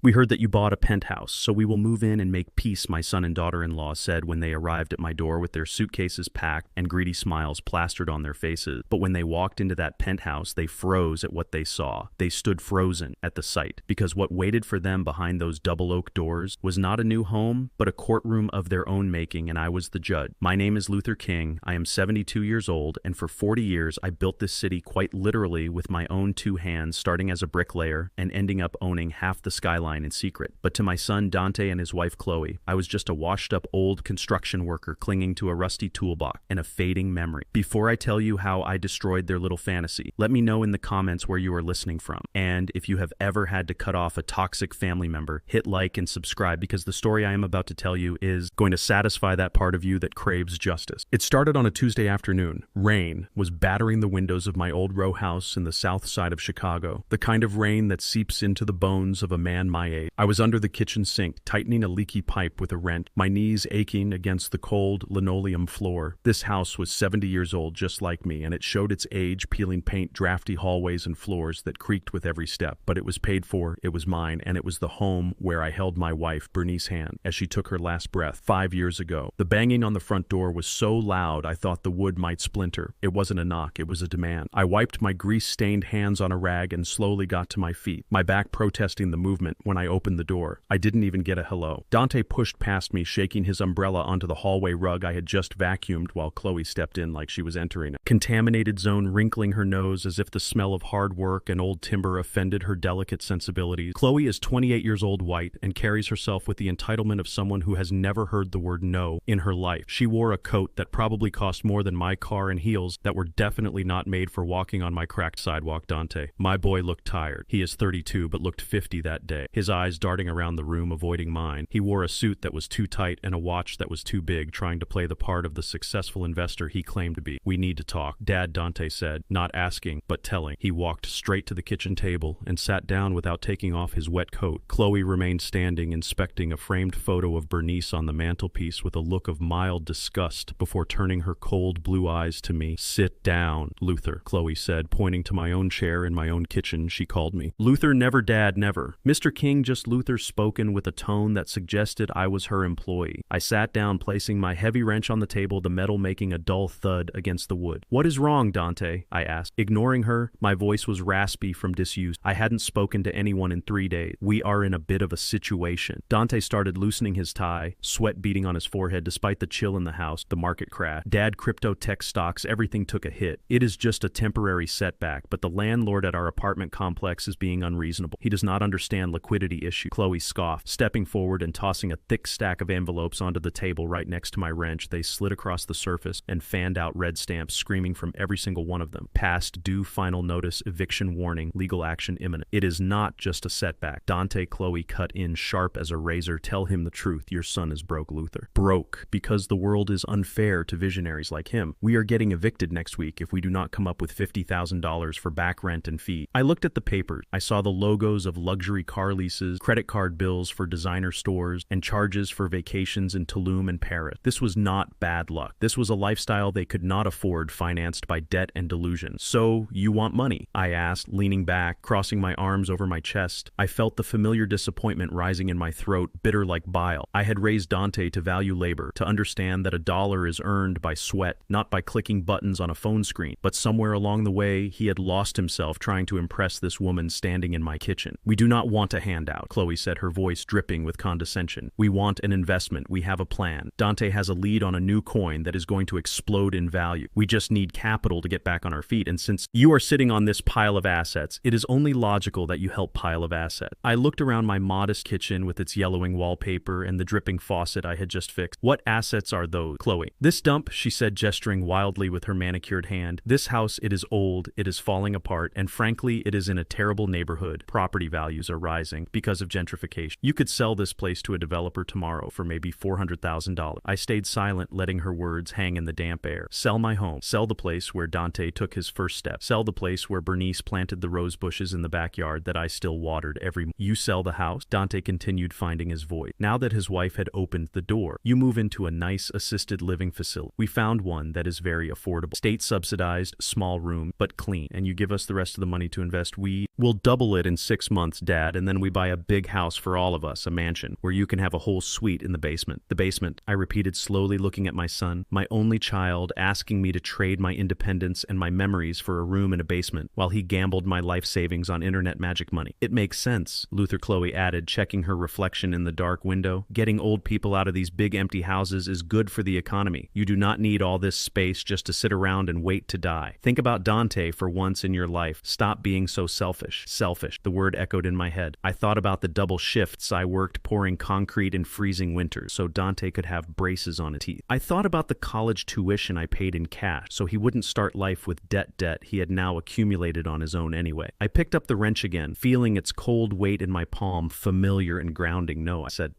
We heard that you bought a penthouse, so we will move in and make peace, my son and daughter-in-law said when they arrived at my door with their suitcases packed and greedy smiles plastered on their faces. But when they walked into that penthouse, they froze at what they saw. They stood frozen at the sight, because what waited for them behind those double oak doors was not a new home, but a courtroom of their own making, and I was the judge. My name is Luther King. I am 72 years old, and for 40 years I built this city quite literally with my own two hands, starting as a bricklayer and ending up owning half the skyline in secret. But to my son Dante and his wife Chloe, I was just a washed-up old construction worker clinging to a rusty toolbox and a fading memory. Before I tell you how I destroyed their little fantasy, let me know in the comments where you are listening from. And if you have ever had to cut off a toxic family member, hit like and subscribe, because the story I am about to tell you is going to satisfy that part of you that craves justice. It started on a Tuesday afternoon. Rain was battering the windows of my old row house in the south side of Chicago, the kind of rain that seeps into the bones of a man my age. I was under the kitchen sink, tightening a leaky pipe with a wrench, my knees aching against the cold linoleum floor. This house was 70 years old, just like me, and it showed its age peeling paint, drafty hallways and floors that creaked with every step. But it was paid for, it was mine, and it was the home where I held my wife, Bernice's hand, as she took her last breath 5 years ago. The banging on the front door was so loud I thought the wood might splinter. It wasn't a knock, it was a demand. I wiped my grease-stained hands on a rag and slowly got to my feet, my back protesting the movement when I opened the door. I didn't even get a hello. Dante pushed past me, shaking his umbrella onto the hallway rug I had just vacuumed while Chloe stepped in like she was entering it. Contaminated zone, wrinkling her nose as if the smell of hard work and old timber offended her delicate sensibilities. Chloe is 28 years old, white, and carries herself with the entitlement of someone who has never heard the word no in her life. She wore a coat that probably cost more than my car and heels that were definitely not made for walking on my cracked sidewalk. Dante, my boy, looked tired. He is 32 but looked 50 that day, his eyes darting around the room, avoiding mine. He wore a suit that was too tight and a watch that was too big, trying to play the part of the successful investor he claimed to be. We need to talk, Dad, Dante said, not asking, but telling. He walked straight to the kitchen table and sat down without taking off his wet coat. Chloe remained standing, inspecting a framed photo of Bernice on the mantelpiece with a look of mild disgust before turning her cold blue eyes to me. Sit down, Luther, Chloe said, pointing to my own chair in my own kitchen. She called me. Luther, never, Dad, never. Mr. King, just Luther, spoken with a tone that suggested I was her employee. I sat down, placing my heavy wrench on the table, the metal making a dull thud against the wood. What is wrong, Dante? I asked. Ignoring her, my voice was raspy from disuse. I hadn't spoken to anyone in 3 days. We are in a bit of a situation. Dante started loosening his tie, sweat beading on his forehead despite the chill in the house. The market crashed. Dad, crypto tech stocks, everything took a hit. It is just a temporary setback, but the landlord at our apartment complex is being unreasonable. He does not understand liquidity issue. Chloe scoffed, stepping forward and tossing a thick stack of envelopes onto the table right next to my wrench. They slid across the surface and fanned out red stamps screaming from every single one of them. Past due, final notice, eviction warning, legal action imminent. It is not just a setback. Dante, Chloe cut in sharp as a razor. Tell him the truth. Your son is broke, Luther. Broke because the world is unfair to visionaries like him. We are getting evicted next week if we do not come up with $50,000 for back rent and fee. I looked at the papers. I saw the logos of luxury car leases, credit card bills for designer stores, and charges for vacations in Tulum and Paris. This was not bad luck. This was a lifestyle they could not afford, financed by debt and delusion. So, you want money? I asked, leaning back, crossing my arms over my chest. I felt the familiar disappointment rising in my throat, bitter like bile. I had raised Dante to value labor, to understand that a dollar is earned by sweat, not by clicking buttons on a phone screen. But somewhere along the way, he had lost himself trying to impress this woman standing in my kitchen. We do not want a handout, Chloe said, her voice dripping with condescension. We want an investment. We have a plan. Dante has a lead on a new coin that is going to explode in value. We just need capital to get back on our feet, and since you are sitting on this pile of assets, it is only logical that you help pile of assets. I looked around my modest kitchen with its yellowing wallpaper and the dripping faucet I had just fixed. What assets are those, Chloe? This dump, she said, gesturing wildly with her manicured hand. This house, it is old, it is falling apart, and frankly, it is in a terrible neighborhood. Property values are rising because of gentrification. You could sell this place to a developer tomorrow for maybe $400,000. I stayed silent, letting her words hang in the damp air. Sell my home. Sell the place where Dante took his first step. Sell the place where Bernice planted the rose bushes in the backyard that I still watered every morning. You sell the house? Dante continued, finding his voice. Now that his wife had opened the door, you move into a nice assisted living facility. We found one that is very affordable. State subsidized, small room, but clean. And you give us the rest of the money to invest. We will double it in 6 months, Dad, and then we we buy a big house for all of us, a mansion, where you can have a whole suite in the basement. The basement, I repeated slowly, looking at my son, my only child, asking me to trade my independence and my memories for a room in a basement, while he gambled my life savings on internet magic money. It makes sense, Luther Chloe added, checking her reflection in the dark window. Getting old people out of these big empty houses is good for the economy. You do not need all this space just to sit around and wait to die. Think about Dante for once in your life. Stop being so selfish. Selfish, the word echoed in my head. I thought about the double shifts I worked pouring concrete in freezing winters so Dante could have braces on his teeth. I thought about the college tuition I paid in cash so he wouldn't start life with debt he had now accumulated on his own anyway. I picked up the wrench again, feeling its cold weight in my palm, familiar and grounding. No, I said,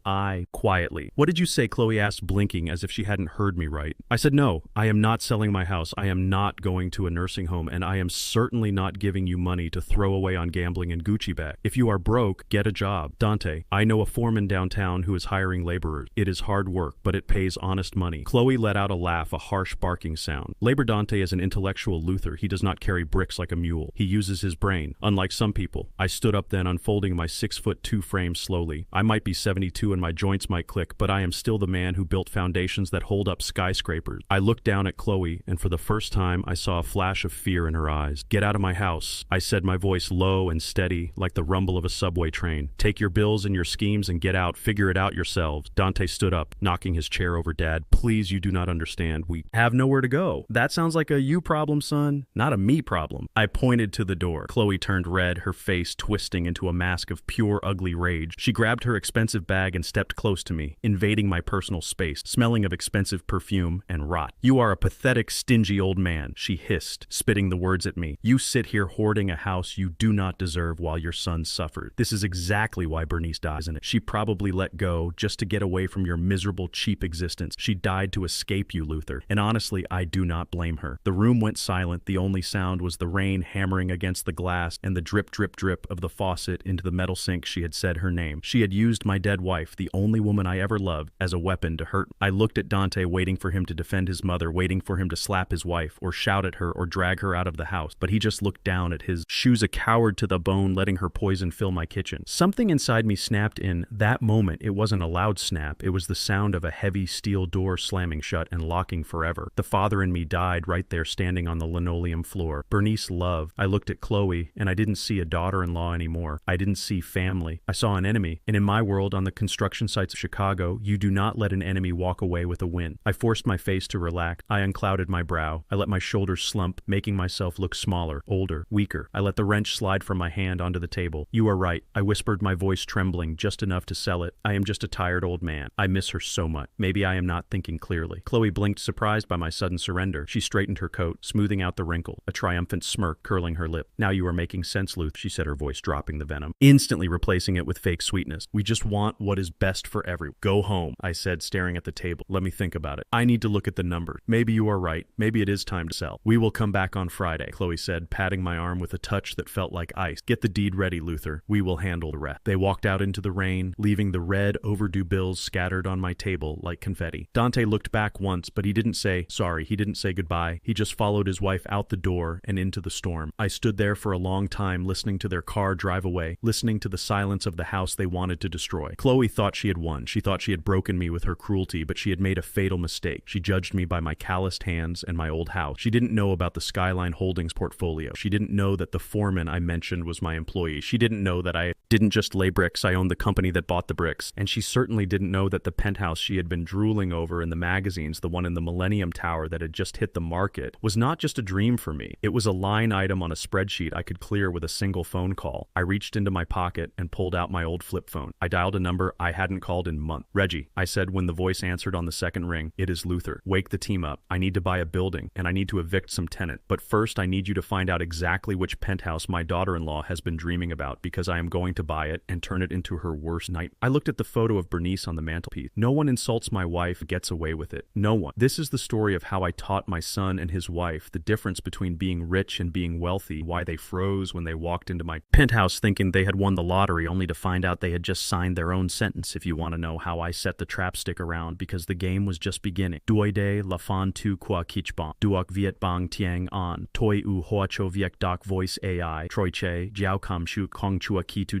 quietly. What did you say? Chloe asked, blinking as if she hadn't heard me right. I said, no, I am not selling my house. I am not going to a nursing home, and I am certainly not giving you money to throw away on gambling and Gucci bag. If you are broke, get a job. Dante, I know a foreman downtown who is hiring laborers. It is hard work, but it pays honest money. Chloe let out a laugh, a harsh barking sound. Labor Dante is an intellectual Luther. He does not carry bricks like a mule. He uses his brain, unlike some people. I stood up then, unfolding my 6'2" frame slowly. I might be 72 and my joints might click, but I am still the man who built foundations that hold up skyscrapers. I looked down at Chloe, and for the first time I saw a flash of fear in her eyes. Get out of my house, I said, my voice low and steady, like the rumble of a subway train. Take your bills and your schemes and get out. Figure it out yourselves. Dante stood up, knocking his chair over. Dad, please, you do not understand. We have nowhere to go. That sounds like a you problem, son, not a me problem. I pointed to the door. Chloe turned red, her face twisting into a mask of pure ugly rage. She grabbed her expensive bag and stepped close to me, invading my personal space, smelling of expensive perfume and rot. You are a pathetic, stingy old man, she hissed, spitting the words at me. You sit here hoarding a house you do not deserve while your son suffered. This is exactly why Bernice died, isn't it? She probably let go just to get away from your miserable, cheap existence. She died to escape you, Luther. And honestly, I do not blame her. The room went silent. The only sound was the rain hammering against the glass and the drip, drip, drip of the faucet into the metal sink. She had said her name. She had used my dead wife, the only woman I ever loved, as a weapon to hurt. I looked at Dante, waiting for him to defend his mother, waiting for him to slap his wife or shout at her or drag her out of the house. But he just looked down at his shoes, a coward to the bone, letting her poison fill my kitchen. Something inside me snapped in that moment. It wasn't a loud snap. It was the sound of a heavy steel door slamming shut and locking forever. The father in me died right there, standing on the linoleum floor. Bernice love. I looked at Chloe, and I didn't see a daughter-in-law anymore. I didn't see family. I saw an enemy. And in my world, on the construction sites of Chicago, you do not let an enemy walk away with a win. I forced my face to relax. I unclouded my brow. I let my shoulders slump, making myself look smaller, older, weaker. I let the wrench slide from my hand onto the table. You are right, I whispered, my voice trembling just enough to sell it. I am just a tired old man. I miss her so much. Maybe I am not thinking clearly. Chloe blinked, surprised by my sudden surrender. She straightened her coat, smoothing out the wrinkle, a triumphant smirk curling her lip. Now you are making sense, Luth, she said, her voice dropping the venom, instantly replacing it with fake sweetness. We just want what is best for everyone. Go home, I said, staring at the table. Let me think about it. I need to look at the numbers. Maybe you are right. Maybe it is time to sell. We will come back on Friday, Chloe said, patting my arm with a touch that felt like ice. Get the deed ready, Luther. We will handle the rest. They walked out into the rain, leaving the red, overdue bills scattered on my table like confetti. Dante looked back once, but he didn't say sorry. He didn't say goodbye. He just followed his wife out the door and into the storm. I stood there for a long time, listening to their car drive away, listening to the silence of the house they wanted to destroy. Chloe thought she had won. She thought she had broken me with her cruelty, but she had made a fatal mistake. She judged me by my calloused hands and my old house. She didn't know about the Skyline Holdings portfolio. She didn't know that the foreman I mentioned was my employee. She didn't know that I didn't just lay bricks. I owned the company that bought the bricks. And she certainly didn't know that the penthouse she had been drooling over in the magazines, the one in the Millennium Tower that had just hit the market, was not just a dream for me. It was a line item on a spreadsheet I could clear with a single phone call. I reached into my pocket and pulled out my old flip phone. I dialed a number I hadn't called in months. Reggie, I said when the voice answered on the second ring. It is Luther. Wake the team up. I need to buy a building, and I need to evict some tenant. But first, I need you to find out exactly which penthouse my daughter-in-law has been dreaming about, because I am going to buy it and turn it into her worst night. I looked at the photo of Bernice on the mantelpiece. No one insults my wife, gets away with it. No one. This is the story of how I taught my son and his wife the difference between being rich and being wealthy, why they froze when they walked into my penthouse thinking they had won the lottery, only to find out they had just signed their own sentence, if you want to know how I set the trapstick around, because the game was just beginning. Duoide la fan tu qua kichbang. Duok viet bang tiang an. Toi u hoacho viek dak voice AI. Troiche, jiao kam shu kong chua ki tu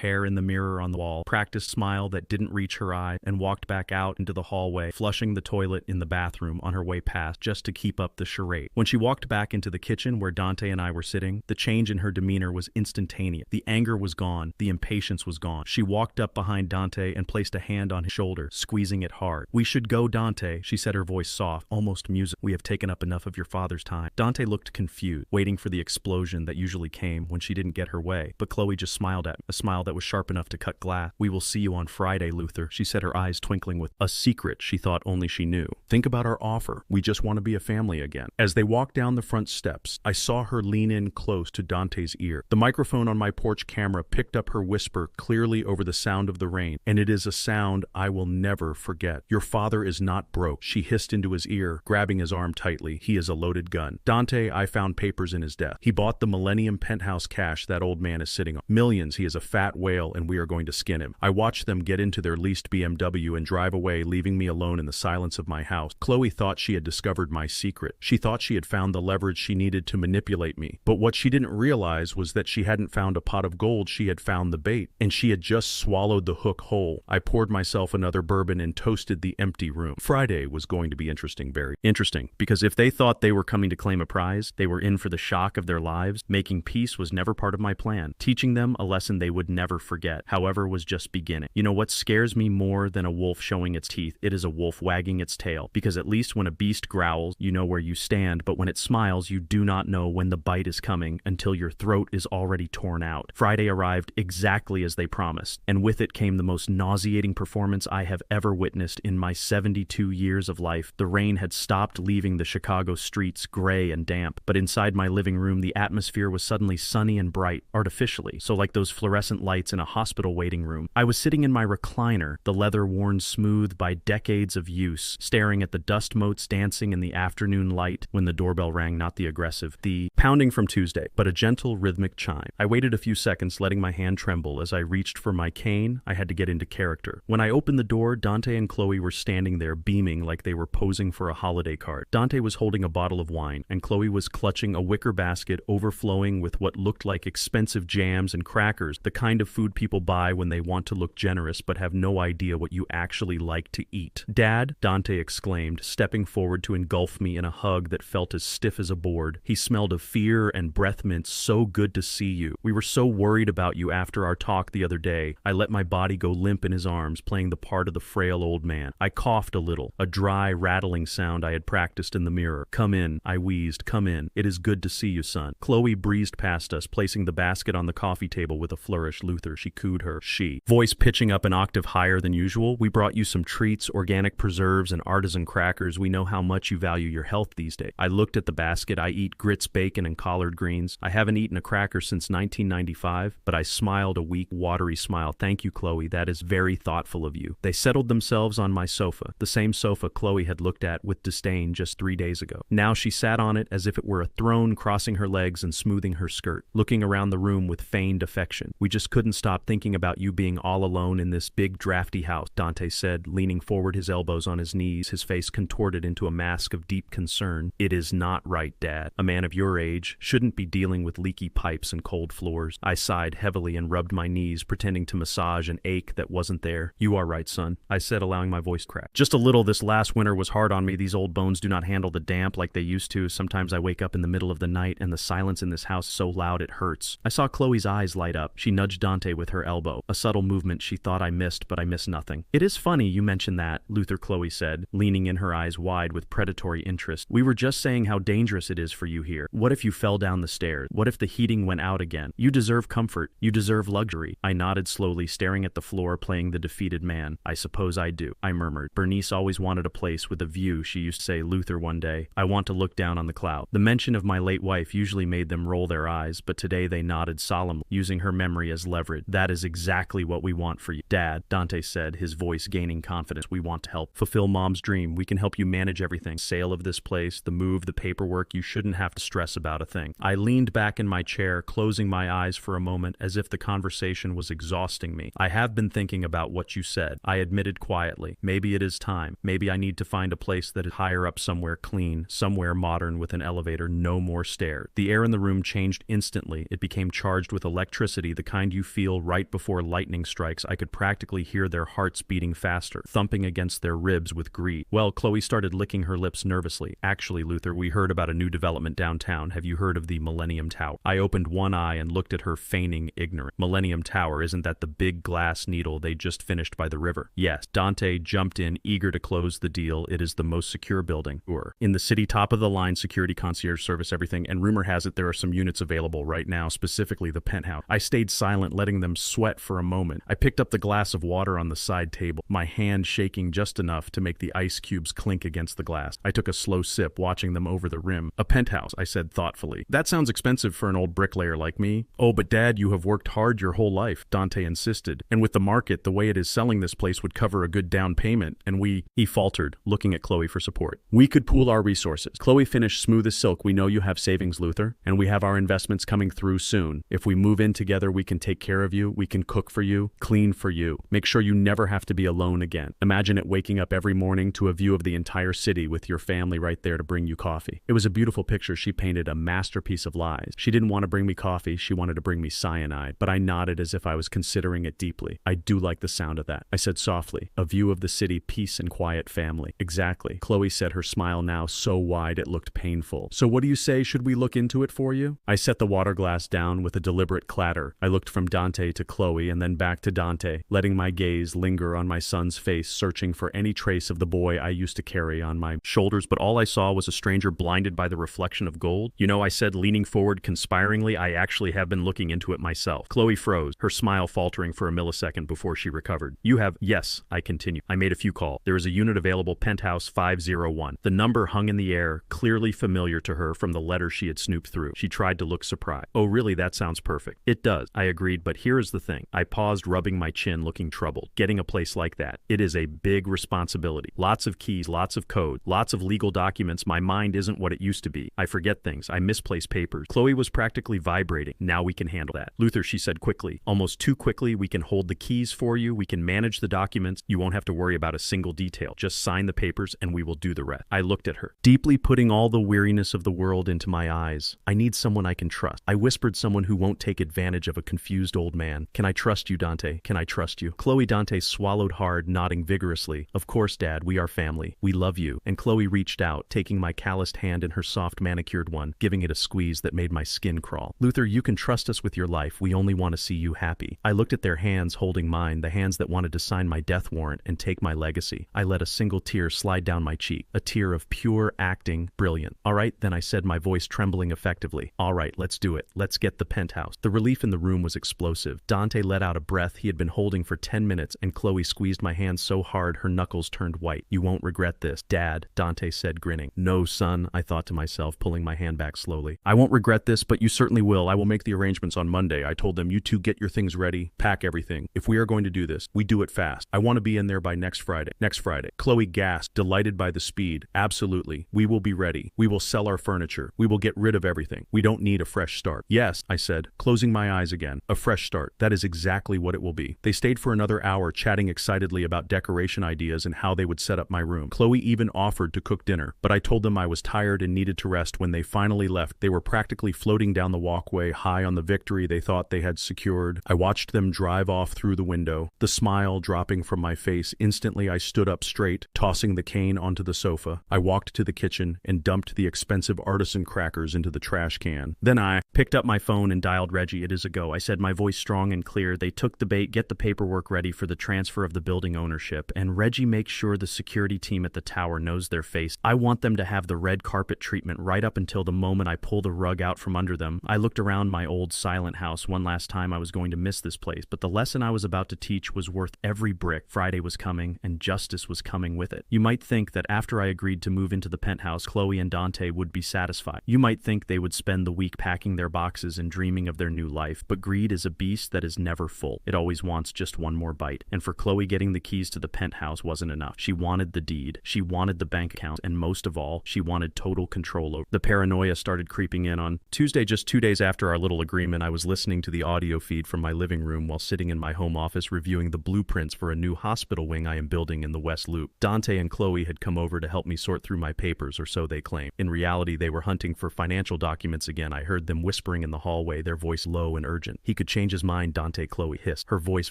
hair in the mirror on the wall, practiced smile that didn't reach her eye, and walked back out into the hallway, flushing the toilet in the bathroom on her way past just to keep up the charade. When she walked back into the kitchen where Dante and I were sitting, the change in her demeanor was instantaneous. The anger was gone. The impatience was gone. She walked up behind Dante and placed a hand on his shoulder, squeezing it hard. "We should go, Dante," she said, her voice soft, almost musical. "We have taken up enough of your father's time." Dante looked confused, waiting for the explosion that usually came when she didn't get her way, but Chloe just smiled at me, a smile that was sharp enough to cut glass. "We will see you on Friday, Luther," she said, her eyes twinkling with a secret she thought only she knew. "Think about our offer. We just want to be a family again." As they walked down the front steps, I saw her lean in close to Dante's ear. The microphone on my porch camera picked up her whisper clearly over the sound of the rain, and it is a sound I will never forget. "Your father is not broke," she hissed into his ear, grabbing his arm tightly. "He is a loaded gun. Dante, I found papers in his death. He bought the Millennium Penthouse cash that old man is sitting on. Millions. He is a fat whale, and we are going to skin him." I watched them get into their leased BMW and drive away, leaving me alone in the silence of my house. Chloe thought she had discovered my secret. She thought she had found the leverage she needed to manipulate me. But what she didn't realize was that she hadn't found a pot of gold, she had found the bait, and she had just swallowed the hook whole. I poured myself another bourbon and toasted the empty room. Friday was going to be interesting, very interesting, because if they thought they were coming to claim a prize, they were in for the shock of their lives. Making peace was never part of my plan. Teaching them a lesson they would never forget, however, was just beginning. You know what scares me more than a wolf showing its teeth? It is a wolf wagging its tail, because at least when a beast growls, you know where you stand, but when it smiles, you do not know when the bite is coming until your throat is already torn out. Friday arrived exactly as they promised, and with it came the most nauseating performance I have ever witnessed in my 72 years of life. The rain had stopped leaving the Chicago streets gray and damp, but inside my living room, the atmosphere was suddenly sunny and bright, artificially, so like those fluorescent lights in a hospital waiting room. I was sitting in my recliner, the leather worn smooth by decades of use, staring at the dust motes dancing in the afternoon light when the doorbell rang, not the aggressive, the pounding from Tuesday, but a gentle rhythmic chime. I waited a few seconds, letting my hand tremble as I reached for my cane. I had to get into character. When I opened the door, Dante and Chloe were standing there, beaming like they were posing for a holiday card. Dante was holding a bottle of wine, and Chloe was clutching a wicker basket overflowing with what looked like expensive jams and crackers, the kind of food people buy when they want to look generous but have no idea what you actually like to eat. "Dad," Dante exclaimed, stepping forward to engulf me in a hug that felt as stiff as a board. He smelled of fear and breath mint. "So good to see you. We were so worried about you after our talk the other day." I let my body go limp in his arms, playing the part of the frail old man. I coughed a little, a dry, rattling sound I had practiced in the mirror. "Come in," I wheezed. "Come in. It is good to see you, son." Chloe breezed past us, placing the basket on the coffee table with a flourish. "Luther," she cooed her. She, voice pitching up an octave higher than usual, "We brought you some treats, organic preserves, and artisan crackers. We know how much you value your health these days." I looked at the basket. I eat grits, bacon, and collard greens. I haven't eaten a cracker since 1995, but I smiled a weak, watery smile. "Thank you, Chloe. That is very thoughtful of you." They settled themselves on my sofa, the same sofa Chloe had looked at with disdain just 3 days ago. Now she sat on it as if it were a throne, crossing her legs and smoothing her skirt, looking around the room with feigned affection. "We just couldn't stop thinking about you being all alone in this big, drafty house," Dante said, leaning forward, his elbows on his knees, his face contorted into a mask of deep concern. "It is not right, Dad. A man of your age shouldn't be dealing with leaky pipes and cold floors." I sighed heavily and rubbed my knees, pretending to massage an ache that wasn't there. "You are right, son," I said, allowing my voice to crack. "Just a little. This last winter was hard on me. These old bones do not handle the damp like they used to. Sometimes I wake up in the middle of the night and the silence in this house is so loud it hurts." I saw Chloe's eyes light up. She nudged Dante with her elbow, a subtle movement she thought I missed, but I missed nothing. "It is funny you mention that," Luther, Chloe said, leaning in, her eyes wide with predatory interest. "We were just saying how dangerous it is for you here. What if you fell down the stairs? What if the heating went out again? You deserve comfort. You deserve luxury." I nodded slowly, staring at the floor, playing the defeated man. "I suppose I do," I murmured. "Bernice always wanted a place with a view," she used to say, "Luther, one day I want to look down on the cloud." The mention of my late wife usually made them roll their eyes, but today they nodded solemnly, using her memory as leverage. "That is exactly what we want for you, Dad," Dante said, his voice gaining confidence. "We want to help fulfill Mom's dream. We can help you manage everything. Sale of this place, the move, the paperwork. You shouldn't have to stress about a thing." I leaned back in my chair, closing my eyes for a moment as if the conversation was exhausting me. "I have been thinking about what you said," I admitted quietly. "Maybe it is time. Maybe I need to find a place that is higher up, somewhere clean, somewhere modern with an elevator, no more stairs." The air in the room changed instantly. It became charged with electricity, the kind you feel right before lightning strikes. I could practically hear their hearts beating faster, thumping against their ribs with greed. Well, Chloe started licking her lips nervously. Actually, Luther, we heard about a new development downtown. Have you heard of the Millennium Tower? I opened one eye and looked at her, feigning ignorant. Millennium Tower, isn't that the big glass needle they just finished by the river? Yes. Dante jumped in, eager to close the deal. It is the most secure building. In the city, top of the line, security, concierge service, everything, and rumor has it there are some units available right now, specifically the Penthouse. I stayed silent, letting them sweat for a moment. I picked up the glass of water on the side table, my hand shaking just enough to make the ice cubes clink against the glass. I took a slow sip, watching them over the rim. A penthouse, I said thoughtfully. That sounds expensive for an old bricklayer like me. Oh, but Dad, you have worked hard your whole life, Dante insisted. And with the market, the way it is selling, this place would cover a good down payment, and he faltered, looking at Chloe for support. We could pool our resources. Chloe finished smooth as silk. We know you have savings, Luther, and we have our investments coming through soon. If we move in together, we can take care of you. We can cook for you, clean for you. Make sure you never have to be alone again. Imagine it waking up every morning to a view of the entire city with your family right there to bring you coffee. It was a beautiful picture. She painted a masterpiece of lies. She didn't want to bring me coffee. She wanted to bring me cyanide, but I nodded as if I was considering it deeply. I do like the sound of that. I said softly, a view of the city, peace and quiet family. Exactly. Chloe said, her smile now so wide it looked painful. So what do you say? Should we look into it for you? I set the water glass down with a deliberate clatter. I looked from Dante to Chloe and then back to Dante, letting my gaze linger on my son's face, searching for any trace of the boy I used to carry on my shoulders, but all I saw was a stranger blinded by the reflection of gold. You know, I said, leaning forward conspiringly, I actually have been looking into it myself. Chloe froze, her smile faltering for a millisecond before she recovered. You have? Yes, I continued. I made a few calls. There is a unit available, Penthouse 501. The number hung in the air, clearly familiar to her from the letter she had snooped through. She tried to look surprised. Oh, really? That sounds perfect. It does, I agreed, but here is the thing. I paused, rubbing my chin, looking troubled. Getting a place like that, it is a big responsibility. Lots of keys, lots of code, lots of legal documents. My mind isn't what it used to be. I forget things. I misplace papers. Chloe was practically vibrating. Now we can handle that. Luther, she said quickly, almost too quickly. We can hold the keys for you. We can manage the documents. You won't have to worry about a single detail. Just sign the papers and we will do the rest. I looked at her, deeply putting all the weariness of the world into my eyes. I need someone I can trust. I whispered, someone who won't take advantage of a confused old man. Can I trust you, Dante? Can I trust you? Chloe. Dante swallowed hard, nodding vigorously. Of course, Dad. We are family. We love you. And Chloe reached out, taking my calloused hand in her soft manicured one, giving it a squeeze that made my skin crawl. Luther, you can trust us with your life. We only want to see you happy. I looked at their hands holding mine, the hands that wanted to sign my death warrant and take my legacy. I let a single tear slide down my cheek, a tear of pure acting. Brilliant. All right, then, I said, my voice trembling effectively. All right, let's do it. Let's get the penthouse. The relief in the room was explosive. Dante let out a breath he had been holding for 10 minutes, and Chloe squeezed my hand so hard her knuckles turned white. You won't regret this, Dad, Dante said, grinning. No, son, I thought to myself, pulling my hand back slowly. I won't regret this, but you certainly will. I will make the arrangements on Monday. I told them, you two get your things ready, pack everything. If we are going to do this, we do it fast. I want to be in there by next Friday. Next Friday. Chloe gasped, delighted by the speed. Absolutely. We will be ready. We will sell our furniture. We will get rid of everything. We don't need a fresh start. Yes, I said, closing my eyes again. A fresh start. That is exactly what it will be. They stayed for another hour, chatting excitedly about decoration ideas and how they would set up my room. Chloe even offered to cook dinner, but I told them I was tired and needed to rest. When they finally left, they were practically floating down the walkway, high on the victory they thought they had secured. I watched them drive off through the window, the smile dropping from my face. Instantly, I stood up straight, tossing the cane onto the sofa. I walked to the kitchen and dumped the expensive artisan crackers into the trash can. Then I picked up my phone and dialed Reggie. It is a go, I said, my voice strong and clear. They took the bait, get the paperwork ready for the transfer of the building ownership, and Reggie, make sure the security team at the tower knows their face. I want them to have the red carpet treatment right up until the moment I pull the rug out from under them. I looked around my old silent house one last time. I was going to miss this place, but the lesson I was about to teach was worth every brick. Friday was coming, and justice was coming with it. You might think that after I agreed to move into the penthouse, Chloe and Dante would be satisfied. You might think they would spend the week packing their boxes and dreaming of their new life, but greed is a beast that is never full. It always wants just one more bite. And for Chloe, getting the keys to the penthouse wasn't enough. She wanted the deed. She wanted the bank account, and most of all, she wanted total control over. The paranoia started creeping in. On Tuesday, just 2 days after our little agreement, I was listening to the audio feed from my living room while sitting in my home office reviewing the blueprints for a new hospital wing I am building in the West Loop. Dante and Chloe had come over to help me sort through my papers, or so they claimed. In reality, they were hunting for financial documents again. I heard them whispering in the hallway, their voice low and urgent. He could change change his mind, Dante, Chloe hissed, her voice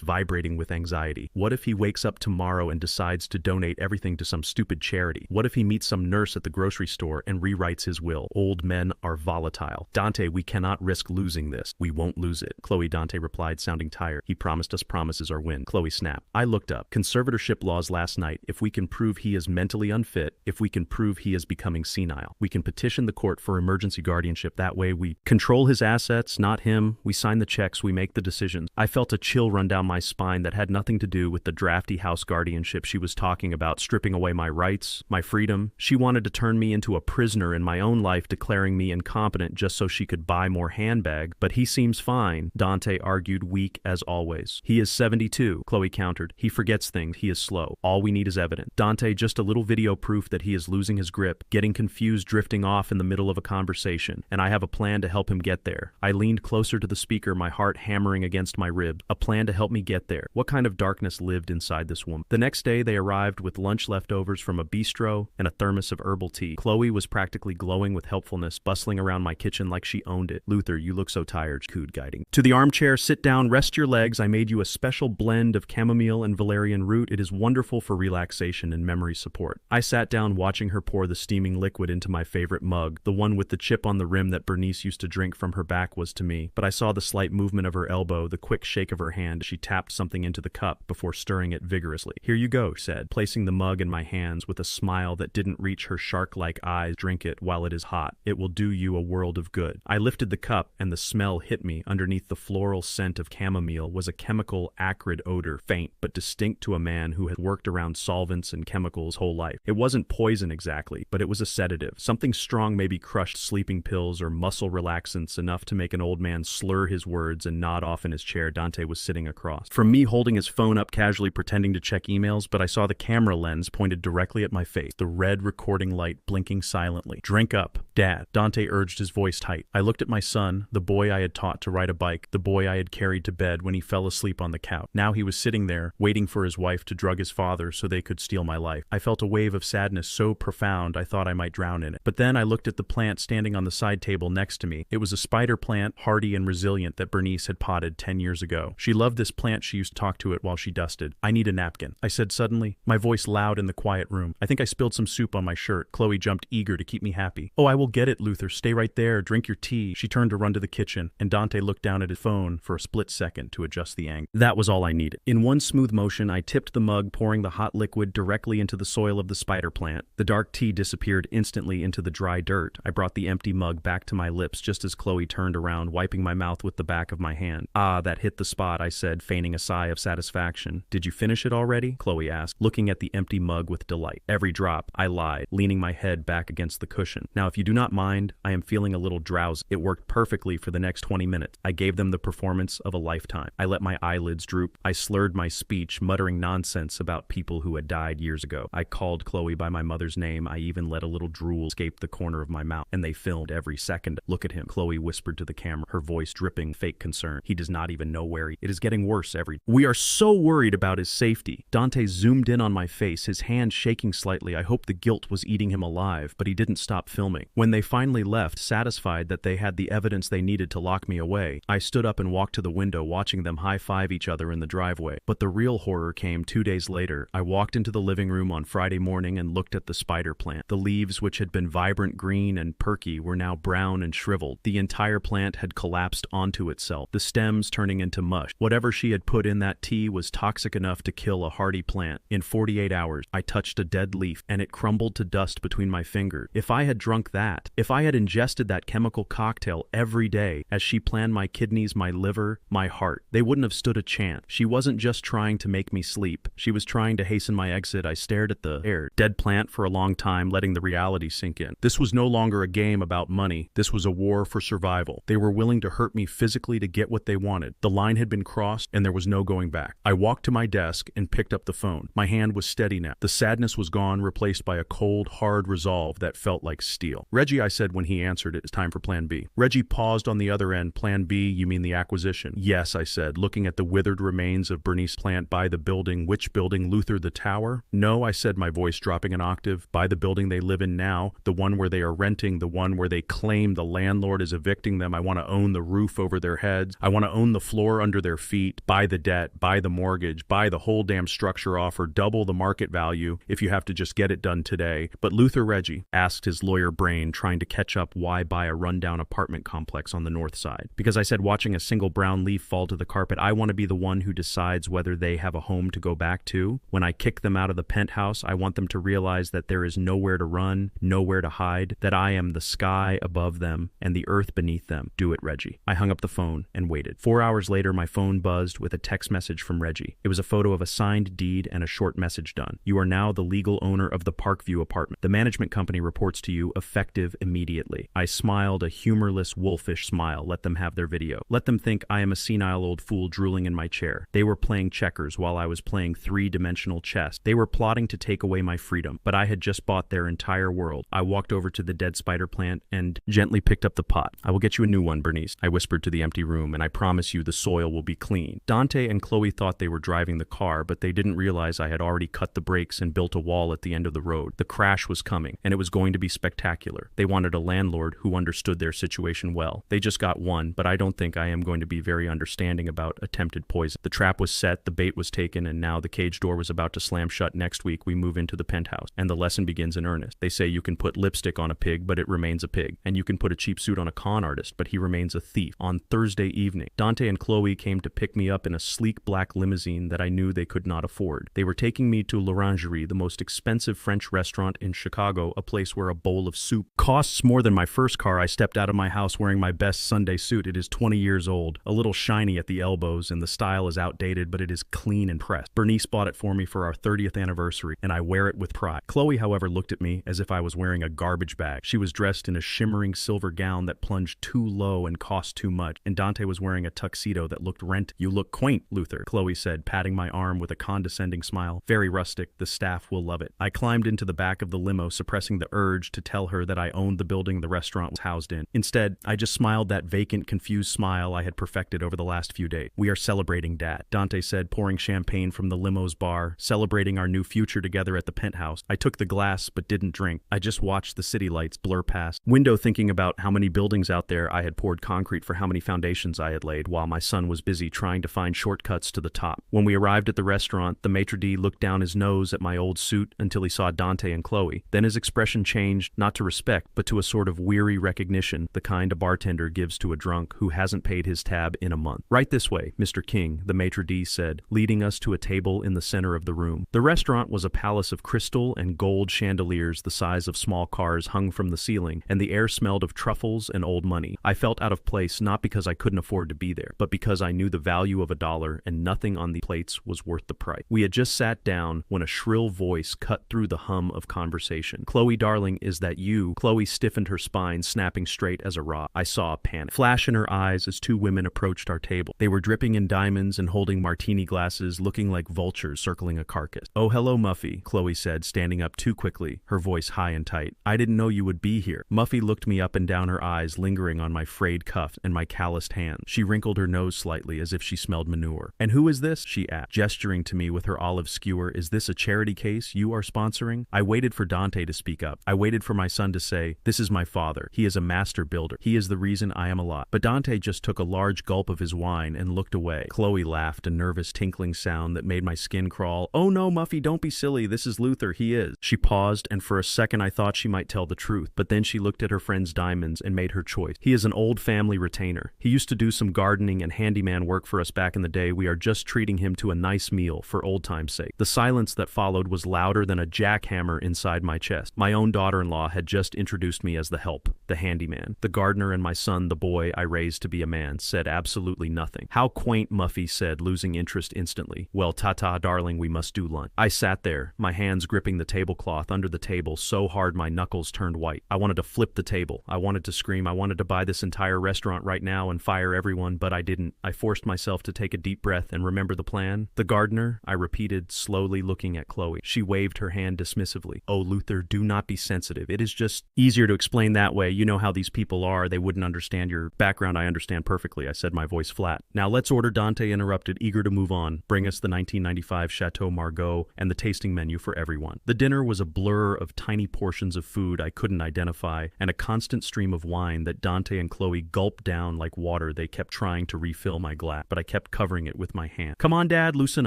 vibrating with anxiety. What if he wakes up tomorrow and decides to donate everything to some stupid charity? What if he meets some nurse at the grocery store and rewrites his will? Old men are volatile. Dante, we cannot risk losing this. We won't lose it. Chloe, Dante replied, sounding tired. He promised us promises are win. Chloe snapped. I looked up. Conservatorship laws last night. If we can prove he is mentally unfit, if we can prove he is becoming senile, we can petition the court for emergency guardianship. That way we control his assets, not him. We sign the checks, we make the decisions. I felt a chill run down my spine that had nothing to do with the drafty house guardianship she was talking about, stripping away my rights, my freedom. She wanted to turn me into a prisoner in my own life, declaring me incompetent just so she could buy more handbag. But he seems fine, Dante argued, weak as always. He is 72, Chloe countered. He forgets things. He is slow. All we need is evidence. Dante, just a little video proof that he is losing his grip, getting confused, drifting off in the middle of a conversation, and I have a plan to help him get there. I leaned closer to the speaker, my heart hammering against my ribs. A plan to help me get there. What kind of darkness lived inside this woman? The next day, they arrived with lunch leftovers from a bistro and a thermos of herbal tea. Chloe was practically glowing with helpfulness, bustling around my kitchen like she owned it. Luther, you look so tired, cooed, guiding. To the armchair, sit down, rest your legs. I made you a special blend of chamomile and valerian root. It is wonderful for relaxation and memory support. I sat down watching her pour the steaming liquid into my favorite mug. The one with the chip on the rim that Bernice used to drink from her back was to me, but I saw the slight movement of her elbow, the quick shake of her hand as she tapped something into the cup before stirring it vigorously. Here you go, she said, placing the mug in my hands with a smile that didn't reach her shark-like eyes. Drink it while it is hot. It will do you a world of good. I lifted the cup and the smell hit me. Underneath the floral scent of chamomile was a chemical, acrid odor, faint but distinct to a man who had worked around solvents and chemicals whole life. It wasn't poison exactly, but it was a sedative. Something strong, maybe crushed sleeping pills or muscle relaxants, enough to make an old man slur his words and nod off in his chair. Dante was sitting across from me, holding his phone up, casually pretending to check emails, but I saw the camera lens pointed directly at my face, the red recording light blinking silently. Drink up, Dad, Dante urged, his voice tight. I looked at my son, the boy I had taught to ride a bike, the boy I had carried to bed when he fell asleep on the couch. Now he was sitting there, waiting for his wife to drug his father so they could steal my life. I felt a wave of sadness so profound I thought I might drown in it. But then I looked at the plant standing on the side table next to me. It was a spider plant, hardy and resilient, that Bernice had potted 10 years ago. She loved this plant. She used to talk to it while she dusted. I need a napkin, I said suddenly, my voice loud in the quiet room. I think I spilled some soup on my shirt. Chloe jumped, eager to keep me happy. Oh, I will get it, Luther. Stay right there. Drink your tea. She turned to run to the kitchen, and Dante looked down at his phone for a split second to adjust the angle. That was all I needed. In one smooth motion, I tipped the mug, pouring the hot liquid directly into the soil of the spider plant. The dark tea disappeared instantly into the dry dirt. I brought the empty mug back to my lips just as Chloe turned around, wiping my mouth with the back of my hand. Ah, that hit the spot, I said, feigning a sigh of satisfaction. Did you finish it already? Chloe asked, looking at the empty mug with delight. Every drop, I lied, leaning my head back against the cushion. Now, if you do not mind, I am feeling a little drowsy. It worked perfectly for the next 20 minutes. I gave them the performance of a lifetime. I let my eyelids droop. I slurred my speech, muttering nonsense about people who had died years ago. I called Chloe by my mother's name. I even let a little drool escape the corner of my mouth, and they filmed every second. Look at him, Chloe whispered to the camera, her voice dripping fake concern. He does not even know where it is getting worse every. We are so worried about his safety. Dante zoomed in on my face, his hand shaking slightly. I hoped the guilt was eating him alive, but he didn't stop filming. When they finally left, satisfied that they had the evidence they needed to lock me away, I stood up and walked to the window, watching them high-five each other in the driveway. But the real horror came 2 days later. I walked into the living room on Friday morning and looked at the spider plant. The leaves, which had been vibrant green and perky, were now brown and shriveled. The entire plant had collapsed onto itself, the stems turning into mush. Whatever she had put in that tea was toxic enough to kill a hardy plant. In 48 hours, I touched a dead leaf, and it crumbled to dust between my fingers. If I had drunk that, if I had ingested that chemical cocktail every day, as she planned my kidneys, my liver, my heart, they wouldn't have stood a chance. She wasn't just trying to make me sleep. She was trying to hasten my exit. I stared at the dead plant for a long time, letting the reality sink in. This was no longer a game about money. This was a war for survival. They were willing to hurt me physically to get what they wanted. The line had been crossed, and there was no going back. I walked to my desk and picked up the phone. My hand was steady now. The sadness was gone, replaced by a cold, hard resolve that felt like steel. Reggie, I said when he answered, it's time for Plan B. Reggie paused on the other end. Plan B, you mean the acquisition? Yes, I said, looking at the withered remains of Bernice plant by the building. Which building? Luther, the tower? No, I said, my voice dropping an octave. By the building they live in now, the one where they are renting, the one where they claim the landlord is evicting them. I want to own the roof over their heads. I want to own the floor under their feet, buy the debt, buy the mortgage, buy the whole damn structure off or double the market value if you have to just get it done today. But Luther Reggie, asked his lawyer brain, trying to catch up, why buy a rundown apartment complex on the north side? Because I said, watching a single brown leaf fall to the carpet, I want to be the one who decides whether they have a home to go back to. When I kick them out of the penthouse, I want them to realize that there is nowhere to run, nowhere to hide, that I am the sky above them and the earth beneath them. Do it, Reggie. I hung up the phone and waited. 4 hours later, my phone buzzed with a text message from Reggie. It was a photo of a signed deed and a short message done. You are now the legal owner of the Parkview apartment. The management company reports to you effective immediately. I smiled a humorless, wolfish smile. Let them have their video. Let them think I am a senile old fool drooling in my chair. They were playing checkers while I was playing three-dimensional chess. They were plotting to take away my freedom, but I had just bought their entire world. I walked over to the dead spider plant and gently picked up the pot. I will get you a new one, Bernice, I whispered to the empty room, and I promise you the soil will be clean. Dante and Chloe thought they were driving the car, but they didn't realize I had already cut the brakes and built a wall at the end of the road. The crash was coming, and it was going to be spectacular. They wanted a landlord who understood their situation well. They just got one, but I don't think I am going to be very understanding about attempted poison. The trap was set, the bait was taken, and now the cage door was about to slam shut. Next week, we move into the penthouse, and the lesson begins in earnest. They say you can put lipstick on a pig, but it remains a pig, and you can put a cheap suit on a con artist, but he remains a thief. On Thursday evening, Dante and Chloe came to pick me up in a sleek black limousine that I knew they could not afford. They were taking me to L'Orangerie, the most expensive French restaurant in Chicago, a place where a bowl of soup costs more than my first car. I stepped out of my house wearing my best Sunday suit. It is 20 years old, a little shiny at the elbows, and the style is outdated, but it is clean and pressed. Bernice bought it for me for our 30th anniversary, and I wear it with pride. Chloe, however, looked at me as if I was wearing a garbage bag. She was dressed in a shimmering silver gown that plunged too low and cost too much, and Dante was wearing a tuxedo that looked rented. You look quaint, Luther, Chloe said, patting my arm with a condescending smile. Very rustic. The staff will love it. I climbed into the back of the limo, suppressing the urge to tell her that I owned the building the restaurant was housed in. Instead, I just smiled that vacant, confused smile I had perfected over the last few days. We are celebrating, Dad, Dante said, pouring champagne from the limo's bar, celebrating our new future together at the penthouse. I took the glass, but didn't drink. I just watched the city lights blur past window, thinking about how many buildings out there I had poured concrete for, how many foundations I had laid, while my son was busy trying to find shortcuts to the top. When we arrived at the restaurant, the maitre d' looked down his nose at my old suit until he saw Dante and Chloe. Then his expression changed, not to respect, but to a sort of weary recognition, the kind a bartender gives to a drunk who hasn't paid his tab in a month. Right this way, Mr. King, the maitre d' said, leading us to a table in the center of the room. The restaurant was a palace of crystal and gold chandeliers the size of small cars hung from the ceiling, and the air smelled of truffles and old money. I felt out of place, not because I couldn't afford to be there, but because I knew the value of $1 and nothing on the plates was worth the price. We had just sat down when a shrill voice cut through the hum of conversation. Chloe, darling, is that you? Chloe stiffened her spine, snapping straight as a rock. I saw a panic flash in her eyes as two women approached our table. They were dripping in diamonds and holding martini glasses, looking like vultures circling a carcass. Oh, hello, Muffy, Chloe said, standing up too quickly, her voice high and tight. I didn't know you would be here. Muffy looked me up and down, her eyes lingering on my frayed cuff and my calloused hands. She wrinkled her nose slightly as if she smelled manure. And who is this? She asked, gesturing to me with her olive skewer. Is this a charity case you are sponsoring? I waited for Dante to speak up. I waited for my son to say, this is my father. He is a master builder. He is the reason I am alive. But Dante just took a large gulp of his wine and looked away. Chloe laughed, a nervous tinkling sound that made my skin crawl. Oh no, Muffy, don't be silly. This is Luther. He is. She paused, and for a second I thought she might tell the truth, but then she looked at her friend's diamonds and made her choice. He is an old family retainer. He used to do some gardening and handyman work for us back in the day. We are just treating him to a nice meal for old time's sake. The silence that followed was louder than a jackhammer inside my chest. My own daughter-in-law had just introduced me as the help, the handyman. The gardener and my son, the boy I raised to be a man, said absolutely nothing. How quaint, Muffy said, losing interest instantly. Well, ta-ta, darling, we must do lunch. I sat there, my hands gripping the tablecloth under the table so hard my knuckles turned white. I wanted to flip the table. I wanted to scream. I wanted to buy this entire restaurant right now and fire everyone, but I didn't. I forced myself to take a deep breath and remember the plan. The gardener, I repeated, slowly looking at Chloe. She waved her hand dismissively. Oh, Luther, do not be sensitive. It is just easier to explain that way. You know how these people are. They wouldn't understand your background. I understand perfectly. I said, my voice flat. Now let's order, Dante interrupted, eager to move on. Bring us the 1995 Chateau Margaux and the tasting menu for everyone. The dinner was a blur of tiny portions of food I couldn't identify and a constant stream of wine that Dante and Chloe gulped down like water they kept trying to refill my glass, but I kept covering it with my hand. Come on, Dad, loosen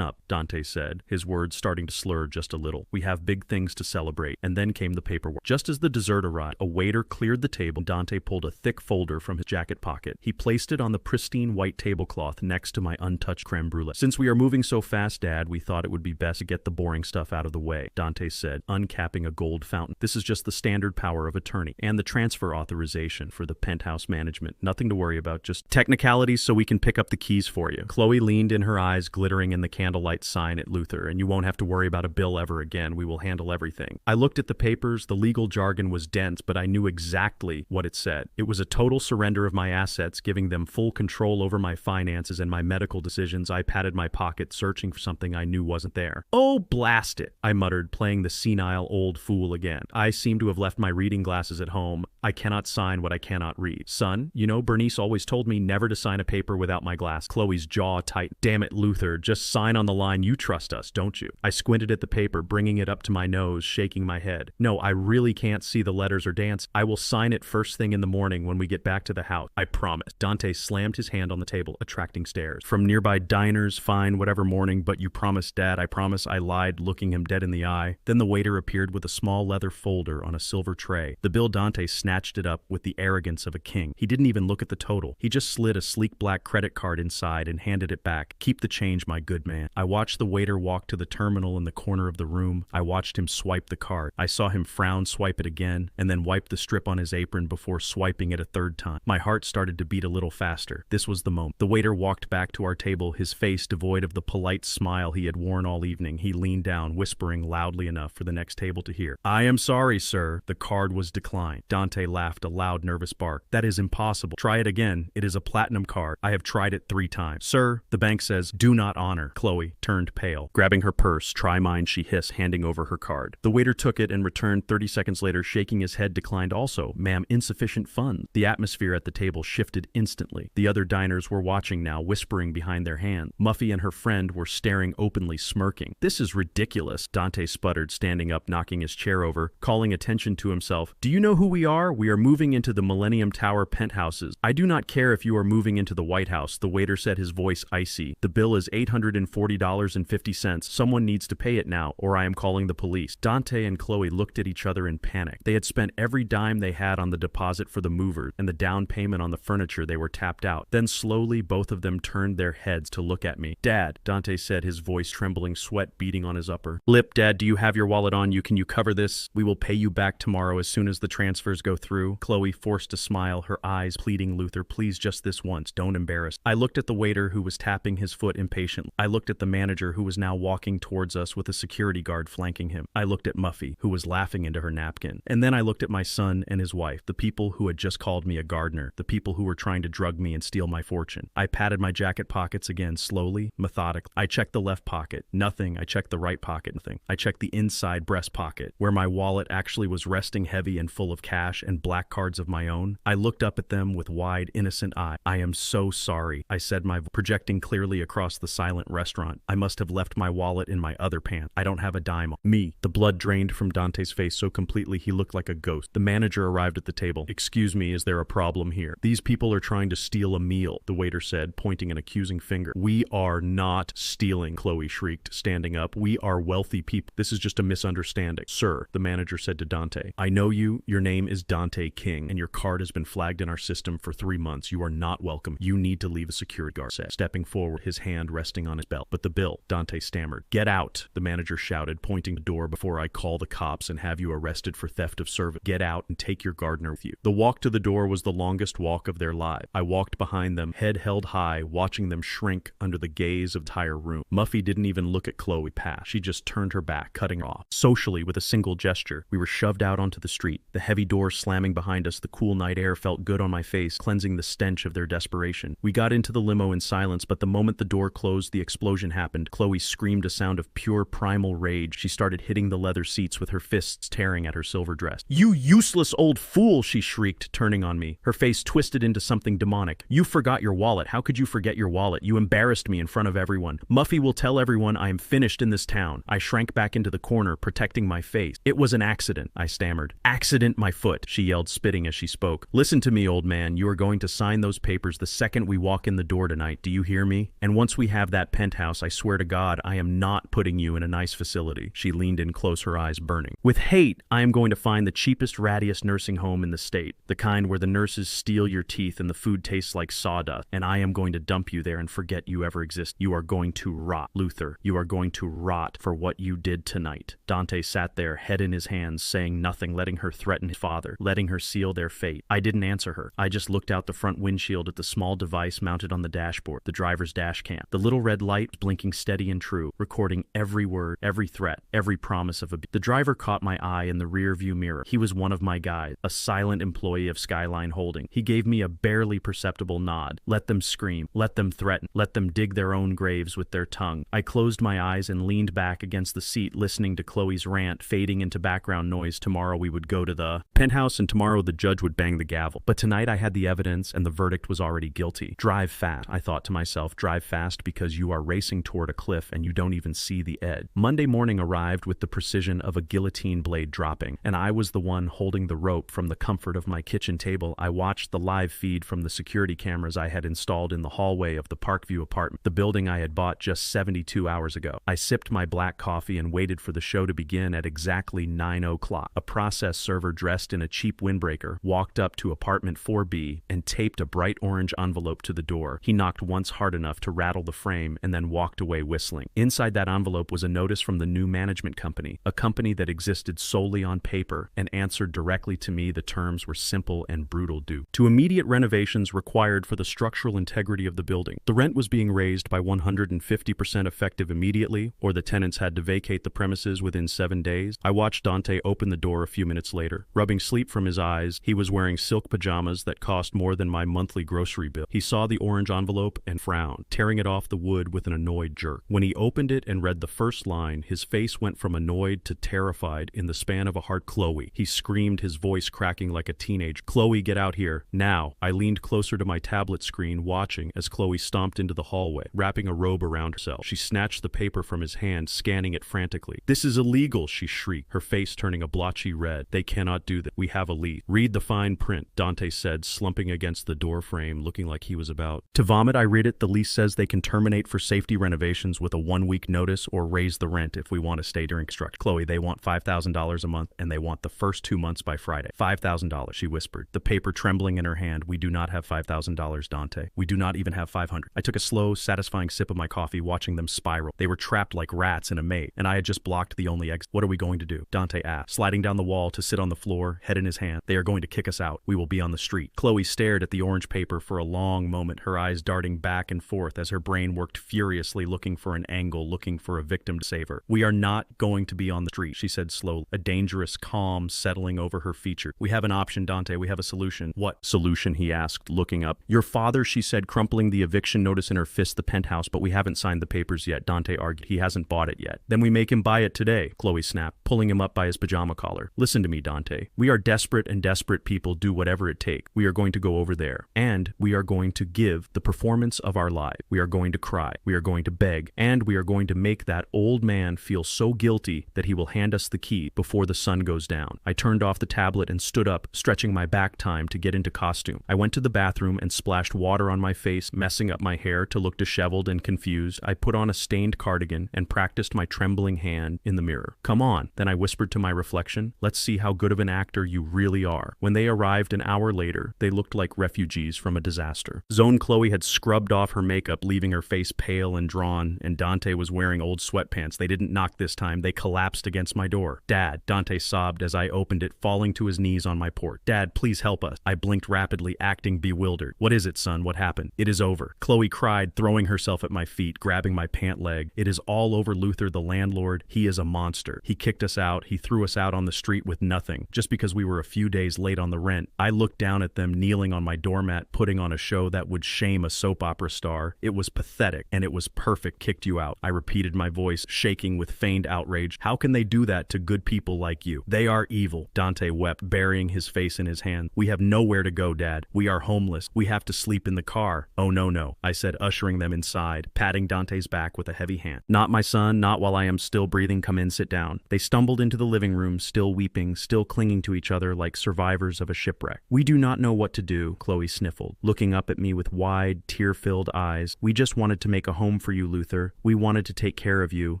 up, Dante said, his words starting to slur just a little. We have big things to celebrate. And then came the paperwork. Just as the dessert arrived, a waiter cleared the table. Dante pulled a thick folder from his jacket pocket. He placed it on the pristine white tablecloth next to my untouched creme brulee. Since we are moving so fast, Dad, we thought it would be best to get the boring stuff out of the way, Dante said, uncapping a gold fountain. This is just the standard power of attorney and the transfer authorization for the Penthouse management. Nothing to worry about, just technicalities so we can pick up the keys for you. Chloe leaned in, her eyes glittering in the candlelight sign at Luther, and you won't have to worry about a bill ever again. We will handle everything. I looked at the papers. The legal jargon was dense, but I knew exactly what it said. It was a total surrender of my assets, giving them full control over my finances and my medical decisions. I patted my pocket, searching for something I knew wasn't there. Oh, blast it, I muttered, playing the senile old fool again. I seem to have left my reading glasses at home. I cannot sign what I cannot read. Son, you know, Bernice always told me never to sign a paper without my glass. Chloe's jaw tightened. Damn it, Luther, just sign on the line. You trust us, don't you? I squinted at the paper, bringing it up to my nose, shaking my head. No, I really can't see the letters or dance. I will sign it first thing in the morning when we get back to the house. I promise. Dante slammed his hand on the table, attracting stares. From nearby diners, fine, whatever morning, but you promised, Dad. I promise, I lied, looking him dead in the eye. Then the waiter appeared with a small leather folder on a silver tray. The bill. Dante snatched it up with the arrogance of a king. He didn't even look at the total. He just slid a sleek black credit card inside and handed it back. Keep the change, my good man. I watched the waiter walk to the terminal in the corner of the room. I watched him swipe the card. I saw him frown, swipe it again, and then wipe the strip on his apron before swiping it a third time. My heart started to beat a little faster. This was the moment. The waiter walked back to our table, his face devoid of the polite smile he had worn all evening. He leaned down, whispering loudly enough for the next table to hear. I am sorry, sir. The card was declined. Dante laughed a loud, nervous bark. That is impossible. Try it again. It is a platinum card. I have tried it 3 times. Sir, the bank says, do not honor. Chloe turned pale. Grabbing her purse, try mine, she hissed, handing over her card. The waiter took it and returned 30 seconds later, shaking his head, declined also. Ma'am, insufficient funds. The atmosphere at the table shifted instantly. The other diners were watching now, whispering behind their hands. Muffy and her friend were staring openly, smirking. This is ridiculous, Dante sputtered, standing up, knocking his chair over, calling attention to himself. Do you know who we are? We are moving into the Millennium Tower penthouses. I do not care if you are moving into the White House, the waiter said, his voice icy. The bill is $840.50. Someone needs to pay it now, or I am calling the police. Dante and Chloe looked at each other in panic. They had spent every dime they had on the deposit for the movers, and the down payment on the furniture. They were tapped out. Then slowly, both of them turned their heads to look at me. Dad, Dante said, his voice trembling, sweat beading on his upper lip. Dad, do you have your wallet on you? Can you cover this? We will pay you back tomorrow as soon as the transfers go through. Chloe forced a smile, her eyes pleading. Luther, please, just this once. Don't embarrass. I looked at the waiter who was tapping his foot impatiently. I looked at the manager who was now walking towards us with a security guard flanking him. I looked at Muffy, who was laughing into her napkin. And then I looked at my son and his wife, the people who had just called me a gardener, the people who were trying to drug me and steal my fortune. I patted my jacket pockets again, slowly, methodically. I checked the left pocket. Nothing. I checked the right pocket. Nothing. I checked the inside breast pocket, where my wallet actually was resting heavy and full of cash and black cards of my own. I looked up at them with wide, innocent eyes. I am so sorry, I said, my projecting clearly across the silent restaurant. I must have left my wallet in my other pants. I don't have a dime on me. The blood drained from Dante's face so completely he looked like a ghost. The manager arrived at the table. Excuse me, is there a problem here? These people are trying to steal a meal, the waiter said, pointing an accusing finger. We are not stealing, Chloe shrieked, standing up. We are wealthy people. This is just a misunderstanding. Sir, the manager said to Dante, I know you. Your name is Dante King, and your card has been flagged in our system for 3 months. You are not welcome. You need to leave, a security guard said, stepping forward, his hand resting on his belt. But the bill, Dante stammered. Get out, the manager shouted, pointing to the door, before I call the cops and have you arrested for theft of service. Get out and take your gardener with you. The walk to the door was the longest walk of their lives. I walked behind them, head held high, watching them shrink under the gaze of the entire room. Muffy didn't even look at Chloe past. She just turned her back, cutting her off. Socially, with a single gesture, we were shoved out onto the street. The heavy door slamming behind us, the cool night air felt good on my face, cleansing the stench of their desperation. We got into the limo in silence, but the moment the door closed, the explosion happened. Chloe screamed a sound of pure primal rage. She started hitting the leather seats with her fists, tearing at her silver dress. You useless old fool, she shrieked, turning on me. Her face twisted into something demonic. You forgot your wallet. How could you forget your wallet? You embarrassed me in front of everyone. Muffy will tell everyone I am finished in this town. I shrank back into the corner, protecting my face. It was an accident, I stammered. Accident, my foot, she yelled, spitting as she spoke. Listen to me, old man. You are going to sign those papers the second we walk in the door tonight, do you hear me? And once we have that penthouse, I swear to God, I am not putting you in a nice facility." She leaned in close, her eyes burning. "With hate, I am going to find the cheapest, rattiest nursing home in the state, the kind where the nurses steal your teeth and the food tastes like sawdust, and I am going to dump you there and forget you ever exist. You are going to rot, Luther. You are going to rot for what you did tonight." Dante sat there, head in his hands, saying nothing, letting her threaten his father, letting her seal their fate. I didn't answer her. I just looked out the front windshield at the small device mounted on the dashboard, the driver's dash cam. The little red light was blinking steady and true, recording every word, every threat, every promise of abuse. The driver caught my eye in the rear view mirror. He was one of my guys, a silent employee of Skyline Holding. He gave me a barely perceptible nod. Let them scream, let them threaten, let them dig their own graves with their tongue. I closed my eyes and leaned back against the seat, listening to Chloe's rant fading into background noise. Tomorrow we would go to the penthouse and tomorrow the judge would bang the gavel. But tonight I had the evidence and the verdict was already guilty. Drive fast, I thought to myself, drive fast because you are racing toward a cliff and you don't even see the edge. Monday morning arrived with the precision of a guillotine blade dropping, and I was the one holding the rope from the comfort of my kitchen table. I watched the live feed from the security cameras I had installed in the hallway of the Parkview apartment, the building I had bought just 72 hours ago. I sipped my black coffee and waited for the show to begin at exactly 9 o'clock. A process server dressed in a cheap windbreaker walked up to apartment 4B and taped a bright orange envelope to the door. He knocked once hard enough to rattle the frame and then walked away whistling. Inside that envelope was a notice from the new management company, a company that existed solely on paper and answered directly to me. The terms were simple and brutal: due to immediate renovations required for the structural integrity of the building. The rent was being raised by 150% effective immediately, or the tenants had to vacate the premises within 7 days. I watched Dante open the door a few minutes later. Rubbing sleep from his eyes, he was wearing silk pajamas that cost more than my monthly grocery bill. He saw the orange envelope and frowned, tearing it off the wood with an annoyed jerk. When he opened it and read the first line, his face went from annoyed to terrified in the span of a heart. "Chloe," he screamed, his voice cracking like a teenager. "Chloe, get out here, now." I leaned closer to my tablet screen, watching as Chloe stomped into the hallway, wrapping a robe around herself. She snatched the paper from his hand, scanning it frantically. "This is illegal," she shrieked, her face turning a blotchy red. "They cannot do that. We have a lease." "Read the fine print," Dante said, slumping against the door frame, looking like he was about to vomit. I read it. The lease says they can terminate for safety renovations with a 1-week notice or raise the rent if we want to stay during construction. "Chloe, they want $5,000 a month and they want the first 2 months by Friday." $5,000, she whispered, the paper trembling in her hand. "We do not have $5,000, Dante. We do not even have 500. I took a slow, satisfying sip of my coffee, watching them spiral. They were trapped like rats in a maze, and I had just blocked the only exit. "What are we going to do?" Dante asked, sliding down the wall to sit on the floor, head in his hand. "They are going to kick us out. We will be on the street." Chloe stared at the orange paper for a long moment, her eyes darting back and forth as her brain worked furiously, looking for an angle, looking for a victim to save her. "We are not going to be on the street," she said slowly, a dangerous calm settling over her features. "We have an option, Dante. We have a solution." "What solution?" he asked, looking up. "Your father," she said, crumpling the eviction notice in her fist. "The penthouse, but we haven't signed the papers yet," Dante argued. "He hasn't bought it yet." "Then we make him buy it today," Chloe snapped, pulling him up by his pajama collar. "Listen to me, Dante. We are desperate, and desperate people do whatever it takes. We are going to go over there, and we are going to give the performance of our lives. We are going to cry. We are going to beg, and we are going to make that old man feel so guilty that he will hand us the key before the sun goes down." I turned off the tablet and stood up, stretching my back time to get into costume. I went to the bathroom and splashed water on my face, messing up my hair to look disheveled and confused. I put on a stained cardigan and practiced my trembling hand in the mirror. "Come on," then I whispered to my reflection. "Let's see how good of an actor you really are." When they arrived an hour later, they looked like refugees from a disaster. Zone Chloe had scrubbed off her makeup, leaving her face pale and drawn, and Dante was wearing old sweatpants. They didn't knock this time. They collapsed against my door. "Dad," Dante sobbed as I opened it, falling to his knees on my porch. "Dad, please help us." I blinked rapidly, acting bewildered. "What is it, son? What happened?" "It is over," Chloe cried, throwing herself at my feet, grabbing my pant leg. "It is all over. Luther, the landlord, he is a monster. He kicked us out. He threw us out on the street with nothing, just because we were a few days late on the rent." I looked down at them kneeling on my doormat, putting on a show that would shame a soap opera star. "It was pathetic, and it was perfect. Kicked you out," I repeated, my voice shaking with feigned outrage. "How can they do that to good people like you? They are evil." Dante wept, burying his face in his hand. "We have nowhere to go, Dad. We are homeless. We have to sleep in the car." "Oh, no," I said, ushering them inside, patting Dante's back with a heavy hand. "Not my son, not while I am still breathing. Come in, sit down." They stumbled into the living room, still weeping, still clinging to each other like survivors of a shipwreck. "We do not know what to do," Chloe sniffled. sniffled, looking up at me with wide, tear-filled eyes. "We just wanted to make a home for you, Luther. We wanted to take care of you,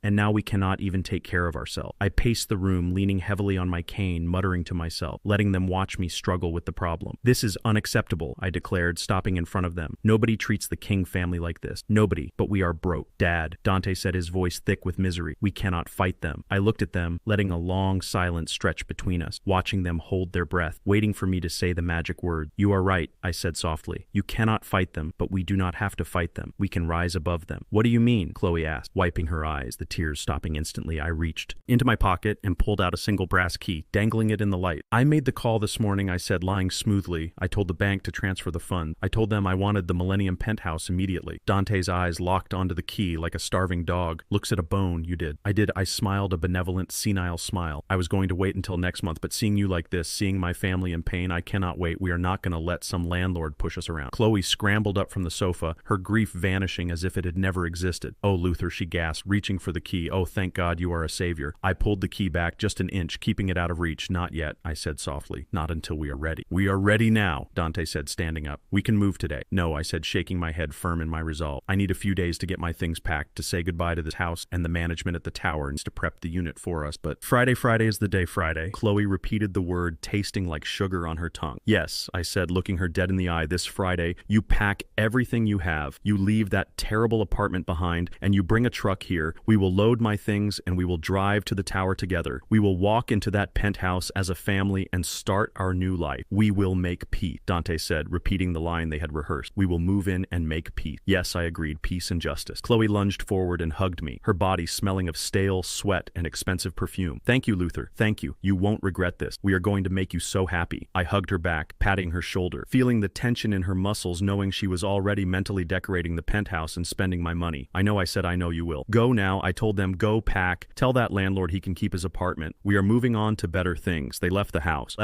and now we cannot even take care of ourselves." I paced the room, leaning heavily on my cane, muttering to myself, letting them watch me struggle with the problem. "This is unacceptable," I declared, stopping in front of them. "Nobody treats the King family like this. Nobody. But we are broke." "Dad," Dante said, his voice thick with misery, "we cannot fight them." I looked at them, letting a long silence stretch between us, watching them hold their breath, waiting for me to say the magic word. "You are right," I said softly. "You cannot fight them, but we do not have to fight them. We can rise above them." "What do you mean?" Chloe asked, wiping her eyes, the tears stopping instantly. I reached into my pocket and pulled out a single brass key, dangling it in the light. "I made the call this morning," I said, lying smoothly. "I told the bank to transfer the fund. I told them I wanted the Millennium Penthouse immediately." Dante's eyes locked onto the key like a starving dog looks at a bone. "You did." "I did." I smiled a benevolent, senile smile. "I was going to wait until next month, but seeing you like this, seeing my family in pain, I cannot wait. We are not going to let some landlord push us around." Chloe scrambled up from the sofa, her grief vanishing as if it had never existed. "Oh, Luther," she gasped, reaching for the key. "Oh, thank God you are a savior." I pulled the key back just an inch, keeping it out of reach. "Not yet," I said softly. "Not until we are ready." "We are ready now," Dante said, standing up. "We can move today." "No," I said, shaking my head, firm in my resolve. "I need a few days to get my things packed, to say goodbye to this house and the management at the tower and to prep the unit for us, but Friday is the day." "Friday." Chloe repeated the word, tasting like sugar on her tongue. "Yes," I said, looking her dead in the eye. "This Friday, you pack everything you have. You leave that terrible apartment behind, and you bring a truck here. We will load my things, and we will drive to the tower together. We will walk into that penthouse as a family and start our new life. We will make peace," Dante said, repeating the line they had rehearsed. "We will move in and make peace." "Yes," I agreed, "peace and justice." Chloe lunged forward and hugged me, her body smelling of stale sweat and expensive perfume. "Thank you, Luther. Thank you. You won't regret this. We are going to make you so happy." I hugged her back, patting her shoulder, feeling the tension in her muscles, knowing she was already mentally decorating the penthouse and spending my money. "I know," I said, "I know you will." "Go now," I told them. "Go pack. Tell that landlord he can keep his apartment. We are moving on to better things." They left the house,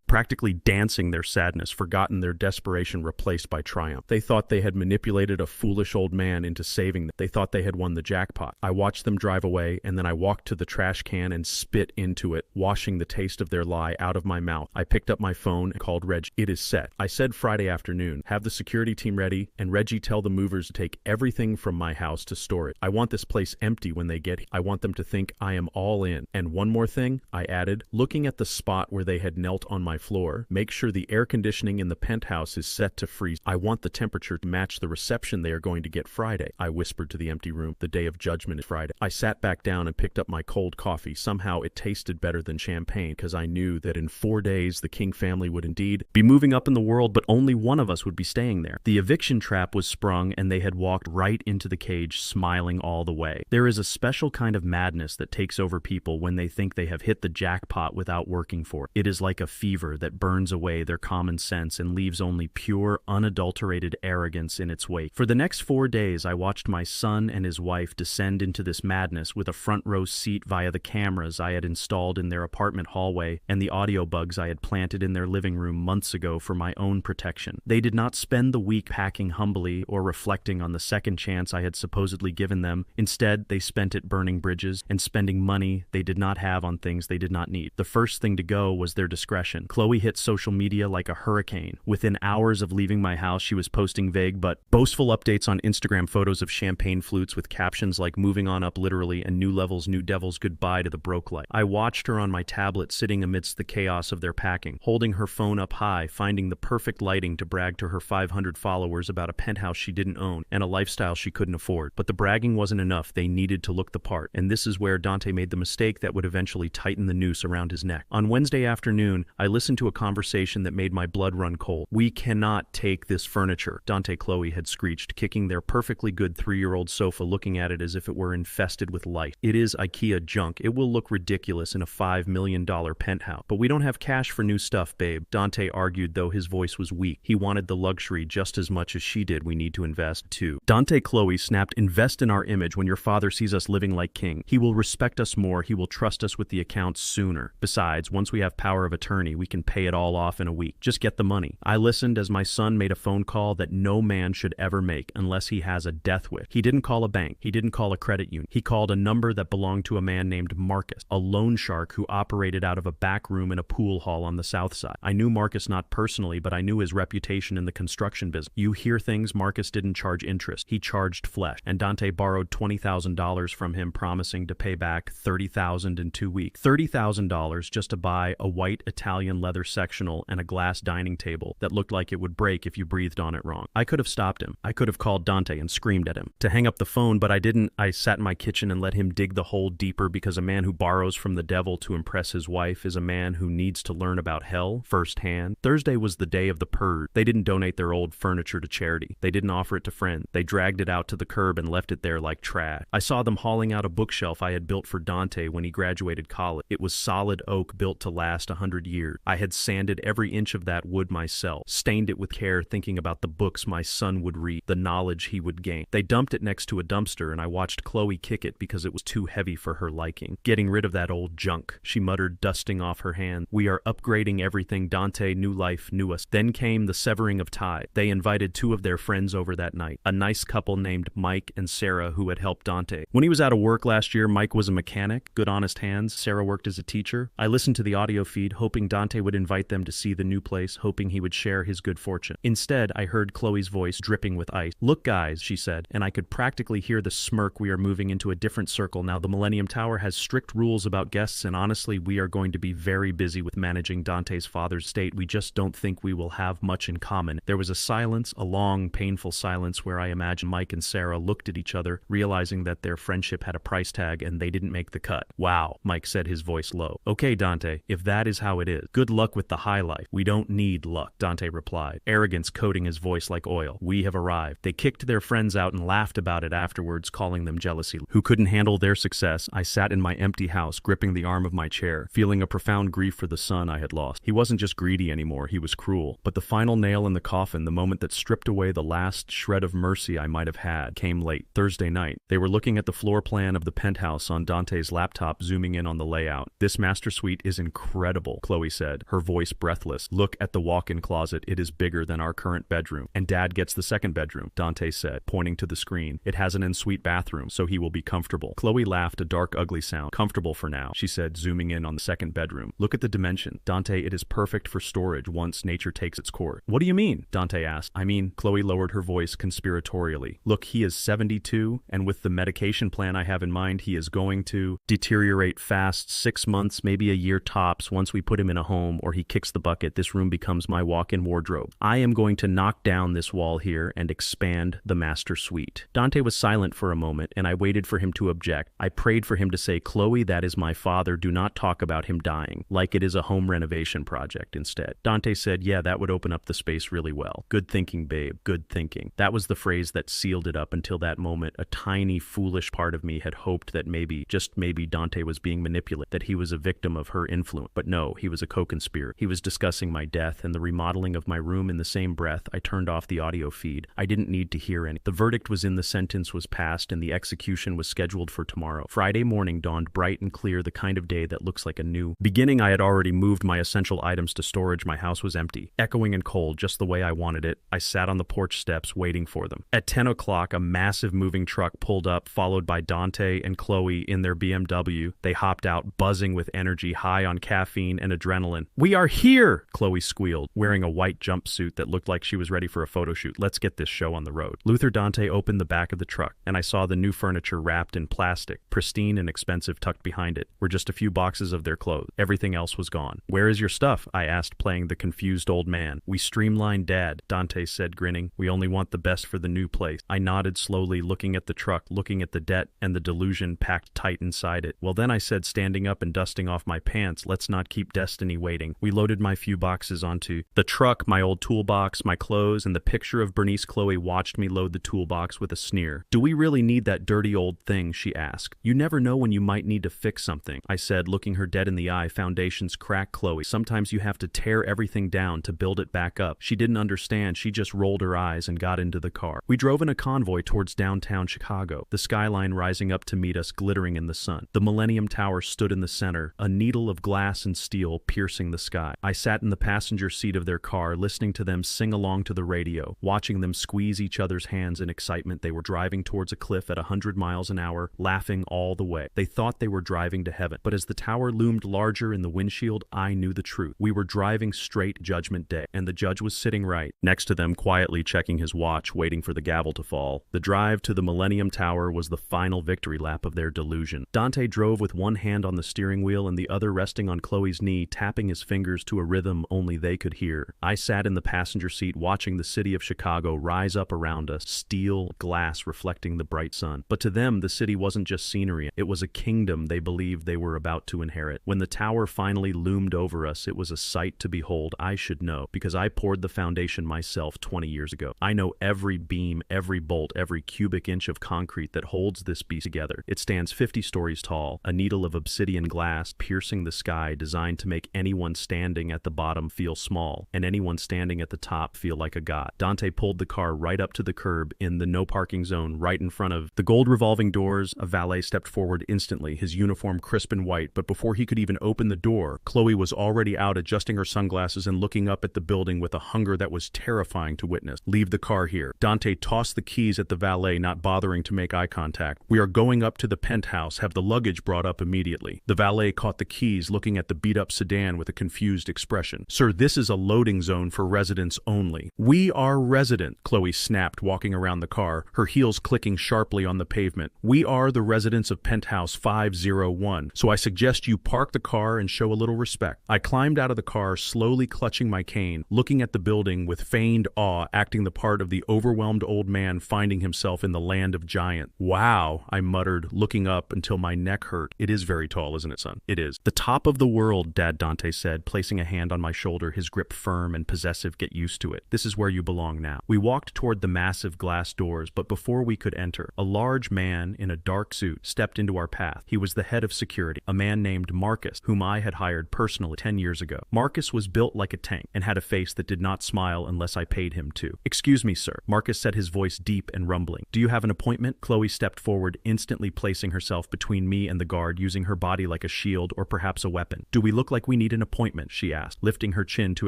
practically dancing their sadness, forgotten their desperation replaced by triumph. They thought they had manipulated a foolish old man into saving them. They thought they had won the jackpot. I watched them drive away, and then I walked to the trash can and spit into it, washing the taste of their lie out of my mouth. I picked up my phone and called Reggie. "It is set." I said Friday afternoon. "Have the security team ready, and Reggie, tell the movers to take everything from my house to store it. I want this place empty when they get here. I want them to think I am all in. And one more thing," I added, looking at the spot where they had knelt on my floor, "make sure the air conditioning in the penthouse is set to freeze. I want the temperature to match the reception they are going to get Friday." I whispered to the empty room. "The day of judgment is Friday." I sat back down and picked up my cold coffee. Somehow it tasted better than champagne, because I knew that in 4 days the King family would indeed be moving up in the world, but only one of us would be staying there. The eviction trap was sprung, and they had walked right into the cage, smiling all the way. There is a special kind of madness that takes over people when they think they have hit the jackpot without working for it. It is like a fever that burns away their common sense and leaves only pure, unadulterated arrogance in its wake. For the next 4 days, I watched my son and his wife descend into this madness with a front row seat via the cameras I had installed in their apartment hallway and the audio bugs I had planted in their living room months ago for my own protection. They did not spend the week packing humbly or reflecting on the second chance I had supposedly given them. Instead, they spent it burning bridges and spending money they did not have on things they did not need. The first thing to go was their discretion. Chloe hit social media like a hurricane. Within hours of leaving my house, she was posting vague but boastful updates on Instagram, photos of champagne flutes with captions like "moving on up literally" and "new levels, new devils, goodbye to the broke life." I watched her on my tablet, sitting amidst the chaos of their packing, holding her phone up high, finding the perfect lighting to brag to her 500 followers about a penthouse she didn't own and a lifestyle she couldn't afford. But the bragging wasn't enough. They needed to look the part, and this is where Dante made the mistake that would eventually tighten the noose around his neck. On Wednesday afternoon, I listened to a conversation that made my blood run cold. "We cannot take this furniture," Dante Chloe had screeched, kicking their perfectly good 3-year-old sofa, looking at it as if it were infested with lice. "It is IKEA junk. It will look ridiculous in a $5 million penthouse. But we don't have cash for new stuff, babe," Dante argued, though his voice was weak. He wanted the luxury just as much as she did. "We need to invest, too." Dante Chloe snapped, "Invest in our image. When your father sees us living like king, he will respect us more. He will trust us with the accounts sooner. Besides, once we have power of attorney, we can pay it all off in a week. Just get the money." I listened as my son made a phone call that no man should ever make unless he has a death wish. He didn't call a bank. He didn't call a credit union. He called a number that belonged to a man named Marcus, a loan shark who operated out of a back room in a pool hall on the south side. I knew Marcus not personally, but I knew his his reputation in the construction business. You hear things, Marcus didn't charge interest. He charged flesh. And Dante borrowed $20,000 from him, promising to pay back $30,000 in 2 weeks. $30,000 just to buy a white Italian leather sectional and a glass dining table that looked like it would break if you breathed on it wrong. I could have stopped him. I could have called Dante and screamed at him to hang up the phone, but I didn't. I sat in my kitchen and let him dig the hole deeper, because a man who borrows from the devil to impress his wife is a man who needs to learn about hell firsthand. Thursday was the day of the purge. They didn't donate their old furniture to charity. They didn't offer it to friends. They dragged it out to the curb and left it there like trash. I saw them hauling out a bookshelf I had built for Dante when he graduated college. It was solid oak built to last 100 years. I had sanded every inch of that wood myself, stained it with care, thinking about the books my son would read, the knowledge he would gain. They dumped it next to a dumpster, and I watched Chloe kick it because it was too heavy for her liking. Getting rid of that old junk, she muttered, dusting off her hand. We are upgrading everything. Dante, new life, knew us. Then came the severing of ties. They invited 2 of their friends over that night, a nice couple named Mike and Sarah who had helped Dante. When he was out of work last year, Mike was a mechanic, good honest hands. Sarah worked as a teacher. I listened to the audio feed, hoping Dante would invite them to see the new place, hoping he would share his good fortune. Instead, I heard Chloe's voice dripping with ice. Look, guys, she said, and I could practically hear the smirk. We are moving into a different circle now. The Millennium Tower has strict rules about guests, and honestly, we are going to be very busy with managing Dante's father's estate. We just don't think we will have much in common. There was a silence, a long, painful silence, where I imagine Mike and Sarah looked at each other, realizing that their friendship had a price tag and they didn't make the cut. Wow, Mike said, his voice low. Okay, Dante, if that is how it is, good luck with the high life. We don't need luck, Dante replied, arrogance coating his voice like oil. We have arrived. They kicked their friends out and laughed about it afterwards, calling them jealousy. Who couldn't handle their success? I sat in my empty house, gripping the arm of my chair, feeling a profound grief for the son I had lost. He wasn't just greedy anymore, he was cruel. But the final nail in the coffin, the moment that stripped away the last shred of mercy I might have had, came late. Thursday night. They were looking at the floor plan of the penthouse on Dante's laptop, zooming in on the layout. This master suite is incredible, Chloe said, her voice breathless. Look at the walk-in closet. It is bigger than our current bedroom. And Dad gets the second bedroom, Dante said, pointing to the screen. It has an ensuite bathroom, so he will be comfortable. Chloe laughed, a dark, ugly sound. Comfortable for now, she said, zooming in on the second bedroom. Look at the dimension. Dante, it is perfect for storage once nature takes its course. What do you mean? Dante asked. I mean, Chloe lowered her voice conspiratorially. Look, he is 72, and with the medication plan I have in mind, he is going to deteriorate fast. 6 months, maybe a year tops. Once we put him in a home or he kicks the bucket, this room becomes my walk-in wardrobe. I am going to knock down this wall here and expand the master suite. Dante was silent for a moment, and I waited for him to object. I prayed for him to say, Chloe, that is my father. Do not talk about him dying, like it is a home renovation project instead. Dante said, yeah, that would open up the space really well. Good thinking, babe. Good thinking. That was the phrase that sealed it up. Until that moment, a tiny, foolish part of me had hoped that maybe, just maybe, Dante was being manipulated, that he was a victim of her influence. But no, he was a co-conspirator. He was discussing my death and the remodeling of my room in the same breath. I turned off the audio feed. I didn't need to hear any. The verdict was in, the sentence was passed, and the execution was scheduled for tomorrow. Friday morning dawned bright and clear, the kind of day that looks like a new beginning. I had already moved my essential items to storage. My house was empty, echoing and cold, just the way I wanted it. I sat on the porch steps waiting for them. At 10 o'clock, a massive moving truck pulled up, followed by Dante and Chloe in their BMW. They hopped out, buzzing with energy, high on caffeine and adrenaline. We are here, Chloe squealed, wearing a white jumpsuit that looked like she was ready for a photo shoot. Let's get this show on the road. Luther Dante opened the back of the truck, and I saw the new furniture wrapped in plastic, pristine and expensive. Tucked behind it were just a few boxes of their clothes. Everything else was gone. Where is your stuff? I asked, playing the confused old man. We streamlined, Dad, Dante said, grinning. We only want the best for the new place. I nodded slowly, looking at the truck, looking at the debt and the delusion packed tight inside it. Well then, I said, standing up and dusting off my pants, let's not keep destiny waiting. We loaded my few boxes onto the truck, my old toolbox, my clothes, and the picture of Bernice. Chloe watched me load the toolbox with a sneer. Do we really need that dirty old thing? She asked. You never know when you might need to fix something, I said, looking her dead in the eye. Foundations crack, Chloe. Sometimes you have to tear everything down to build it back up. She didn't understand. She just rolled her eyes and got into the car. We drove in a convoy towards downtown Chicago, the skyline rising up to meet us, glittering in the sun. The Millennium Tower stood in the center, a needle of glass and steel piercing the sky. I sat in the passenger seat of their car, listening to them sing along to the radio, watching them squeeze each other's hands in excitement. They were driving towards a cliff at 100 miles an hour, laughing all the way. They thought they were driving to heaven, but as the tower loomed larger in the windshield, I knew the truth. We were driving straight Judgment Day. and the judge was sitting right next to them, quietly checking his watch, waiting for the gavel to fall. The drive to the Millennium Tower was the final victory lap of their delusion. Dante drove with one hand on the steering wheel and the other resting on Chloe's knee, tapping his fingers to a rhythm only they could hear. I sat in the passenger seat watching the city of Chicago rise up around us, steel glass reflecting the bright sun. But to them, the city wasn't just scenery. It was a kingdom they believed they were about to inherit. When the tower finally loomed over us, it was a sight to behold. I should know, because I poured the foundation myself 20 years ago. I know every beam, every bolt, every cubic inch of concrete that holds this beast together. It stands 50 stories tall, a needle of obsidian glass piercing the sky, designed to make anyone standing at the bottom feel small, and anyone standing at the top feel like a god. Dante pulled the car right up to the curb in the no parking zone right in front of the gold revolving doors. A valet stepped forward instantly, his uniform crisp and white, but before he could even open the door, Chloe was already out, adjusting her sunglasses and looking up at the building with a hunger that was terrifying to witness. "Leave the car here." Dante tossed the keys at the valet, not bothering to make eye contact. "We are going up to the penthouse. Have the luggage brought up immediately." The valet caught the keys, looking at the beat-up sedan with a confused expression. "Sir, this is a loading zone for residents only." "We are resident," Chloe snapped, walking around the car, her heels clicking sharply on the pavement. "We are the residents of Penthouse 501, so I suggest you park the car and show a little respect." I climbed out of the car, slowly clutching my cane, looking at the building with feigned awe, acting the part of the overwhelmed old man finding himself in the land of giants. "Wow," I muttered, looking up until my neck hurt. "It is very tall, isn't it, son?" "It is." "The top of the world," Dad Dante said, placing a hand on my shoulder, his grip firm and possessive. "Get used to it. This is where you belong now." We walked toward the massive glass doors, but before we could enter, a large man in a dark suit stepped into our path. He was the head of security, a man named Marcus, whom I had hired personally 10 years ago. Marcus was built like a tank and had a face that did not smile unless I paid him to. "Excuse me, sir," Marcus said, his voice deep and rumbling. "Do you have an appointment?" Chloe stepped forward, instantly placing herself between me and the guard, using her body like a shield or perhaps a weapon. "Do we look like we need an appointment?" she asked, lifting her chin to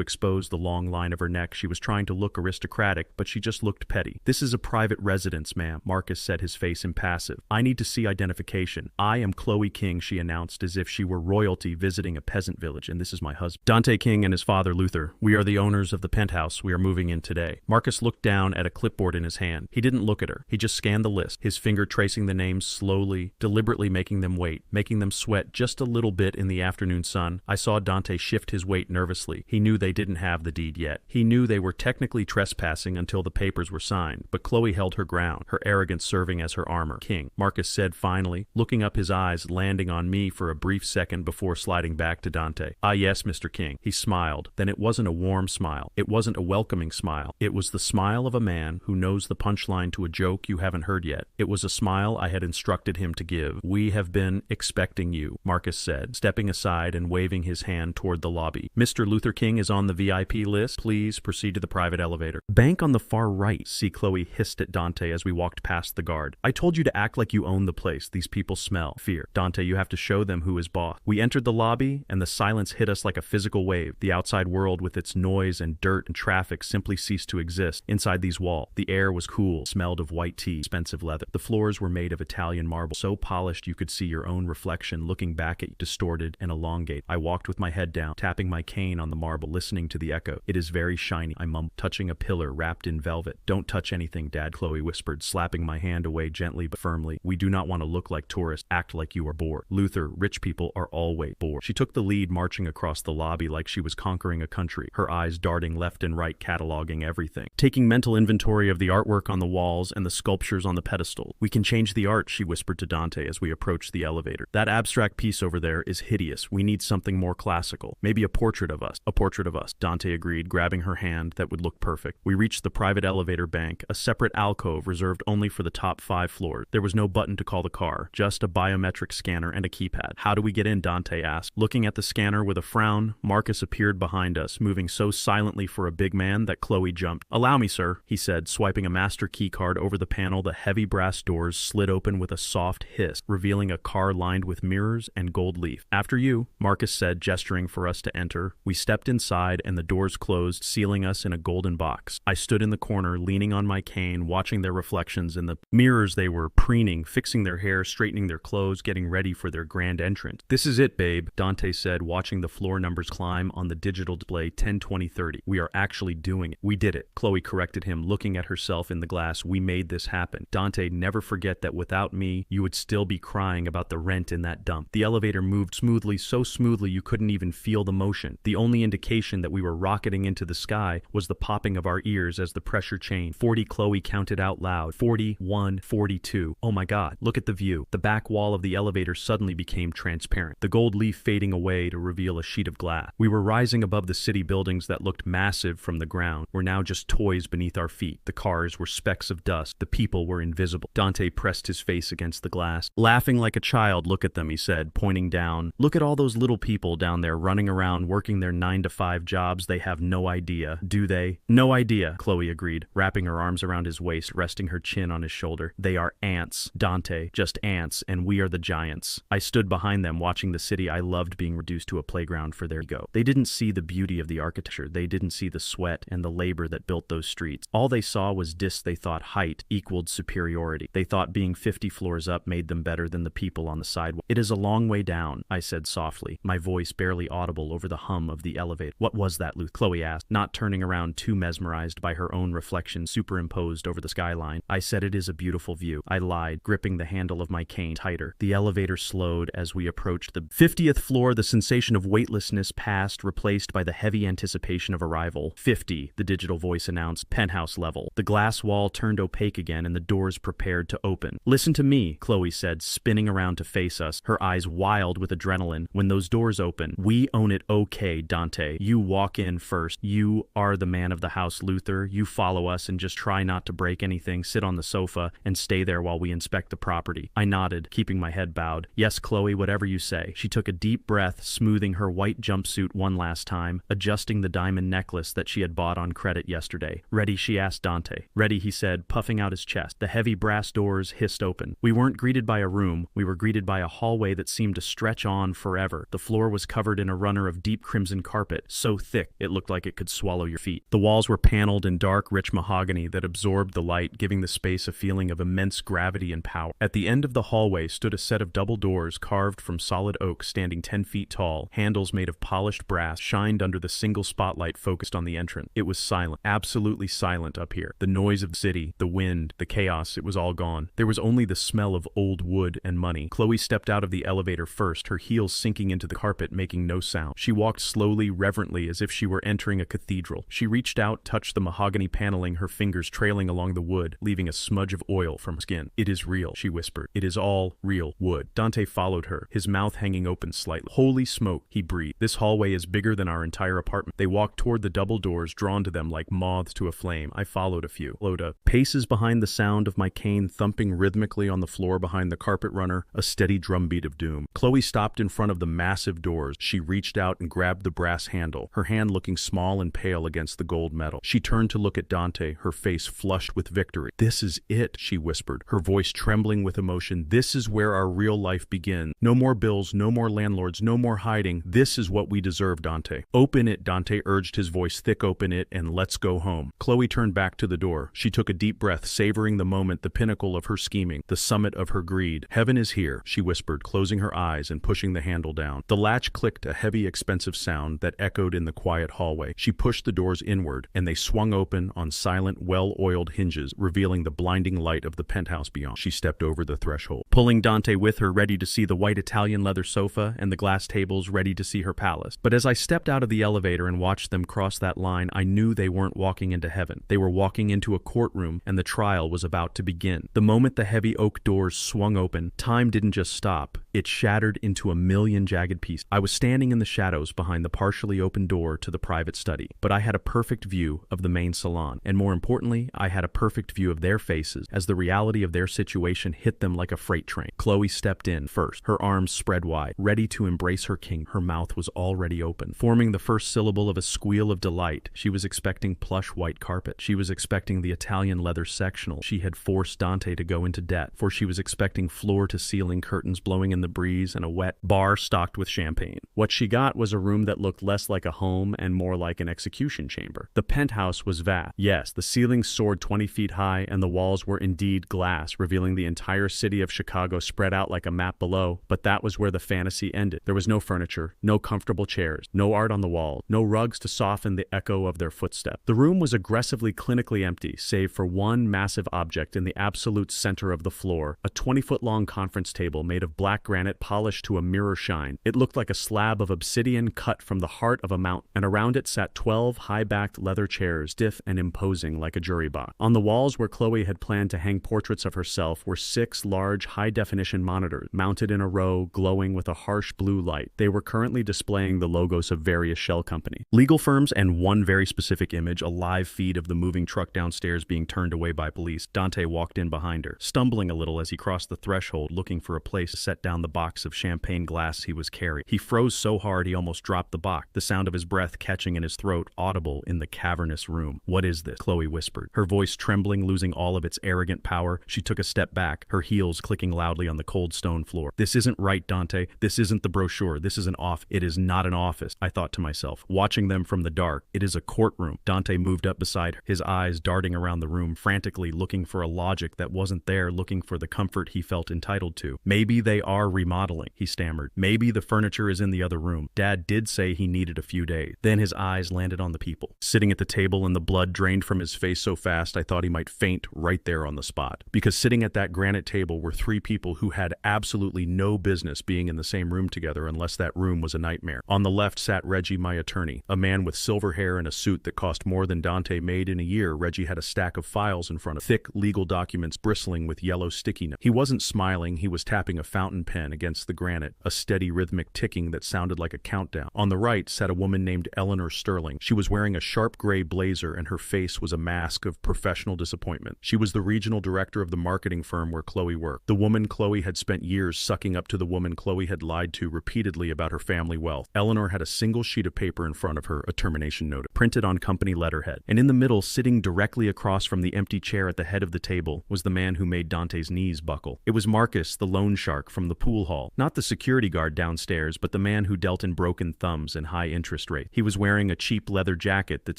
expose the long line of her neck. She was trying to look aristocratic, but she just looked petty. "This is a private residence, ma'am," Marcus said, his face impassive. "I need to see identification. I am Chloe King," she announced, as if she were royalty visiting a peasant village, "and this is my husband, Dante King, and his father, Luther. We are the owners of the penthouse we are moving in today." Marcus looked down at a clipboard in his hand. He didn't look at her. He just scanned the list, his finger tracing the names slowly, deliberately making them wait, making them sweat just a little bit in the afternoon sun. I saw Dante shift his weight nervously. He knew they didn't have the deed yet. He knew they were technically trespassing until the papers were signed, but Chloe held her ground, her arrogance serving as her armor. "King," Marcus said finally, looking up, his eyes landing on me for a brief second before sliding back to Dante. "Ah, yes, Mr. King." He smiled. Then it wasn't a warm smile. It wasn't a welcoming smile. It was the smile of a man who knows the punchline to a joke you haven't heard yet. It was a smile I had instructed him to give. "We have been expecting you," Marcus said, stepping aside and waving his hand toward the lobby. "Mr. Luther King is on the VIP list. Please proceed to the private elevator." "Bank on the far right," Chloe hissed at Dante as we walked past the guard. "I told you to act like you own the place. These people smell fear. Dante, you have to show them who is boss." We entered the lobby, and the silence hit us like a physical wave. The outside world, with its noise and dirt and traffic, simply ceased to exist. Inside these walls, the air was cool, smelled of white tea, expensive leather. The floors were made of Italian marble, so polished you could see your own reflection looking back at you, distorted and elongate. I walked with my head down, tapping my cane on the marble, listening to the echo. "It is very shiny," I mumbled, touching a pillar wrapped in velvet. "Don't touch anything, Dad," Chloe whispered, slapping my hand away gently but firmly. "We do not want to look like tourists. Act like you are bored." "Luther, rich people are always bored." She took the lead, marching across the lobby like she was conquering a country, her eyes darting left and right, cataloging everything, taking mental inventory of the artwork on the walls and the sculptures on the pedestal. "We can change the art," she whispered to Dante as we approached the elevator. "That abstract piece over there is hideous. We need something more classical. Maybe a portrait of us." "A portrait of us," Dante agreed, grabbing her hand. "That would look perfect." We reached the private elevator bank, a separate alcove reserved only for the top 5 floors. There was no button to call the car, just a biometric scanner and a keypad. "How do we get in?" Dante asked. Looking at the scanner with a frown, Marcus appeared behind us, moving so silently for a big man that Chloe jumped. "Allow me, sir," he said, swiping a master key card over the panel. The heavy brass doors slid open with a soft hiss, revealing a car lined with mirrors and gold leaf. "After you," Marcus said, gesturing for us to enter. We stepped inside, and the doors closed, sealing us in a golden box. I stood in the corner, leaning on my cane, watching their reflections in the mirrors. They were preening, fixing their hair, straightening their clothes, getting ready for their grand entrance. "This is it, babe," Dante said, watching the floor numbers climb on the digital display. 1020 2030. We are actually doing it. We did it. Chloe corrected him, looking at herself in the glass. We made this happen. Dante, never forget that without me, you would still be crying about the rent in that dump. The elevator moved smoothly, so smoothly you couldn't even feel the motion. The only indication that we were rocketing into the sky was the popping of our ears as the pressure changed. 40, Chloe counted out loud. 41, 42. Oh my God, look at the view. The back wall of the elevator suddenly became transparent, the gold leaf fading away to reveal a sheet of glass. We were rising above the city buildings that looked massive from the ground, were now just toys beneath our feet. The cars were specks of dust. The people were invisible. Dante pressed his face against the glass. Laughing like a child, look at them, he said, pointing down. Look at all those little people down there running around working their 9-to-5 jobs. They have no idea, do they? No idea, Chloe agreed, wrapping her arms around his waist, resting her chin on his shoulder. They are ants, Dante, just ants, and we are the giants. I stood behind them watching the city I loved being reduced to a playground for their ego. They didn't see the beauty of the architecture. They didn't see the sweat and the labor that built those streets. All they saw was they thought height equaled superiority. They thought being 50 floors up made them better than the people on the sidewalk. It is a long way down, I said softly, my voice barely audible over the hum of the elevator. What was that, Luke? Chloe asked, not turning around, too mesmerized by her own reflection superimposed over the skyline. I said it is a beautiful view. I lied, gripping the handle of my cane tighter. The elevator slowed as we approached the 50th floor. The sensation of weightlessness passed, replaced by the heavy anticipation of arrival. 50, the digital voice announced, penthouse level. The glass wall turned opaque again and the doors prepared to open. Listen to me, Chloe said, spinning around to face us, her eyes wild with adrenaline. When those doors open, we own it. Okay, Dante. You walk in first. You are the man of the house, Luther. You follow us and just try not to break anything, sit on the sofa, and stay there while we inspect the property. I nodded, keeping my head bowed. Yes, Chloe, whatever you say. She took a deep breath, smoothing her white jumpsuit one last time, adjusting the diamond necklace that she had bought on credit yesterday. Ready, she asked Dante. Ready, he said, puffing out his chest. The heavy brass doors hissed open. We weren't greeted by a room. We were greeted by a hallway that seemed to stretch on forever. The floor was covered in a runner of deep crimson carpet, so thick it looked like it could swallow your feet. The walls were paneled in dark, rich mahogany that absorbed the light, giving the space a feeling of immense gravity and power. At the end of the hallway stood a set of double doors carved from solid oak, standing 10 feet tall. Handles made of polished brass shined under the single spotlight focused on the entrance. It was silent, absolutely silent up here. The noise of the city, the wind, the chaos, it was all gone. There was only the smell of old wood and money. Chloe stepped out of the elevator first, her heels sinking into the carpet, making no sound. She walked slowly, reverently, as if she were entering a cathedral. She reached out, touched the mahogany paneling, her fingers trailing along the wood, leaving a smudge of oil from her skin. It is real, she whispered. It is all real wood. Dante followed her, his mouth hanging open slightly. Holy smoke, he breathed. This hallway is bigger than our entire apartment. They walked toward the double doors, drawn to them like moths to a flame. I followed a few. Loda. Paces behind the sound of my cane thumping rhythmically on the floor behind the carpet runner, a steady drumbeat of doom. Chloe stopped in front of the massive doors. She reached out and grabbed the brass handle, her hand looking small and pale against the gold metal. She turned to look at Dante, her face flushed with victory. This is it, she whispered, her voice trembling with emotion. This is where our real life begins. No more bills, no more landlords, no more hiding. This is what we deserve, Dante. Open it, Dante urged, his voice thick. Open it and let's go home. Chloe turned back to the door. She took a deep breath, savoring the moment, the pinnacle of her scheming, the summit of her greed. Heaven is here, she whispered, closing her eyes and pushing the handle down. The latch clicked, a heavy, expensive sound that echoed in the quiet hallway. She pushed the doors inward, and they swung open on silent, well-oiled hinges, revealing the blinding light of the penthouse beyond. She stepped over the threshold, pulling Dante with her, ready to see the white Italian leather sofa and the glass tables, ready to see her palace. But as I stepped out of the elevator and watched them cross that line, I knew they weren't walking into heaven. They were walking into a courtroom, and the trial was about to begin. The moment the heavy oak doors swung open, time didn't just stop. It shattered into a million jagged pieces. I was standing in the shadows behind the partially open door to the private study, but I had a perfect view of the main salon, and more importantly, I had a perfect view of their faces as the reality of their situation hit them like a freight train. Chloe stepped in first, her arms spread wide, ready to embrace her king. Her mouth was already open, forming the first syllable of a squeal of delight. She was expecting plush white carpet. She was expecting the Italian leather sectional she had forced Dante to go into debt, for she was expecting floor-to-ceiling curtains blowing in in the breeze and a wet bar stocked with champagne. What she got was a room that looked less like a home and more like an execution chamber. The penthouse was vast. Yes, the ceilings soared 20 feet high and the walls were indeed glass, revealing the entire city of Chicago spread out like a map below, but that was where the fantasy ended. There was no furniture, no comfortable chairs, no art on the wall, no rugs to soften the echo of their footsteps. The room was aggressively clinically empty, save for one massive object in the absolute center of the floor, a 20-foot-long conference table made of black granite polished to a mirror shine. It looked like a slab of obsidian cut from the heart of a mountain, and around it sat 12 high-backed leather chairs, stiff and imposing like a jury box. On the walls where Chloe had planned to hang portraits of herself were 6 large high-definition monitors, mounted in a row, glowing with a harsh blue light. They were currently displaying the logos of various shell companies, legal firms, and one very specific image, a live feed of the moving truck downstairs being turned away by police. Dante walked in behind her, stumbling a little as he crossed the threshold, looking for a place to set down the box of champagne glass he was carrying. He froze so hard he almost dropped the box, the sound of his breath catching in his throat audible in the cavernous room. "What is this?" Chloe whispered, her voice trembling, losing all of its arrogant power. She took a step back, her heels clicking loudly on the cold stone floor. "This isn't right, Dante. This isn't the brochure. This is an office." "It is not an office," I thought to myself, watching them from the dark. "It is a courtroom." Dante moved up beside her, his eyes darting around the room, frantically looking for a logic that wasn't there, looking for the comfort he felt entitled to. "Maybe they are remodeling," he stammered. "Maybe the furniture is in the other room. Dad did say he needed a few days." Then his eyes landed on the people sitting at the table, and the blood drained from his face so fast I thought he might faint right there on the spot. Because sitting at that granite table were 3 people who had absolutely no business being in the same room together unless that room was a nightmare. On the left sat Reggie, my attorney, a man with silver hair and a suit that cost more than Dante made in a year. Reggie had a stack of files in front of him, thick legal documents bristling with yellow sticky notes. He wasn't smiling, he was tapping a fountain pen against the granite, a steady rhythmic ticking that sounded like a countdown. On the right sat a woman named Eleanor Sterling. She was wearing a sharp gray blazer and her face was a mask of professional disappointment. She was the regional director of the marketing firm where Chloe worked. The woman Chloe had spent years sucking up to the woman Chloe had lied to repeatedly about her family wealth. Eleanor had a single sheet of paper in front of her, a termination notice, printed on company letterhead. And in the middle, sitting directly across from the empty chair at the head of the table, was the man who made Dante's knees buckle. It was Marcus, the loan shark from the pool hall. Not the security guard downstairs, but the man who dealt in broken thumbs and high interest rates. He was wearing a cheap leather jacket that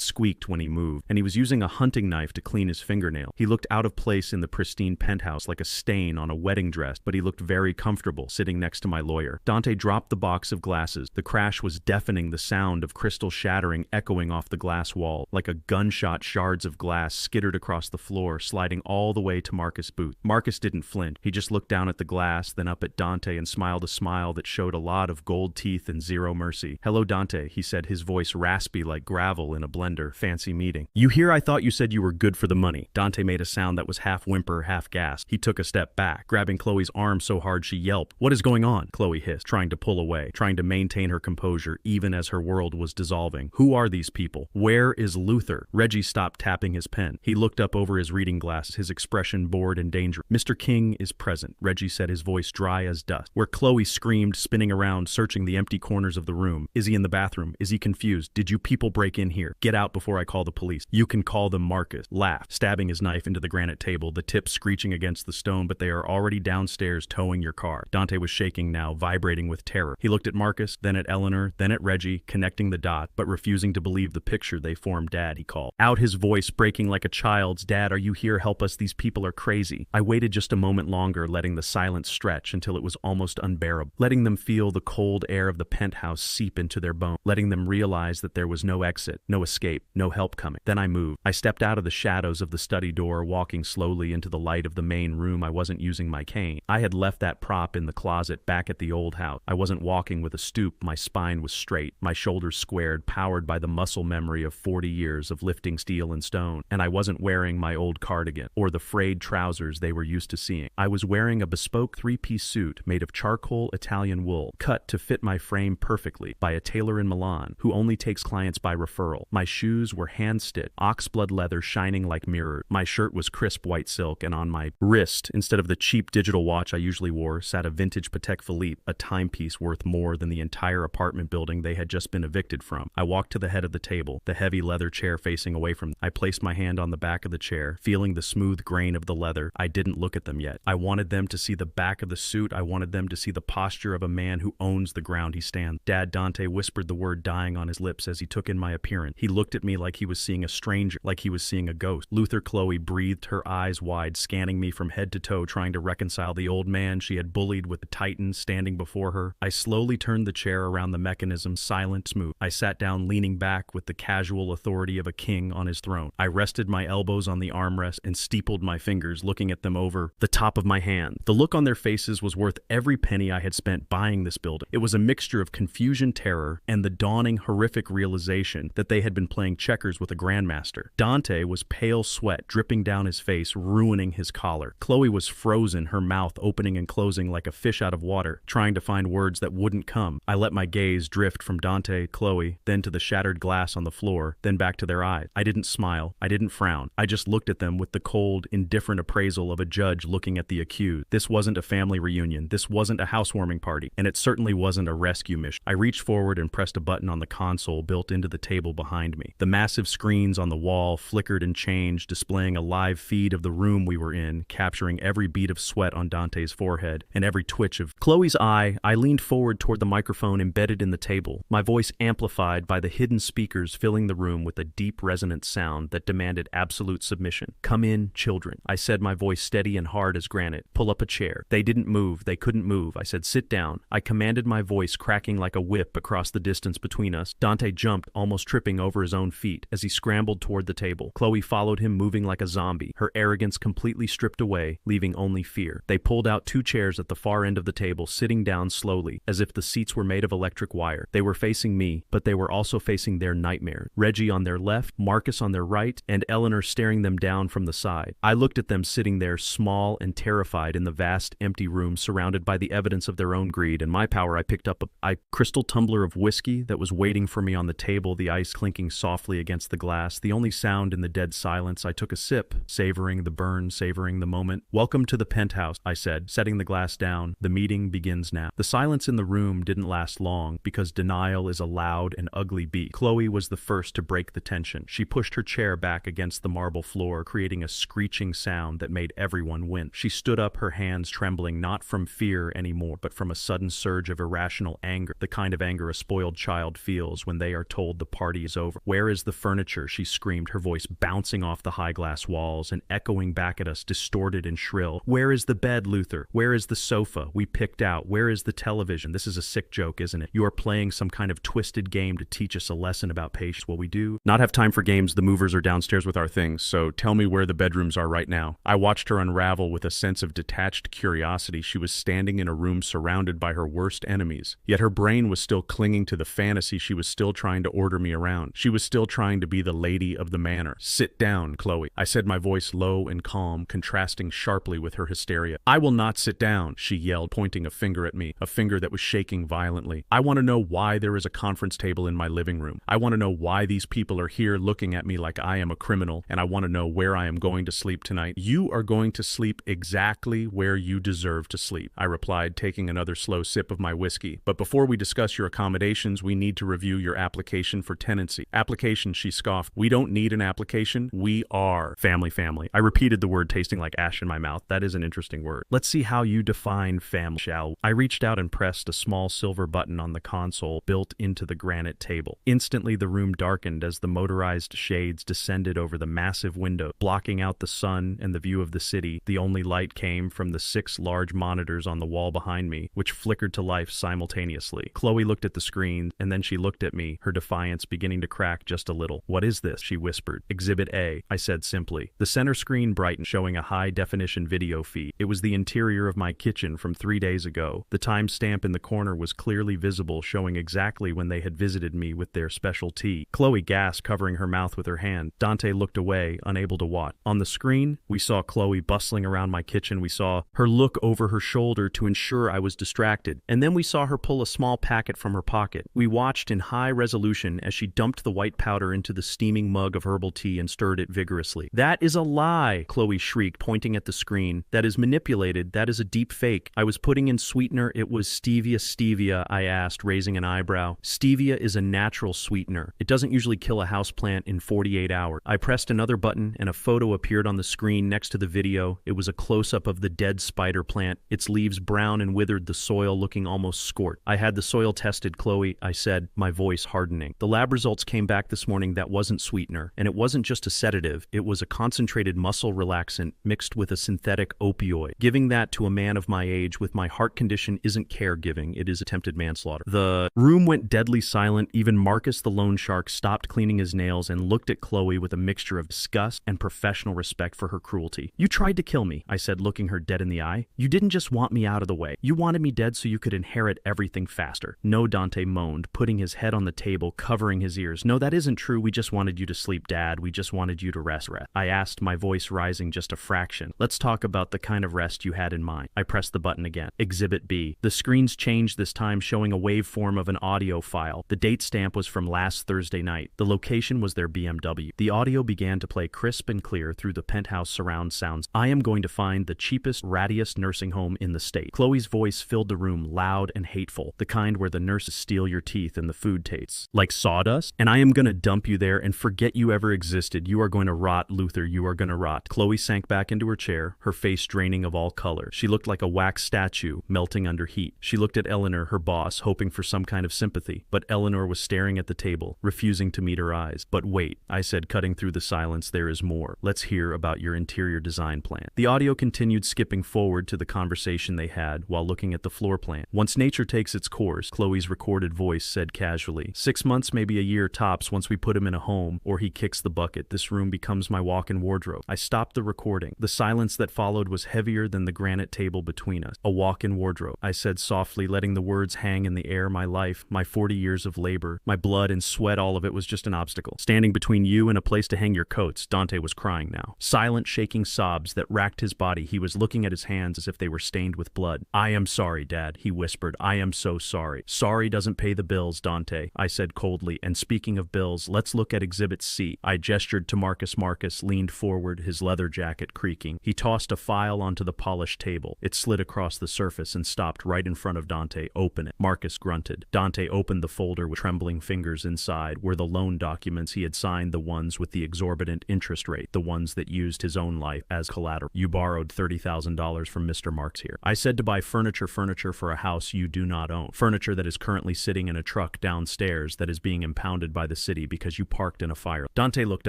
squeaked when he moved, and he was using a hunting knife to clean his fingernail. He looked out of place in the pristine penthouse like a stain on a wedding dress, but he looked very comfortable sitting next to my lawyer. Dante dropped the box of glasses. The crash was deafening, the sound of crystal shattering echoing off the glass wall. Like a gunshot, shards of glass skittered across the floor, sliding all the way to Marcus' boot. Marcus didn't flinch. He just looked down at the glass, then up at Dante and smiled a smile that showed a lot of gold teeth and zero mercy. "Hello, Dante," he said, his voice raspy like gravel in a blender. "Fancy meeting." "You here? I thought you said you were good for the money." Dante made a sound that was half whimper, half gasp. He took a step back, grabbing Chloe's arm so hard she yelped. "What is going on?" Chloe hissed, trying to pull away, trying to maintain her composure even as her world was dissolving. "Who are these people? Where is Luther?" Reggie stopped tapping his pen. He looked up over his reading glasses, his expression bored and dangerous. "Mr. King is present," Reggie said, his voice dry as dust. Where Chloe screamed, spinning around, searching the empty corners of the room. "Is he in the bathroom? Is he confused? Did you people break in here? Get out before I call the police." "You can call them," Marcus laughed, stabbing his knife into the granite table, the tip screeching against the stone, "but they are already downstairs towing your car." Dante was shaking now, vibrating with terror. He looked at Marcus, then at Eleanor, then at Reggie, connecting the dots, but refusing to believe the picture they formed. "Dad," he called out, his voice breaking like a child's. "Dad, are you here? Help us. These people are crazy." I waited just a moment longer, letting the silence stretch until it was almost unbearable, letting them feel the cold air of the penthouse seep into their bones, letting them realize that there was no exit, no escape, no help coming. Then I moved. I stepped out of the shadows of the study door, walking slowly into the light of the main room. I wasn't using my cane. I had left that prop in the closet back at the old house. I wasn't walking with a stoop. My spine was straight, my shoulders squared, powered by the muscle memory of 40 years of lifting steel and stone. And I wasn't wearing my old cardigan or the frayed trousers they were used to seeing. I was wearing a bespoke 3-piece suit made of charcoal Italian wool, cut to fit my frame perfectly by a tailor in Milan who only takes clients by referral. My shoes were hand-stitched, oxblood leather shining like mirrors. My shirt was crisp white silk, and on my wrist, instead of the cheap digital watch I usually wore, sat a vintage Patek Philippe, a timepiece worth more than the entire apartment building they had just been evicted from. I walked to the head of the table, the heavy leather chair facing away from them. I placed my hand on the back of the chair, feeling the smooth grain of the leather. I didn't look at them yet. I wanted them to see the back of the suit. I wanted them to see the posture of a man who owns the ground he stands. Dad, Dante whispered the word dying on his lips as he took in my appearance. He looked at me like he was seeing a stranger, like he was seeing a ghost. Luther, Chloe breathed, her eyes wide, scanning me from head to toe, trying to reconcile the old man she had bullied with the titan standing before her. I slowly turned the chair around the mechanism, silent, smooth. I sat down, leaning back with the casual authority of a king on his throne. I rested my elbows on the armrest and steepled my fingers, looking at them over the top of my hand. The look on their faces was worth every penny I had spent buying this building. It was a mixture of confusion, terror, and the dawning horrific realization that they had been playing checkers with a grandmaster. Dante was pale sweat dripping down his face, ruining his collar. Chloe was frozen, her mouth opening and closing like a fish out of water, trying to find words that wouldn't come. I let my gaze drift from Dante, Chloe, then to the shattered glass on the floor, then back to their eyes. I didn't smile. I didn't frown. I just looked at them with the cold, indifferent appraisal of a judge looking at the accused. This wasn't a family reunion. This wasn't a housewarming party. And it certainly wasn't a rescue mission. I reached forward and pressed a button on the console built into the table behind me. The massive screens on the wall flickered and changed, displaying a live feed of the room we were in, capturing every bead of sweat on Dante's forehead and every twitch of Chloe's eye. I leaned forward toward the microphone embedded in the table, my voice amplified by the hidden speakers filling the room with a deep resonant sound that demanded absolute submission. "Come in, children," I said, my voice steady and hard as granite. "Pull up a chair." They didn't move. They couldn't move. I said, "Sit down." I commanded, my voice cracking like a whip across the distance between us. Dante jumped, almost tripping over his own feet as he scrambled toward the table. Chloe followed him, moving like a zombie, her arrogance completely stripped away, leaving only fear. They pulled out 2 chairs at the far end of the table, sitting down slowly, as if the seats were made of electric wire. They were facing me, but they were also facing their nightmare. Reggie on their left, Marcus on their right, and Eleanor staring them down from the side. I looked at them sitting there, small and terrified in the vast, empty room, surrounded by the evidence of their own greed and my power. I picked up a crystal tumbler of whiskey that was waiting for me on the table, the ice clinking softly against the glass, the only sound in the dead silence. I took a sip, savoring the burn, savoring the moment. "Welcome to the Penthouse," I said, setting the glass down. "The meeting begins now." The silence in the room didn't last long, because denial is a loud and ugly beast. Chloe was the first to break the tension. She pushed her chair back against the marble floor, creating a screeching sound that made everyone wince. She stood up, her hands trembling, not from fear anymore, but from a sudden surge of irrational anger, the kind of anger a spoiled child feels when they are told the party is over. "Where is the furniture?" she screamed, her voice bouncing off the high glass walls and echoing back at us, distorted and shrill. "Where is the bed, Luther? Where is the sofa we picked out? Where is the television? This is a sick joke, isn't it? You are playing some kind of twisted game to teach us a lesson about patience. Well, we do not have time for games. The movers are downstairs with our things, so tell me where the bedrooms are right now." I watched her unravel with a sense of detached curiosity. She was standing in a room surrounded by her worst enemies, yet her brain was still clinging to the fantasy. She was still trying to order me around. She was still trying to be the lady of the manor. "Sit down, Chloe," I said, my voice low and calm, contrasting sharply with her hysteria. "I will not sit down," she yelled, pointing a finger at me, a finger that was shaking violently. "I want to know why there is a conference table in my living room. I want to know why these people are here looking at me like I am a criminal, and I want to know where I am going to sleep tonight." "You are going to sleep exactly where you deserve to sleep," I replied, taking another slow sip of my whiskey. "But before we discuss your accommodations, we need to review your application for tenancy." "Application," she scoffed. "We don't need an application. We are family." I repeated the word, tasting like ash in my mouth. That is an interesting word. "Let's see how you define family, shall we?" I reached out and pressed a small silver button on the console built into the granite table. Instantly, the room darkened as the motorized shades descended over the massive window, blocking out the sun and the view of the city. The only light came from the 6 large monitors on the wall behind me, which flickered to life simultaneously. Chloe looked at the screen, and then she looked at me, her defiance beginning to crack just a little. "What is this?" she whispered. "Exhibit A," I said simply. The center screen brightened, showing a high-definition video feed. It was the interior of my kitchen from 3 days ago. The timestamp in the corner was clearly visible, showing exactly when they had visited me with their special tea. Chloe gasped, covering her mouth with her hand. Dante looked away, unable to watch. On the screen, we saw Chloe bustling around my kitchen. We saw her look over her shoulder to ensure I was distracted. And then we saw her pull a small packet from her pocket. We watched in high resolution as she dumped the white powder into the steaming mug of herbal tea and stirred it vigorously. "That is a lie," Chloe shrieked, pointing at the screen. "That is manipulated. That is a deep fake. I was putting in sweetener. It was stevia." "Stevia?" I asked, raising an eyebrow. "Stevia is a natural sweetener. It doesn't usually kill a houseplant in 48 hours. I pressed another button, and a photo appeared on the screen next to the video. It was a close-up of the dead spider plant, its leaves leaves brown and withered, the soil looking almost scorched. I had the soil tested, Chloe, I said, my voice hardening. The lab results came back this morning. That wasn't sweetener, and it wasn't just a sedative. It was a concentrated muscle relaxant mixed with a synthetic opioid. Giving that to a man of my age with my heart condition isn't caregiving, it is attempted manslaughter. The room went deadly silent. Even Marcus the loan shark stopped cleaning his nails and looked at Chloe with a mixture of disgust and professional respect for her cruelty. You tried to kill me, I said, looking her dead in the eye. You didn't just want me out of the way. You wanted me dead so you could inherit everything faster. No, Dante moaned, putting his head on the table, covering his ears. No, that isn't true. We just wanted you to sleep, Dad. We just wanted you to rest. I asked, my voice rising just a fraction. Let's talk about the kind of rest you had in mind. I pressed the button again. Exhibit B. The screens changed, this time showing a waveform of an audio file. The date stamp was from last Thursday night. The location was their BMW. The audio began to play crisp and clear through the Penthouse surround sounds. I am going to find the cheapest, rattiest nursing home in the state. Chloe's voice filled the room, loud and hateful, the kind where the nurses steal your teeth and the food tastes like sawdust. And I am going to dump you there and forget you ever existed. You are going to rot, Luther. You are going to rot. Chloe sank back into her chair, her face draining of all color. She looked like a wax statue, melting under heat. She looked at Eleanor, her boss, hoping for some kind of sympathy, but Eleanor was staring at the table, refusing to meet her eyes. But wait, I said, cutting through the silence, there is more. Let's hear about your interior design plan. The audio continued, skipping forward to the conversation they had while looking at the floor plan. Once nature takes its course, Chloe's recorded voice said casually, 6 months, maybe a year tops, once we put him in a home or he kicks the bucket. This room becomes my walk-in wardrobe. I stopped the recording. The silence that followed was heavier than the granite table between us. A walk-in wardrobe, I said softly, letting the words hang in the air. My life, my 40 years of labor, my blood and sweat, all of it was just an obstacle. Standing between you and a place to hang your coats. Dante was crying now. Silent, shaking sobs that racked his body. He was looking at his hands as if they were stained with blood. I am sorry, Dad, he whispered. I am so sorry. Sorry doesn't pay the bills, Dante, I said coldly. And speaking of bills, let's look at Exhibit C. I gestured to Marcus. Marcus leaned forward, his leather jacket creaking. He tossed a file onto the polished table. It slid across the surface and stopped right in front of Dante. Open it. Marcus grunted. Dante opened the folder with trembling fingers. Inside were the loan documents he had signed, the ones with the exorbitant interest rate, the ones that used his own life as collateral. You borrowed $30,000 from Mr. Marks here. I said to buy furniture for a house you do not own. Furniture that is currently sitting in a truck downstairs that is being impounded by the city because you parked in a fire. Dante looked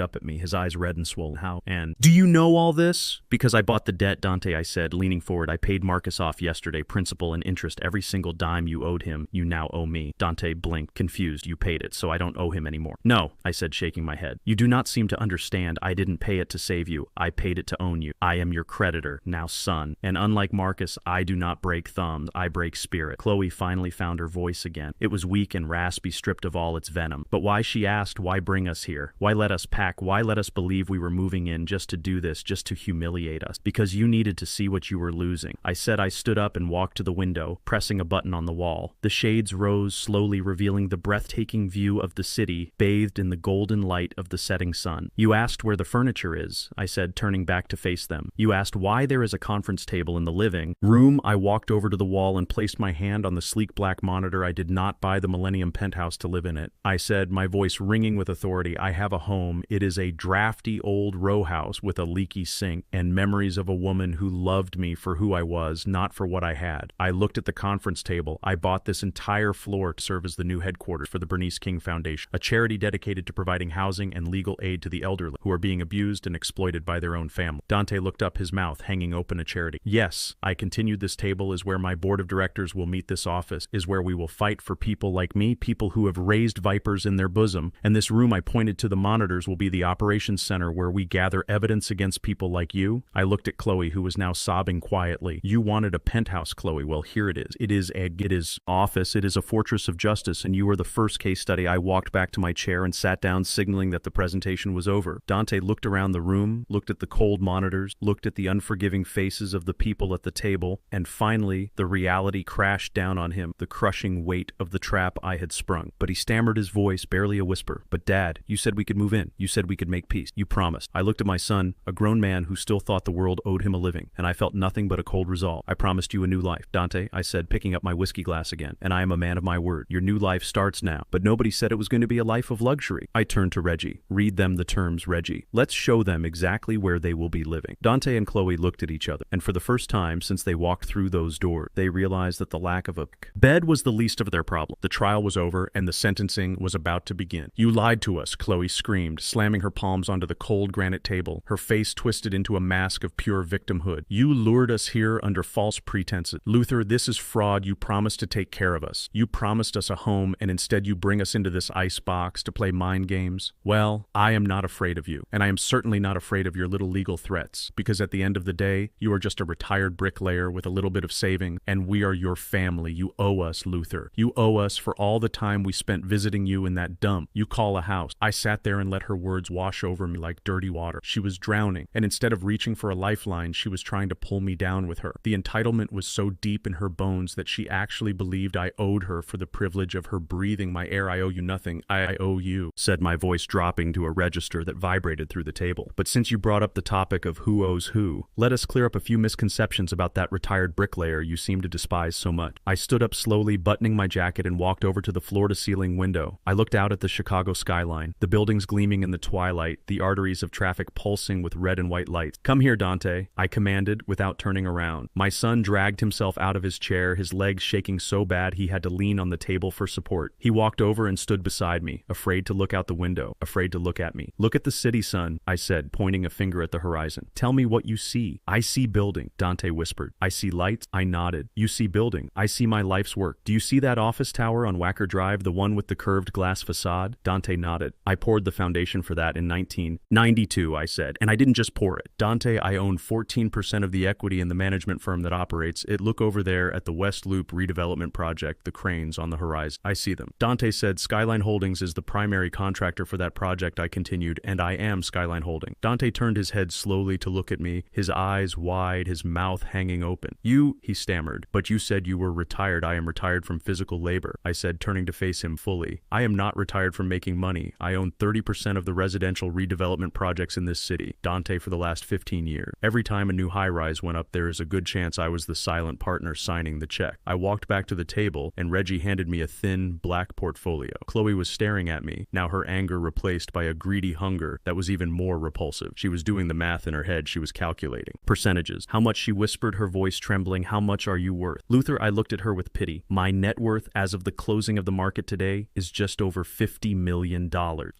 up at me, his eyes red and swollen. How? And do you know all this? Because I bought the debt, Dante, I said, leaning forward. I paid Marcus off yesterday, principal and interest, every single dime you owed him, you now owe me. Dante blinked, confused. You paid it, so I don't owe him anymore. No, I said, shaking my head. You do not seem to understand. I didn't pay it to save you. I paid it to own you. I am your creditor, now son. And unlike Marcus, I do not break thumbs. I break spirit. Chloe finally found her voice again. It was weak and raspy, stripped of all its venom. But why, she asked, why bring us here? Why let us pack? Why let us believe we were moving in just to do this, just to humiliate us? Because you needed to see what you were losing. I said. I stood up and walked to the window, pressing a button on the wall. The shades rose slowly, revealing the breathtaking view of the city, bathed in the golden light of the setting sun. You asked where the furniture is, I said, turning back to face them. You asked why there is a conference table in the living room. I walked over to the wall and placed my hand on the sleek black monitor. I did not buy the Millennium Penthouse to live in it. I said, my voice ringing with authority. I have a home. It is a drafty old row house with a leaky sink and memories of a woman who loved me for who I was, not for what I had. I looked at the conference table. I bought this entire floor to serve as the new headquarters for the Bernice King Foundation, a charity dedicated to providing housing and legal aid to the elderly who are being abused and exploited by their own family. Dante looked up, his mouth hanging open. A charity. Yes, I continued, this table is where my board of directors will meet. This office is where we will fight for people like me, people who have raised vipers in their bosom. And this room, I pointed to the monitors, will be the operations center where we gather evidence against people like you. I looked at Chloe, who was now sobbing quietly. You wanted a penthouse, Chloe. Well, here it is. It is office. It is a fortress of justice, and you were the first case study. I walked back to my chair and sat down, signaling that the presentation was over. Dante looked around the room, looked at the cold monitors, looked at the unforgiving faces of the people at the table, and finally, the reality crashed down on him, the crushing weight of the trap I had sprung. But he stammered, his voice barely a whisper. But Dad, you said we could move in. You said we could make peace. You promised. I looked at my son, a grown man who still thought the world owed him a living, and I felt nothing but a cold resolve. I promised you a new life. Dante, I said, picking up my whiskey glass again, and I am a man of my word. Your new life starts now. But nobody said it was going to be a life of luxury. I turned to Reggie. Read them the terms, Reggie. Let's show them exactly where they will be living. Dante and Chloe looked at each other, and for the first time since they walked through those doors, they realized that the lack of a bed was the least of their problem. The trial was over, and the sentencing was about to begin. "You lied to us," Chloe screamed, slamming her palms onto the cold granite table, her face twisted into a mask of pure victimhood. "You lured us here under false pretenses. Luther, this is fraud. You promised to take care of us. You promised us a home, and instead you bring us into this ice box to play mind games. Well, I am not afraid of you, and I am certainly not afraid of your little legal threats, because at the end of the day, you are just a retired bricklayer with a little bit of saving, and we are your family. You owe us, Luther. You owe us for all the time we spent visiting you in that dump you call a house." I sat there and let her words wash over me like dirty water. She was drowning, and instead of reaching for a lifeline, she was trying to pull me down with her. The entitlement was so deep in her bones that she actually believed I owed her for the privilege of her breathing my air. "I owe you nothing. I owe you," said my voice, dropping to a register that vibrated through the table. "But since you brought up the topic of who owes who, let us clear up a few misconceptions about that retired bricklayer you seem to despise so much." I stood up slowly, buttoning my jacket, and walked over to the floor-to-ceiling window. I looked out at the Chicago skyline, the buildings gleaming in the twilight, the arteries of traffic pulsing with red and white lights. "Come here, Dante," I commanded without turning around. My son dragged himself out of his chair, his legs shaking so bad he had to lean on the table for support. He walked over and stood beside me, afraid to look out the window, afraid to look at me. "Look at the city, son," I said, pointing a finger at the horizon. "Tell me what you see." "I see building," Dante whispered. "I see lights." I nodded. "You see building." "I see my life's work." "Do you see that office tower on Wacker Drive, the one with the curved glass facade?" Dante nodded. "I poured the foundation for that in 1992, I said. "And I didn't just pour it. Dante, I own 14% of the equity in the management firm that operates it. Look over there at the West Loop redevelopment project, the cranes on the horizon. I see them." Dante said, "Skyline Holdings is the primary contractor for that project," I continued, "and I am Skyline Holding." Dante turned his head slowly to look at me, his eyes wide, his mouth hanging open. "You," he stammered, "but you said you were retired." "I am retired from physical labor," I said, turning to face him fully. "I am not retired from making money. I own 30% of the residential redevelopment projects in this city, Dante, for the last 15 years. Every time a new high-rise went up, there is a good chance I was the silent partner signing the check." I walked back to the table, and Reggie handed me a thin, black portfolio. Chloe was staring at me, now her anger replaced by a greedy hunger that was even more repulsive. She was doing the math in her head. She was calculating. "Percentages. How much?" she whispered, her voice trembling. "How much are you worth?" "Luther," I looked at her with pity. "My net worth as of the closing of the market today is just over $50 million,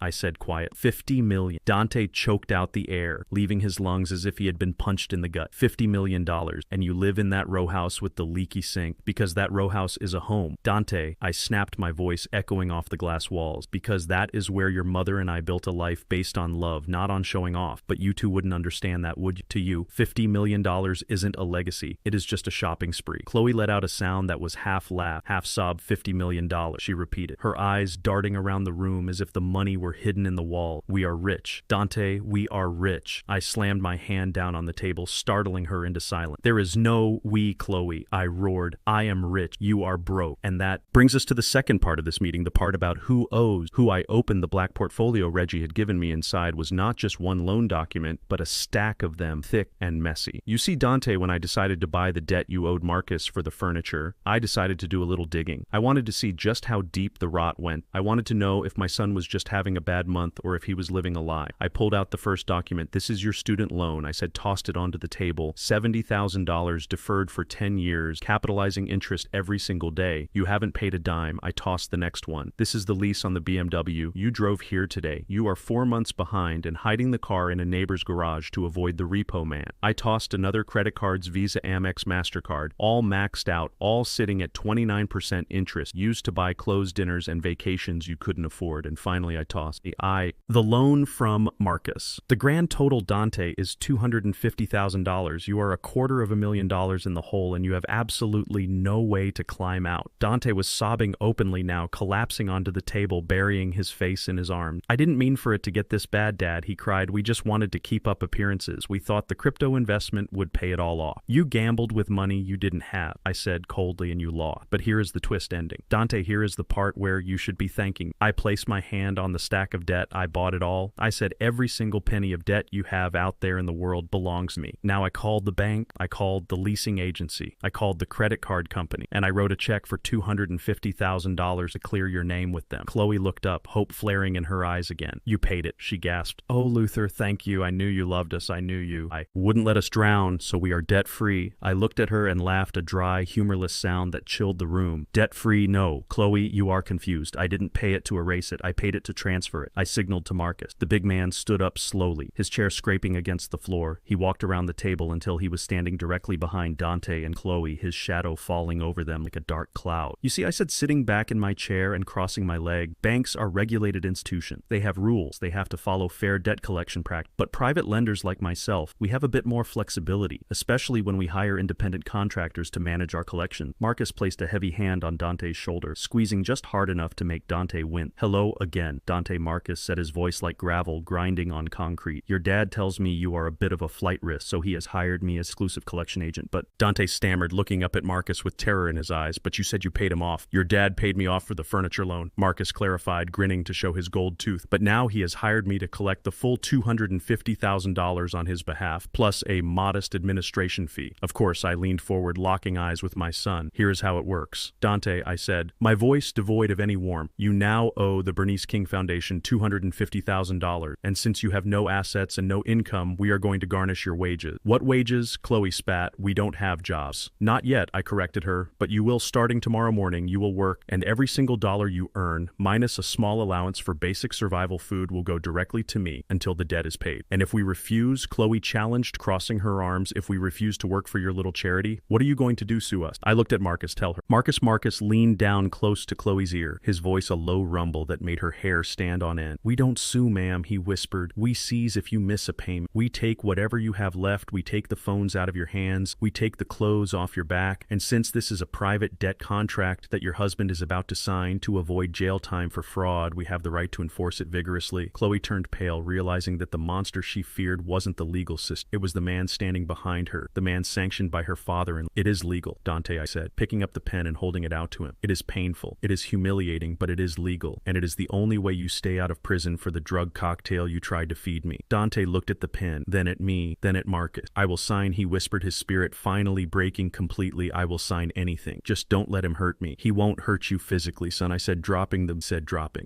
I said quiet. $50 million. Dante choked out the air, leaving his lungs as if he had been punched in the gut. $50 million. And you live in that row house with the leaky sink, because that row house is a home. Dante, I snapped, my voice echoing off the glass walls, because that is where your mother and I built a life based on love, not on showing off. But you two wouldn't understand that, would you? To you, $50 million isn't a legacy. It is just a shopping spree." Chloe let out a sound that was half laugh, half sob. $50 million, she repeated, her eyes darting around the room as if the money were hidden in the wall. "We are rich. Dante, we are rich." I slammed my hand down on the table, startling her into silence. "There is no we, Chloe," I roared. "I am rich. You are broke." And that brings us to the second part of this meeting, the part about who owes who. I opened the black portfolio Reggie had given me. Inside was not just one loan document, but a stack of them, thick and messy. "You see, Dante, when I decided to buy the debt you owed Marcus for the furniture, I decided to do a little digging. I wanted to see just how deep the rot went. I wanted to know if my son was just having a bad month or if he was living a lie. I pulled out the first document. "This is your student loan," I said, tossed it onto the table. $70,000 deferred for 10 years, capitalizing interest every single day. You haven't paid a dime." I tossed the next one. "This is the lease on the BMW. You drove here today. You are 4 months behind and hiding the car in a neighbor's garage to avoid the repo man." I tossed another credit cards, Visa, Amex, MasterCard, all maxed out, all sitting at 29% interest, used to buy clothes, dinners, and vacations you couldn't afford. And finally I tossed the loan from Marcus. "The grand total, Dante, is $250,000. You are $250,000 in the hole, and you have absolutely no way to climb out." Dante was sobbing openly now, collapsing onto the table, burying his face in his arms. "I didn't mean for it to get this bad, Dad," he cried. "We just wanted to keep up appearances. We thought the crypto investment would pay it all off." "You gambled with money you didn't have," I said coldly, "and you lost. But here is the twist ending. Dante, here is the part where you should be thanking." I placed my hand on the stack of debt. "I bought it all." I said, "Every single penny of debt you have out there in the world belongs to me." Now I called the bank, I called the leasing agency, I called the credit card company, and I wrote a check for $250,000 to clear your name with them. Chloe looked up, hope flaring in her eyes again. "You paid it," she gasped. "Oh, Luther, thank you. I knew you loved us. I knew you. I wouldn't let us drown, so we are debt-free. I looked at her and laughed, a dry, humorless sound that chilled the room. Debt-free? No. Chloe, you are confused. I didn't pay it to erase it. I paid it to transfer it. I signaled to Marcus. The big man stood up slowly, his chair scraping against the floor. He walked around the table until he was standing directly behind Dante and Chloe, his shadow falling over them like a dark cloud. You see, I said, sitting back in my chair and crossing my leg, banks are regulated institutions. They have rules. They have to follow fair debt collection practice. But private lenders like myself, we have a bit more flexibility, especially when we hire independent contractors to manage our collection. Marcus placed a heavy hand on Dante's shoulder, squeezing just hard enough to make Dante wince. Hello again, Dante. Marcus said, his voice like gravel grinding on concrete. Your dad tells me you are a bit of a flight risk, so he has hired me as exclusive collection agent. But Dante stammered, looking up at Marcus with terror in his eyes. But you said you paid him off. Your dad paid me off for the furniture loan, Marcus clarified, grinning to show his gold tooth. But now he has hired me to collect the full $250,000 on his behalf, plus a modest administration fee. Of course, I leaned forward, locking eyes with my son. Here is how it works. Dante, I said, my voice devoid of any warmth. You now owe the Bernice King Foundation $250,000, and since you have no assets and no income, we are going to garnish your wages. What wages? Chloe spat. We don't have jobs. Not yet, I corrected her, but you will starting tomorrow morning. You will work, and every single dollar you earn, minus a small allowance for basic survival food, will go directly to me until the debt is paid. And if we refuse, Chloe challenged, crossing her arms, if we refuse to work for your little charity, what are you going to do, sue us? I looked at Marcus. Tell her. Marcus leaned down close to Chloe's ear, his voice a low rumble that made her hair stand on end. We don't sue, ma'am, he whispered. We seize if you miss a payment. We take whatever you have left. We take the phones out of your hands. We take the clothes off your back. And since this is a private debt contract that your husband is about to sign to avoid jail time for fraud, we have the right to enforce it vigorously. Chloe turned pale, realizing that the monster she feared wasn't the legal system. It was the man standing behind her, the man sanctioned by her father. And it is legal, Dante, I said, picking up the pen and holding it out to him. It is painful. It is humiliating, but it is legal. And it is the only way you stay out of prison for the drug cocktail you tried to feed me. Dante looked at the pen, then at me, then at Marcus. I will sign, he whispered, his spirit finally breaking completely. I will sign anything. Just don't let him hurt me. He won't hurt you physically, son, I said, dropping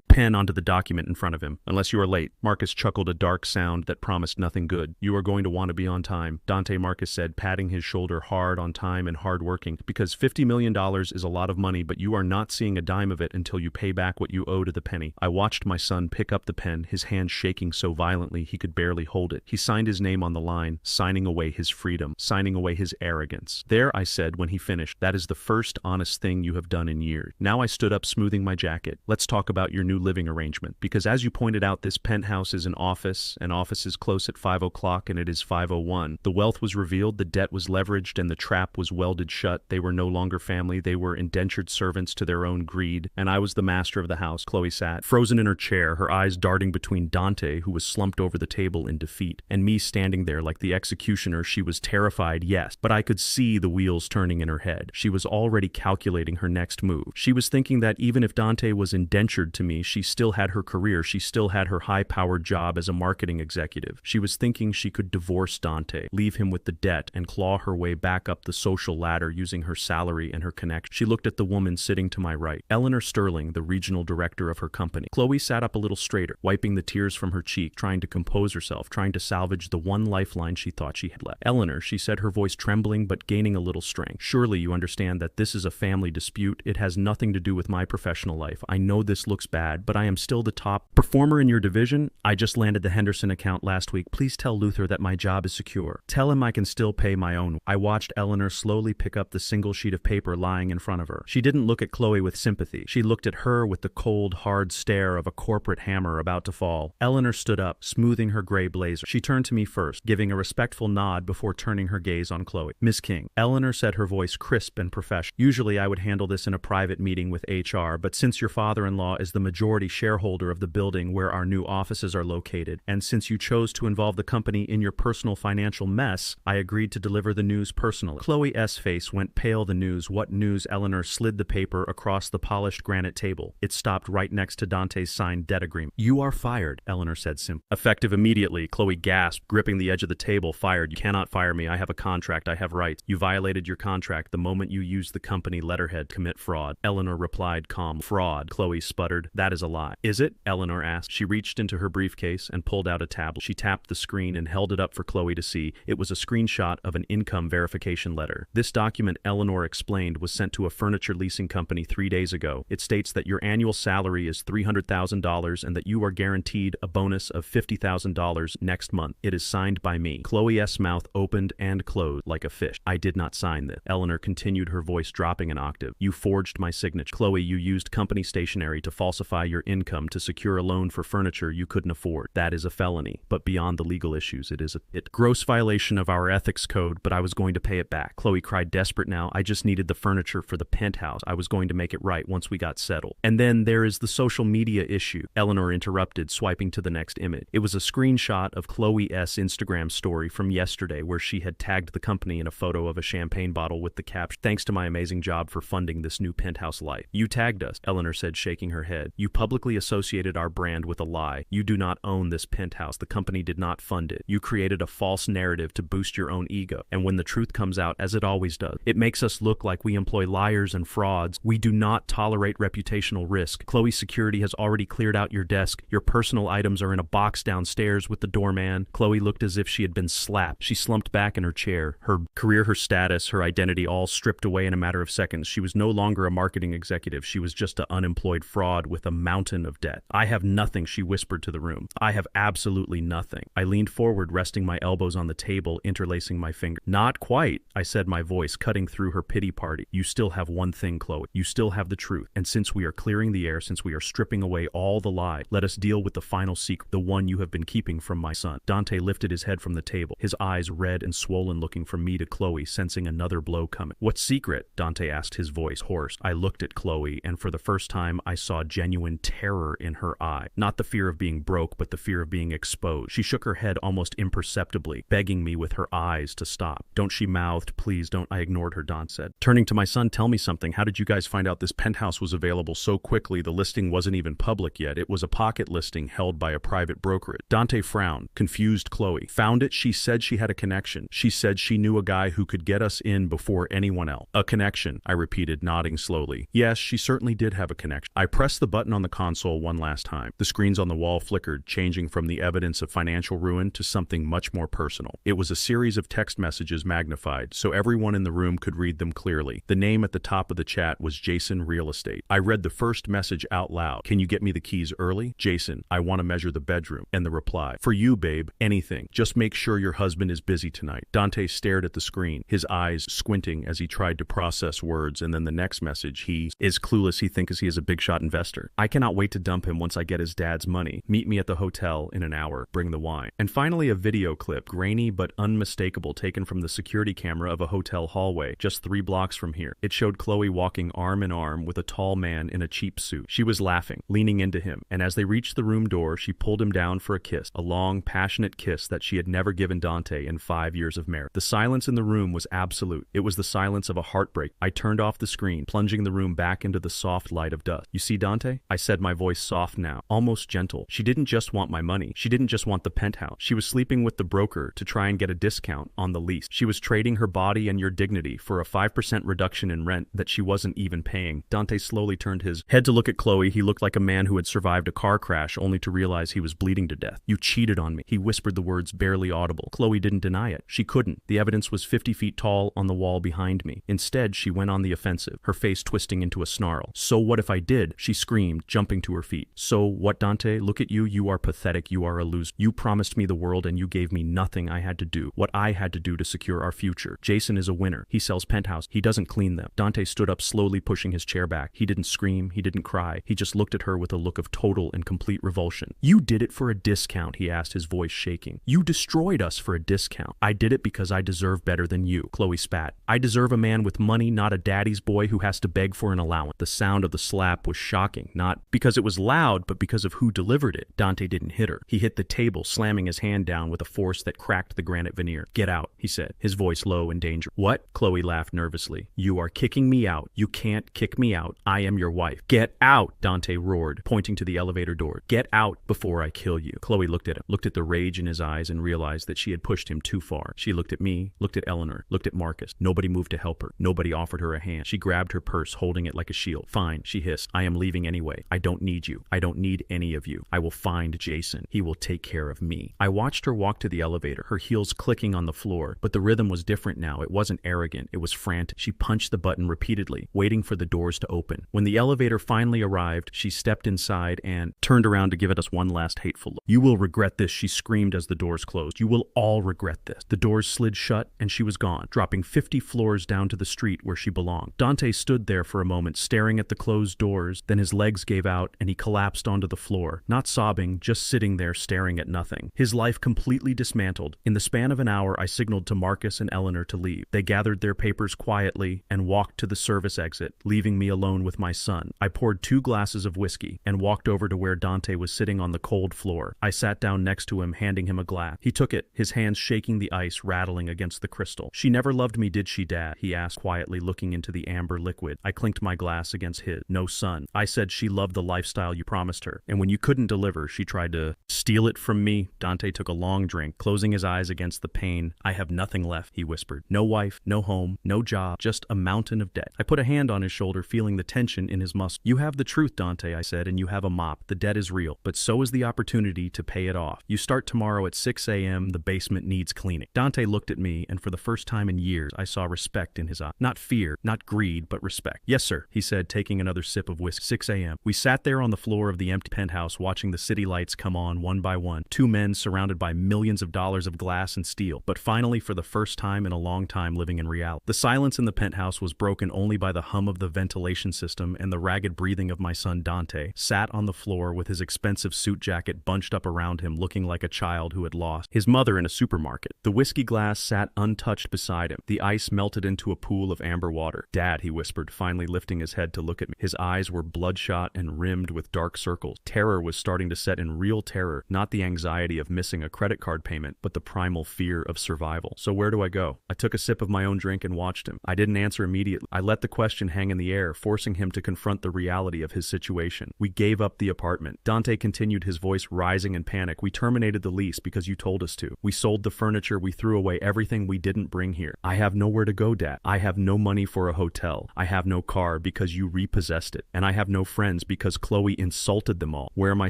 pen onto the document in front of him. Unless you are late. Marcus chuckled, a dark sound that promised nothing good. You are going to want to be on time, Dante, Marcus said, patting his shoulder. Hard on time and hard working, because $50 million is a lot of money, but you are not seeing a dime of it until you pay back what you owe to the penny. I watched my son pick up the pen, his hand shaking so violently he could barely hold it. He signed his name on the line, signing away his freedom, signing away his arrogance. There, I said when he finished, that is the first honest thing you have done in years. Now I stood up, smoothing my jacket. Let's talk about your new living arrangement, because as you pointed out, this penthouse is an office, and offices close at 5 o'clock, and it is 5:01. The wealth was revealed, the debt was leveraged, and the trap was welded shut. They were no longer family, they were indentured servants to their own greed, and I was the master of the house. Chloe sat, frozen in her chair, her eyes darting between Dante, who was slumped over the table in defeat, and me standing there like the executioner. She was terrified, yes, but I could see the wheels turning in her head. She was already calculating her next move. She was thinking that even if Dante was indentured to me, she still had her career, she still had her high-powered job as a marketing executive. She was thinking she could divorce Dante, leave him with the debt, and claw her way back up the social ladder using her salary and her connection. She looked at the woman sitting to my right, Eleanor Sterling, the regional director of her company. Chloe sat up a little straighter, wiping the tears from her cheek, trying to compose herself, trying to salvage the one lifeline she thought she had left. Eleanor, she said, her voice trembling but gaining a little strength. Surely you understand that this is a family dispute. It has nothing to do with my professional life. I know this looks bad, but I am still the top performer in your division. I just landed the Henderson account last week. Please tell Luther that my job is secure. Tell him I can still pay my own. I watched Eleanor slowly pick up the single sheet of paper lying in front of her. She didn't look at Chloe with sympathy. She looked at her with the cold, hard stare of a corporate hammer about to fall. Eleanor stood up, smoothing her gray blazer. She turned to me first, giving a respectful nod before turning her gaze on Chloe. Miss King, Eleanor said, her voice crisp and professional. Usually I would handle this in a private meeting with HR, but since your father-in-law is the majority shareholder of the building where our new offices are located, and since you chose to involve the company in your personal financial mess, I agreed to deliver the news personally. Chloe's face went pale. The news? What news? Eleanor slid the paper across the polished granite table. It stopped right next to Dante's signed debt agreement. You are fired, Eleanor said simply. Effective immediately, Chloe gasped, gripping the edge of the table. Fired? You cannot fire me. I have a contract. I have rights. You violated your contract the moment you used the company letterhead. Commit fraud. Eleanor replied calmly. Fraud, Chloe sputtered. That is a lie. Is it? Eleanor asked. She reached into her briefcase and pulled out a tablet. She tapped the screen and held it up for Chloe to see. It was a screenshot of an income income verification letter. This document, Eleanor explained, was sent to a furniture leasing company 3 days ago. It states that your annual salary is $300,000 and that you are guaranteed a bonus of $50,000 next month. It is signed by me. Chloe's mouth opened and closed like a fish. I did not sign this. Eleanor continued, her voice dropping an octave. You forged my signature. Chloe, you used company stationery to falsify your income to secure a loan for furniture you couldn't afford. That is a felony. But beyond the legal issues, it is a gross violation of our ethics code, but I was going to pay it back. Chloe cried, desperate now. I just needed the furniture for the penthouse. I was going to make it right once we got settled. And then there is the social media issue. Eleanor interrupted, swiping to the next image. It was a screenshot of Chloe's Instagram story from yesterday where she had tagged the company in a photo of a champagne bottle with the caption, "Thanks to my amazing job for funding this new penthouse life." You tagged us, Eleanor said, shaking her head. You publicly associated our brand with a lie. You do not own this penthouse. The company did not fund it. You created a false narrative to boost your own ego. And when the truth comes out, as it always does, it makes us look like we employ liars and frauds. We do not tolerate reputational risk. Chloe's security has already cleared out your desk. Your personal items are in a box downstairs with the doorman. Chloe looked as if she had been slapped. She slumped back in her chair. Her career, her status, her identity all stripped away in a matter of seconds. She was no longer a marketing executive. She was just an unemployed fraud with a mountain of debt. I have nothing, she whispered to the room. I have absolutely nothing. I leaned forward, resting my elbows on the table, interlacing my fingers. Not quite, I said, my voice cutting through her pity party. You still have one thing, Chloe. You still have the truth. And since we are clearing the air, since we are stripping away all the lie, let us deal with the final secret, the one you have been keeping from my son. Dante lifted his head from the table, his eyes red and swollen, looking from me to Chloe, sensing another blow coming. What secret? Dante asked, his voice hoarse. I looked at Chloe, and for the first time I saw genuine terror in her eye. Not the fear of being broke, but the fear of being exposed. She shook her head almost imperceptibly, begging me with her eyes to stop. Don't, she mouthed. Please don't. I ignored her, Don said. Turning to my son, tell me something. How did you guys find out this penthouse was available so quickly? The listing wasn't even public yet. It was a pocket listing held by a private brokerage. Dante frowned, confused. Chloe found it. She said she had a connection. She said she knew a guy who could get us in before anyone else. A connection, I repeated, nodding slowly. Yes, she certainly did have a connection. I pressed the button on the console one last time. The screens on the wall flickered, changing from the evidence of financial ruin to something much more personal. It was a series of text messages magnified, so everyone in the room could read them clearly. The name at the top of the chat was Jason Real Estate. I read the first message out loud. Can you get me the keys early? Jason, I want to measure the bedroom. And the reply, for you, babe, anything. Just make sure your husband is busy tonight. Dante stared at the screen, his eyes squinting as he tried to process words, and then the next message, he is clueless. He thinks he is a big shot investor. I cannot wait to dump him once I get his dad's money. Meet me at the hotel in an hour. Bring the wine. And finally, a video clip, grainy but unmistakable, taken from the security camera of a hotel hallway just 3 blocks from here. It showed Chloe walking arm in arm with a tall man in a cheap suit. She was laughing, leaning into him, and as they reached the room door, she pulled him down for a kiss, a long, passionate kiss that she had never given Dante in 5 years of marriage. The silence in the room was absolute. It was the silence of a heartbreak. I turned off the screen, plunging the room back into the soft light of dusk. You see, Dante? I said, my voice soft now, almost gentle. She didn't just want my money. She didn't just want the penthouse. She was sleeping with the broker to try and get a discount on the lease. She was trading her body and your dignity for a 5% reduction in rent that she wasn't even paying. Dante slowly turned his head to look at Chloe. He looked like a man who had survived a car crash only to realize he was bleeding to death. You cheated on me. He whispered the words barely audible. Chloe didn't deny it. She couldn't. The evidence was 50 feet tall on the wall behind me. Instead, she went on the offensive, her face twisting into a snarl. So what if I did? She screamed, jumping to her feet. So what, Dante? Look at you. You are pathetic. You are a loser. You promised me the world and you gave me nothing. I had to do what I had to do to secure our future. Jason is a winner. He sells penthouse. He doesn't clean them. Dante stood up, slowly pushing his chair back. He didn't scream. He didn't cry. He just looked at her with a look of total and complete revulsion. You did it for a discount, he asked, his voice shaking. You destroyed us for a discount. I did it because I deserve better than you. Chloe spat. I deserve a man with money, not a daddy's boy who has to beg for an allowance. The sound of the slap was shocking, not because it was loud, but because of who delivered it. Dante didn't hit her. He hit the table, slamming his hand down with a force that cracked the granite veneer. Get out, he said, his voice low and dangerous. What? Chloe laughed nervously. You are kicking me out. You can't kick me out. I am your wife. Get out, Dante roared, pointing to the elevator door. Get out before I kill you. Chloe looked at him, looked at the rage in his eyes, and realized that she had pushed him too far. She looked at me, looked at Eleanor, looked at Marcus. Nobody moved to help her. Nobody offered her a hand. She grabbed her purse, holding it like a shield. Fine, she hissed. I am leaving anyway. I don't need you. I don't need any of you. I will find Jason. He will take care of me. I watched her walk to the elevator, her heels clicking on the floor, but the the rhythm was different now. It wasn't arrogant. It was frantic. She punched the button repeatedly, waiting for the doors to open. When the elevator finally arrived, she stepped inside and turned around to give us one last hateful look. "You will regret this," she screamed as the doors closed. "You will all regret this." The doors slid shut and she was gone, dropping 50 floors down to the street where she belonged. Dante stood there for a moment, staring at the closed doors. Then his legs gave out and he collapsed onto the floor, not sobbing, just sitting there staring at nothing. His life completely dismantled. In the span of an hour, I signaled to Marcus and Eleanor to leave. They gathered their papers quietly and walked to the service exit, leaving me alone with my son. I poured 2 glasses of whiskey and walked over to where Dante was sitting on the cold floor. I sat down next to him, handing him a glass. He took it, his hands shaking the ice, rattling against the crystal. "She never loved me, did she, Dad?" he asked quietly, looking into the amber liquid. I clinked my glass against his. "No, son. I said she loved the lifestyle you promised her. And when you couldn't deliver, she tried to steal it from me." Dante took a long drink, closing his eyes against the pain. "I have nothing left," he whispered. "No wife, no home, no job, just a mountain of debt." I put a hand on his shoulder, feeling the tension in his muscles. "You have the truth, Dante," I said, "and you have a mop. The debt is real, but so is the opportunity to pay it off. You start tomorrow at 6 a.m. The basement needs cleaning." Dante looked at me, and for the first time in years, I saw respect in his eyes. Not fear, not greed, but respect. "Yes, sir," he said, taking another sip of whiskey. 6 a.m. We sat there on the floor of the empty penthouse, watching the city lights come on one by one. 2 men surrounded by millions of dollars of glass and steel, but finally, for the first time in a long time, living in reality. The silence in the penthouse was broken only by the hum of the ventilation system and the ragged breathing of my son Dante, sat on the floor with his expensive suit jacket bunched up around him, looking like a child who had lost his mother in a supermarket. The whiskey glass sat untouched beside him. The ice melted into a pool of amber water. "Dad," he whispered, finally lifting his head to look at me. His eyes were bloodshot and rimmed with dark circles. Terror was starting to set in, real terror, not the anxiety of missing a credit card payment, but the primal fear of survival. "So where do I go?" I took a sip of my own drink and watched him. I didn't answer immediately. I let the question hang in the air, forcing him to confront the reality of his situation. "We gave up the apartment." Dante continued, his voice rising in panic. "We terminated the lease because you told us to. We sold the furniture. We threw away everything we didn't bring here. I have nowhere to go, Dad. I have no money for a hotel. I have no car because you repossessed it. And I have no friends because Chloe insulted them all. Where am I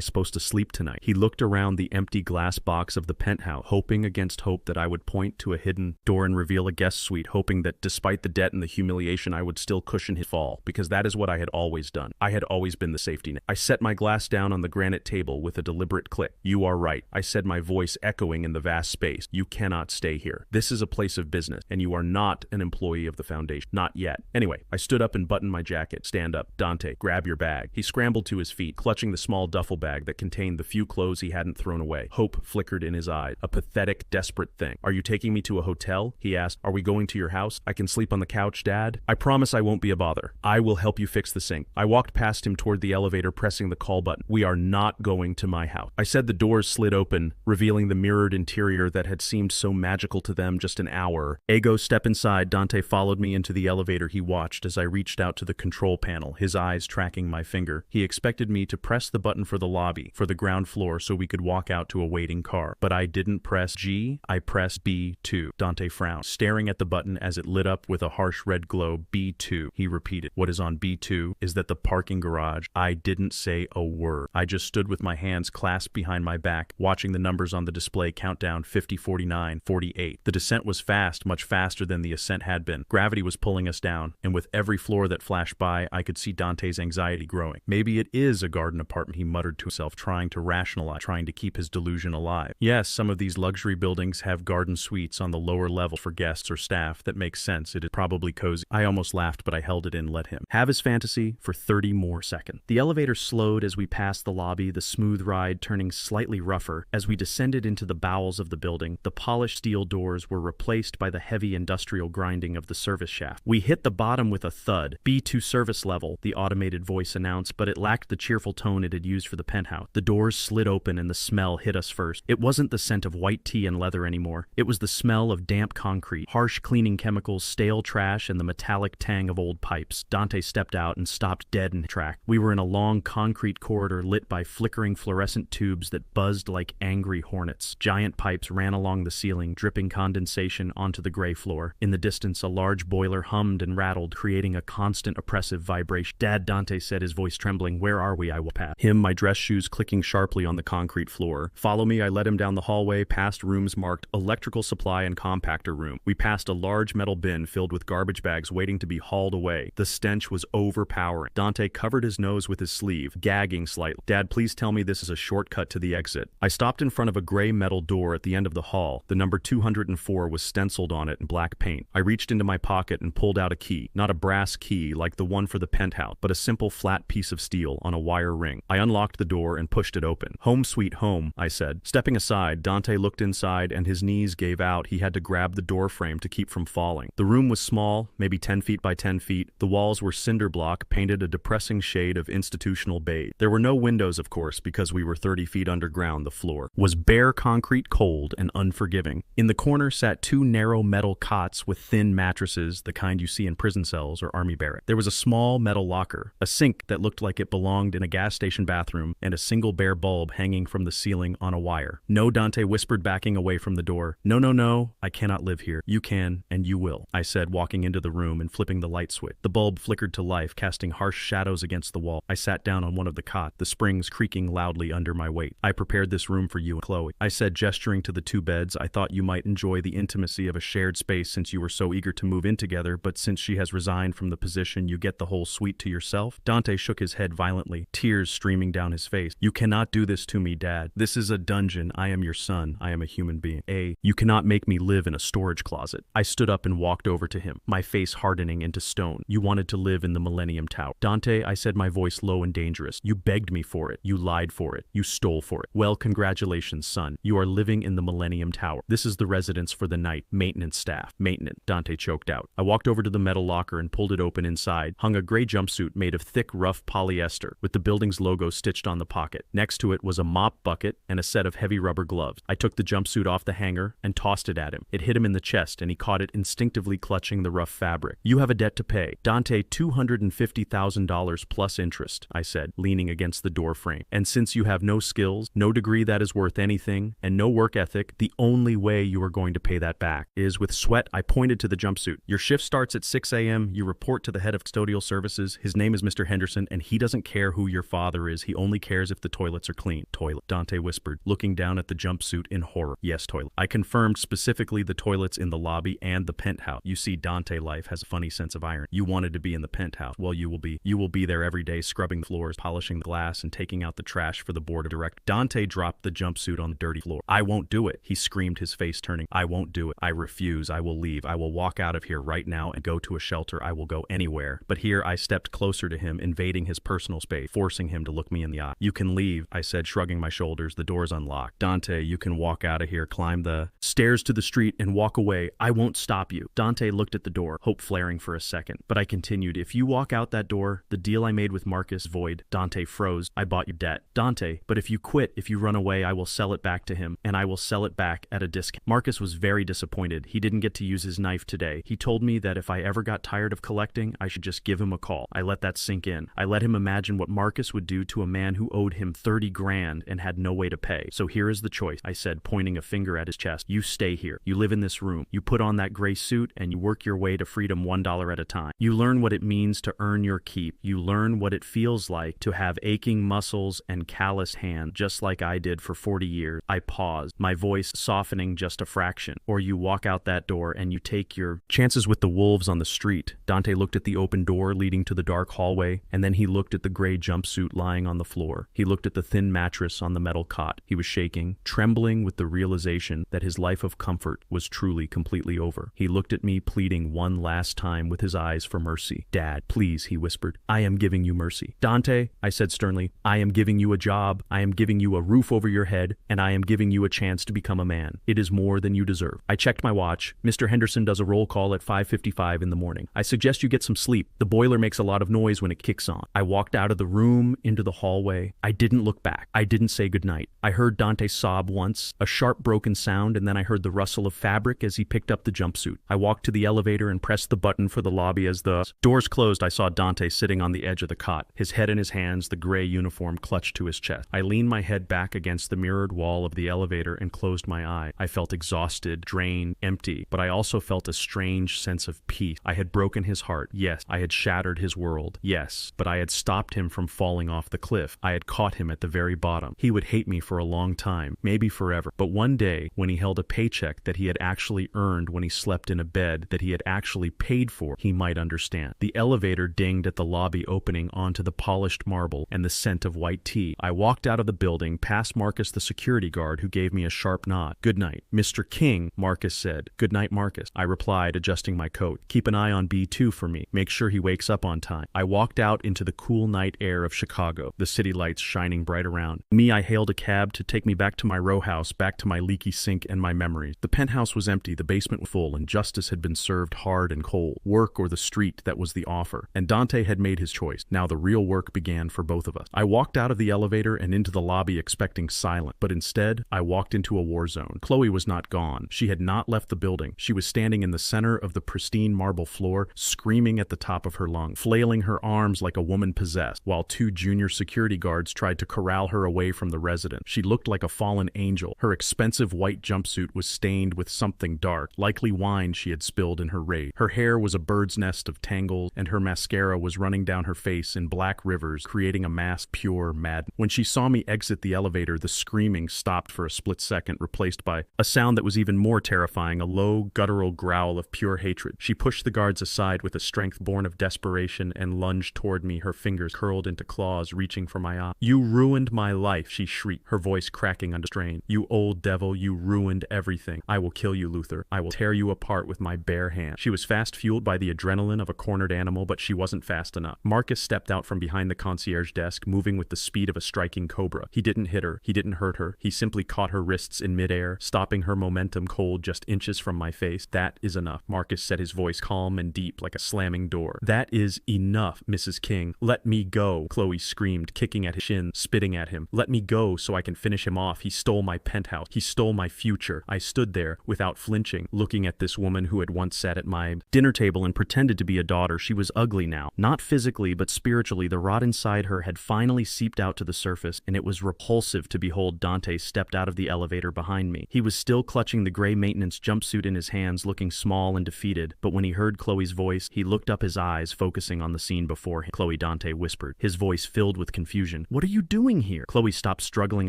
supposed to sleep tonight?" He looked around the empty glass box of the penthouse, hoping against hope that I would point to a hidden door and reveal a guest suite, hoping that despite the debt and the humiliation, I would still cushion his fall, because that is what I had always done. I had always been the safety net. I set my glass down on the granite table with a deliberate click. "You are right," I said, my voice echoing in the vast space. "You cannot stay here. This is a place of business, and you are not an employee of the foundation. Not yet." Anyway, I stood up and buttoned my jacket. "Stand up. Dante, grab your bag." He scrambled to his feet, clutching the small duffel bag that contained the few clothes he hadn't thrown away. Hope flickered in his eyes. A pathetic, desperate thing. "Are you taking me to a hotel?" he asked. "Are we going to your house? I can sleep on the couch, Dad. I promise I won't be a bother. I will help you fix the sink." I walked past him toward the elevator, pressing the call button. "We are not going to my house." I said. The doors slid open, revealing the mirrored interior that had seemed so magical to them just an hour. "Ego, step inside." Dante followed me into the elevator. He watched as I reached out to the control panel, his eyes tracking my finger. He expected me to press the button for the lobby, for the ground floor, so we could walk out to a waiting car. But I didn't press G, I pressed B2. Dante frowned, staring at the button as it lit up with a harsh red glow. "B2, he repeated. "What is on B2 is that the parking garage." I didn't say a word. I just stood with my hands clasped behind my back, watching the numbers on the display count down 50, 49, 48. The descent was fast, much faster than the ascent had been. Gravity was pulling us down, and with every floor that flashed by, I could see Dante's anxiety growing. "Maybe it is a garden apartment," he muttered to himself, trying to rationalize, trying to keep his delusion alive. "Yes, some of these luxury buildings have garden suites on the lower level for guests or staff. That makes sense. It is probably cozy." I almost laughed, but I held it in, let him have his fantasy for 30 more seconds. The elevator slowed as we passed the lobby, the smooth ride turning slightly rougher. As we descended into the bowels of the building, the polished steel doors were replaced by the heavy industrial grinding of the service shaft. We hit the bottom with a thud. "B2 service level," the automated voice announced, but it lacked the cheerful tone it had used for the penthouse. The doors slid open and the smell hit us first. It wasn't the scent of white tea and leather anymore. It was the smell of damp concrete, harsh cleaning chemicals, stale trash, and the metallic tang of old pipes. Dante stepped out and stopped dead in track. We were in a long concrete corridor lit by flickering fluorescent tubes that buzzed like angry hornets. Giant pipes ran along the ceiling, dripping condensation onto the gray floor. In the distance, a large boiler hummed and rattled, creating a constant oppressive vibration. "Dad," Dante said, his voice trembling, "where are we?" I will pass him, my dress shoes clicking sharply on the concrete floor. "Follow me." I led him down the hallway, past rooms marked electrical supply and compactor room. We passed a large metal bin filled with garbage bags waiting to be hauled away. The stench was overpowering. Dante covered his nose with his sleeve, gagging slightly. Dad, please tell me this is a shortcut to the exit. I stopped in front of a gray metal door at the end of the hall. The number 204 was stenciled on it in black paint. I reached into my pocket and pulled out a key. Not a brass key like the one for the penthouse, but a simple flat piece of steel on a wire ring. I unlocked the door and pushed it open. Home sweet home, I said. Stepping aside, Dante looked inside and his knees gave out. He had to grab the door frame to keep from falling. The room was small, maybe 10 feet by 10 feet. The walls were cinder block, painted a depressing shade of institutional beige. There were no windows, of course, because we were 30 feet underground. The floor was bare concrete, cold and unforgiving. In the corner sat two narrow metal cots with thin mattresses, the kind you see in prison cells or army barracks. There was a small metal locker, a sink that looked like it belonged in a gas station bathroom, and a single bare bulb hanging from the ceiling on a wire. No, Dante whispered, backing away from the door. No, no, no, I cannot live here. You can, and you will, I said, walking into the room and flipping the light switch. The bulb flickered to life, casting harsh shadows against the wall. I sat down on one of the cots, the springs creaking loudly under my weight. I prepared this room for you and Chloe, I said, gesturing to the two beds. I thought you might enjoy the intimacy of a shared space since you were so eager to move in together, but since she has resigned from the position, you get the whole suite to yourself. Dante shook his head violently, tears streaming down his face. You cannot do this to me, Dad. This is a dungeon. I am your son. I am a human being. You cannot make me live in a storage closet. I stood up and walked over to him, my face hardening into stone. You wanted to live in the Millennium Tower. Dante, I said, my voice low and dangerous. You begged me for it. You lied for it. You stole for it. Well, congratulations, son. You are living in the Millennium Tower. This is the residence for the night. Maintenance staff. Maintenance. Dante choked out. I walked over to the metal locker and pulled it open. Inside hung a gray jumpsuit made of thick, rough polyester with the building's logo stitched on the pocket. Next to it was a mop bucket and a set of heavy rubber gloves. I took the jumpsuit off the hanger and tossed it at him. It hit him in the chest and he caught it, instinctively clutching the rough fabric. You have a debt to pay. Dante, $250,000 plus interest, I said, leaning against the door frame. And since you have no skills, no degree that is worth anything, and no work ethic, the only way you are going to pay that back is with sweat. I pointed to the jumpsuit. Your shift starts at 6 a.m. You report to the head of custodial services. His name is Mr. Henderson, and he doesn't care who your father is. He only cares if the toilets are clean. Toilet, Dante whispered, looking down at the jumpsuit in horror. Yes, toilet. I confirmed specifically the toilets in the lobby and the penthouse. You see, Dante life has a funny sense of irony. You wanted to be in the penthouse. Well, you will be. You will be there every day, scrubbing the floors, polishing the glass, and taking out the trash for the board of directors. Dante dropped the jumpsuit on the dirty floor. I won't do it, he screamed, his face turning. I won't do it. I refuse. I will leave. I will walk out of here right now and go to a shelter. I will go anywhere. But here I stepped closer to him, invading his personal space, forcing him to look me in the eye. You can leave, I said, shrugging my shoulders. The door's unlocked. Dante, you can walk out of here, climb the stairs to the street, and walk away. I won't stop you. Dante looked at the door, hope flaring for a second. But I continued, if you walk out that door, the deal I made with Marcus void. Dante froze. I bought you debt. Dante, but if you quit, if you run away, I will sell it back to him, and I will sell it back at a discount. Marcus was very disappointed. He didn't get to use his knife today. He told me that if I ever got tired of collecting, I should just give him a call. I let that sink in. I let him imagine what Marcus would do to a man who owed him 30 grand and had no way to pay. So here is the choice, I said, pointing a finger at his chest. You stay here. You live in this room. You put on that gray suit and you work your way to freedom $1 at a time. You learn what it means to earn your keep. You learn what it feels like to have aching muscles and calloused hands, just like I did for 40 years. I paused, my voice softening just a fraction. Or you walk out that door and you take your chances with the wolves on the street. Dante looked at the open door leading to the dark hallway, and then he looked at the gray jumpsuit lying on the floor. He looked at the thin mattress on the metal cot. He was shaking, trembling with the realization that his life of comfort was truly completely over. He looked at me, pleading one last time with his eyes for mercy. Dad, please, he whispered. I am giving you mercy. Dante, I said sternly, I am giving you a job. I am giving you a roof over your head, and I am giving you a chance to become a man. It is more than you deserve. I checked my watch. Mr. Henderson does a roll call at 5:55 in the morning. I suggest you get some sleep. The boiler makes a lot of noise when it kicks on. I walked out of the room into the hallway. I didn't look back. I didn't say goodnight. I heard Dante sob once, a sharp broken sound, and then I heard the rustle of fabric as he picked up the jumpsuit. I walked to the elevator and pressed the button for the lobby. As the doors closed, I saw Dante sitting on the edge of the cot, his head in his hands, the gray uniform clutched to his chest. I leaned my head back against the mirrored wall of the elevator and closed my eye. I felt exhausted, drained, empty, but I also felt a strange sense of peace. I had broken his heart. Yes, I had shattered his world. Yes, but I had stopped him from falling off the cliff. I had caught him at the very bottom. He would hate me for a long time, maybe forever. But one day, when he held a paycheck that that he had actually earned when he slept in a bed that he had actually paid for, he might understand. The elevator dinged at the lobby opening onto the polished marble and the scent of white tea. I walked out of the building, past Marcus the security guard, who gave me a sharp nod. "Good night." "Mr. King," Marcus said. "Good night, Marcus," I replied, adjusting my coat. "Keep an eye on B2 for me. Make sure he wakes up on time." I walked out into the cool night air of Chicago, the city lights shining bright around me. I hailed a cab to take me back to my row house, back to my leaky sink and my memories. The penthouse was empty, the basement was full, and justice had been served hard and cold. Work or the street, that was the offer. And Dante had made his choice. Now the real work began for both of us. I walked out of the elevator and into the lobby expecting silence, but instead, I walked into a war zone. Chloe was not gone. She had not left the building. She was standing in the center of the pristine marble floor, screaming at the top of her lungs, flailing her arms like a woman possessed, while two junior security guards tried to corral her away from the resident. She looked like a fallen angel. Her expensive white jumpsuit was stained with something dark, likely wine she had spilled in her rage. Her hair was a bird's nest of tangles, and her mascara was running down her face in black rivers, creating a mass of pure madness. When she saw me exit the elevator, the screaming stopped for a split second, replaced by a sound that was even more terrifying, a low, guttural growl of pure hatred. She pushed the guards aside with a strength born of desperation and lunged toward me, her fingers curled into claws reaching for my eye. "You ruined my life," she shrieked, her voice cracking under strain. "You old devil, you ruined everything. I will kill you, Luther. I will tear you apart with my bare hand." She was fast, fueled by the adrenaline of a cornered animal, but she wasn't fast enough. Marcus stepped out from behind the concierge desk, moving with the speed of a striking cobra. He didn't hit her. He didn't hurt her. He simply caught her wrists in midair, stopping her momentum cold just inches from my face. "That is enough," Marcus said, his voice calm and deep like a slamming door. "That is enough, Mrs. King. Let me go," Chloe screamed, kicking at his shin, spitting at him. "Let me go so I can finish him off. He stole my penthouse. He stole my future." I stood there, without flinching, looking at this woman who had once sat at my dinner table and pretended to be a daughter. She was ugly now. Not physically, but spiritually. The rot inside her had finally seeped out to the surface, and it was repulsive to behold. Dante stepped out of the elevator behind me. He was still clutching the gray maintenance jumpsuit in his hands, looking small and defeated, but when he heard Chloe's voice, he looked up, his eyes focusing on the scene before him. "Chloe," Dante whispered, his voice filled with confusion. "What are you doing here?" Chloe stopped struggling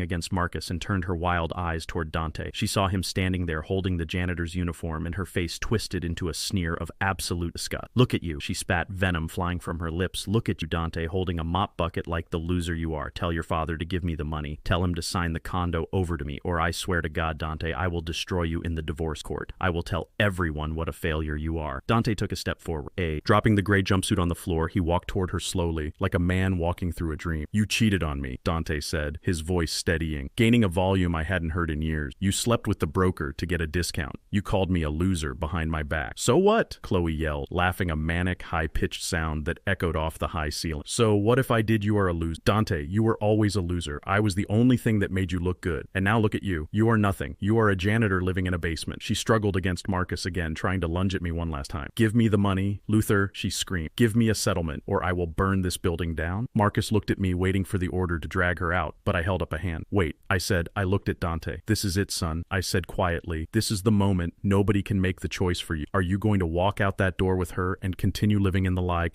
against Marcus and turned her wild eyes toward Dante. She saw him standing there holding the janitor's uniform, and her face twisted into a sneer of absolute disgust. "Look at you," she spat, venom flying from her lips. "Look at you, Dante, holding a mop bucket like the loser you are. Tell your father to give me the money. Tell him to sign the condo over to me, or I swear to God, Dante, I will destroy you in the divorce court. I will tell everyone what a failure you are." Dante took a step forward. Dropping the gray jumpsuit on the floor, he walked toward her slowly, like a man walking through a dream. "You cheated on me," Dante said, his voice steadying, gaining a volume I hadn't heard in years. "You slept with the broker to get a discount. You called me a loser behind my back." "So what?" Chloe yelled, laughing a manic, high-pitched sound that echoed off the high ceiling. "So what if I did? You are a loser. Dante, you were always a loser. I was the only thing that made you look good. And now look at you. You are nothing. You are a janitor living in a basement." She struggled against Marcus again, trying to lunge at me one last time. "Give me the money, Luther," she screamed. "Give me a settlement, or I will burn this building down." Marcus looked at me, waiting for the order to drag her out, but I held up a hand. "Wait," I said. I looked at Dante. "This is it, son," I said quietly. "This is the moment. Nobody can make the choice for you. Are you going to walk out that door with her and continue living in the lie,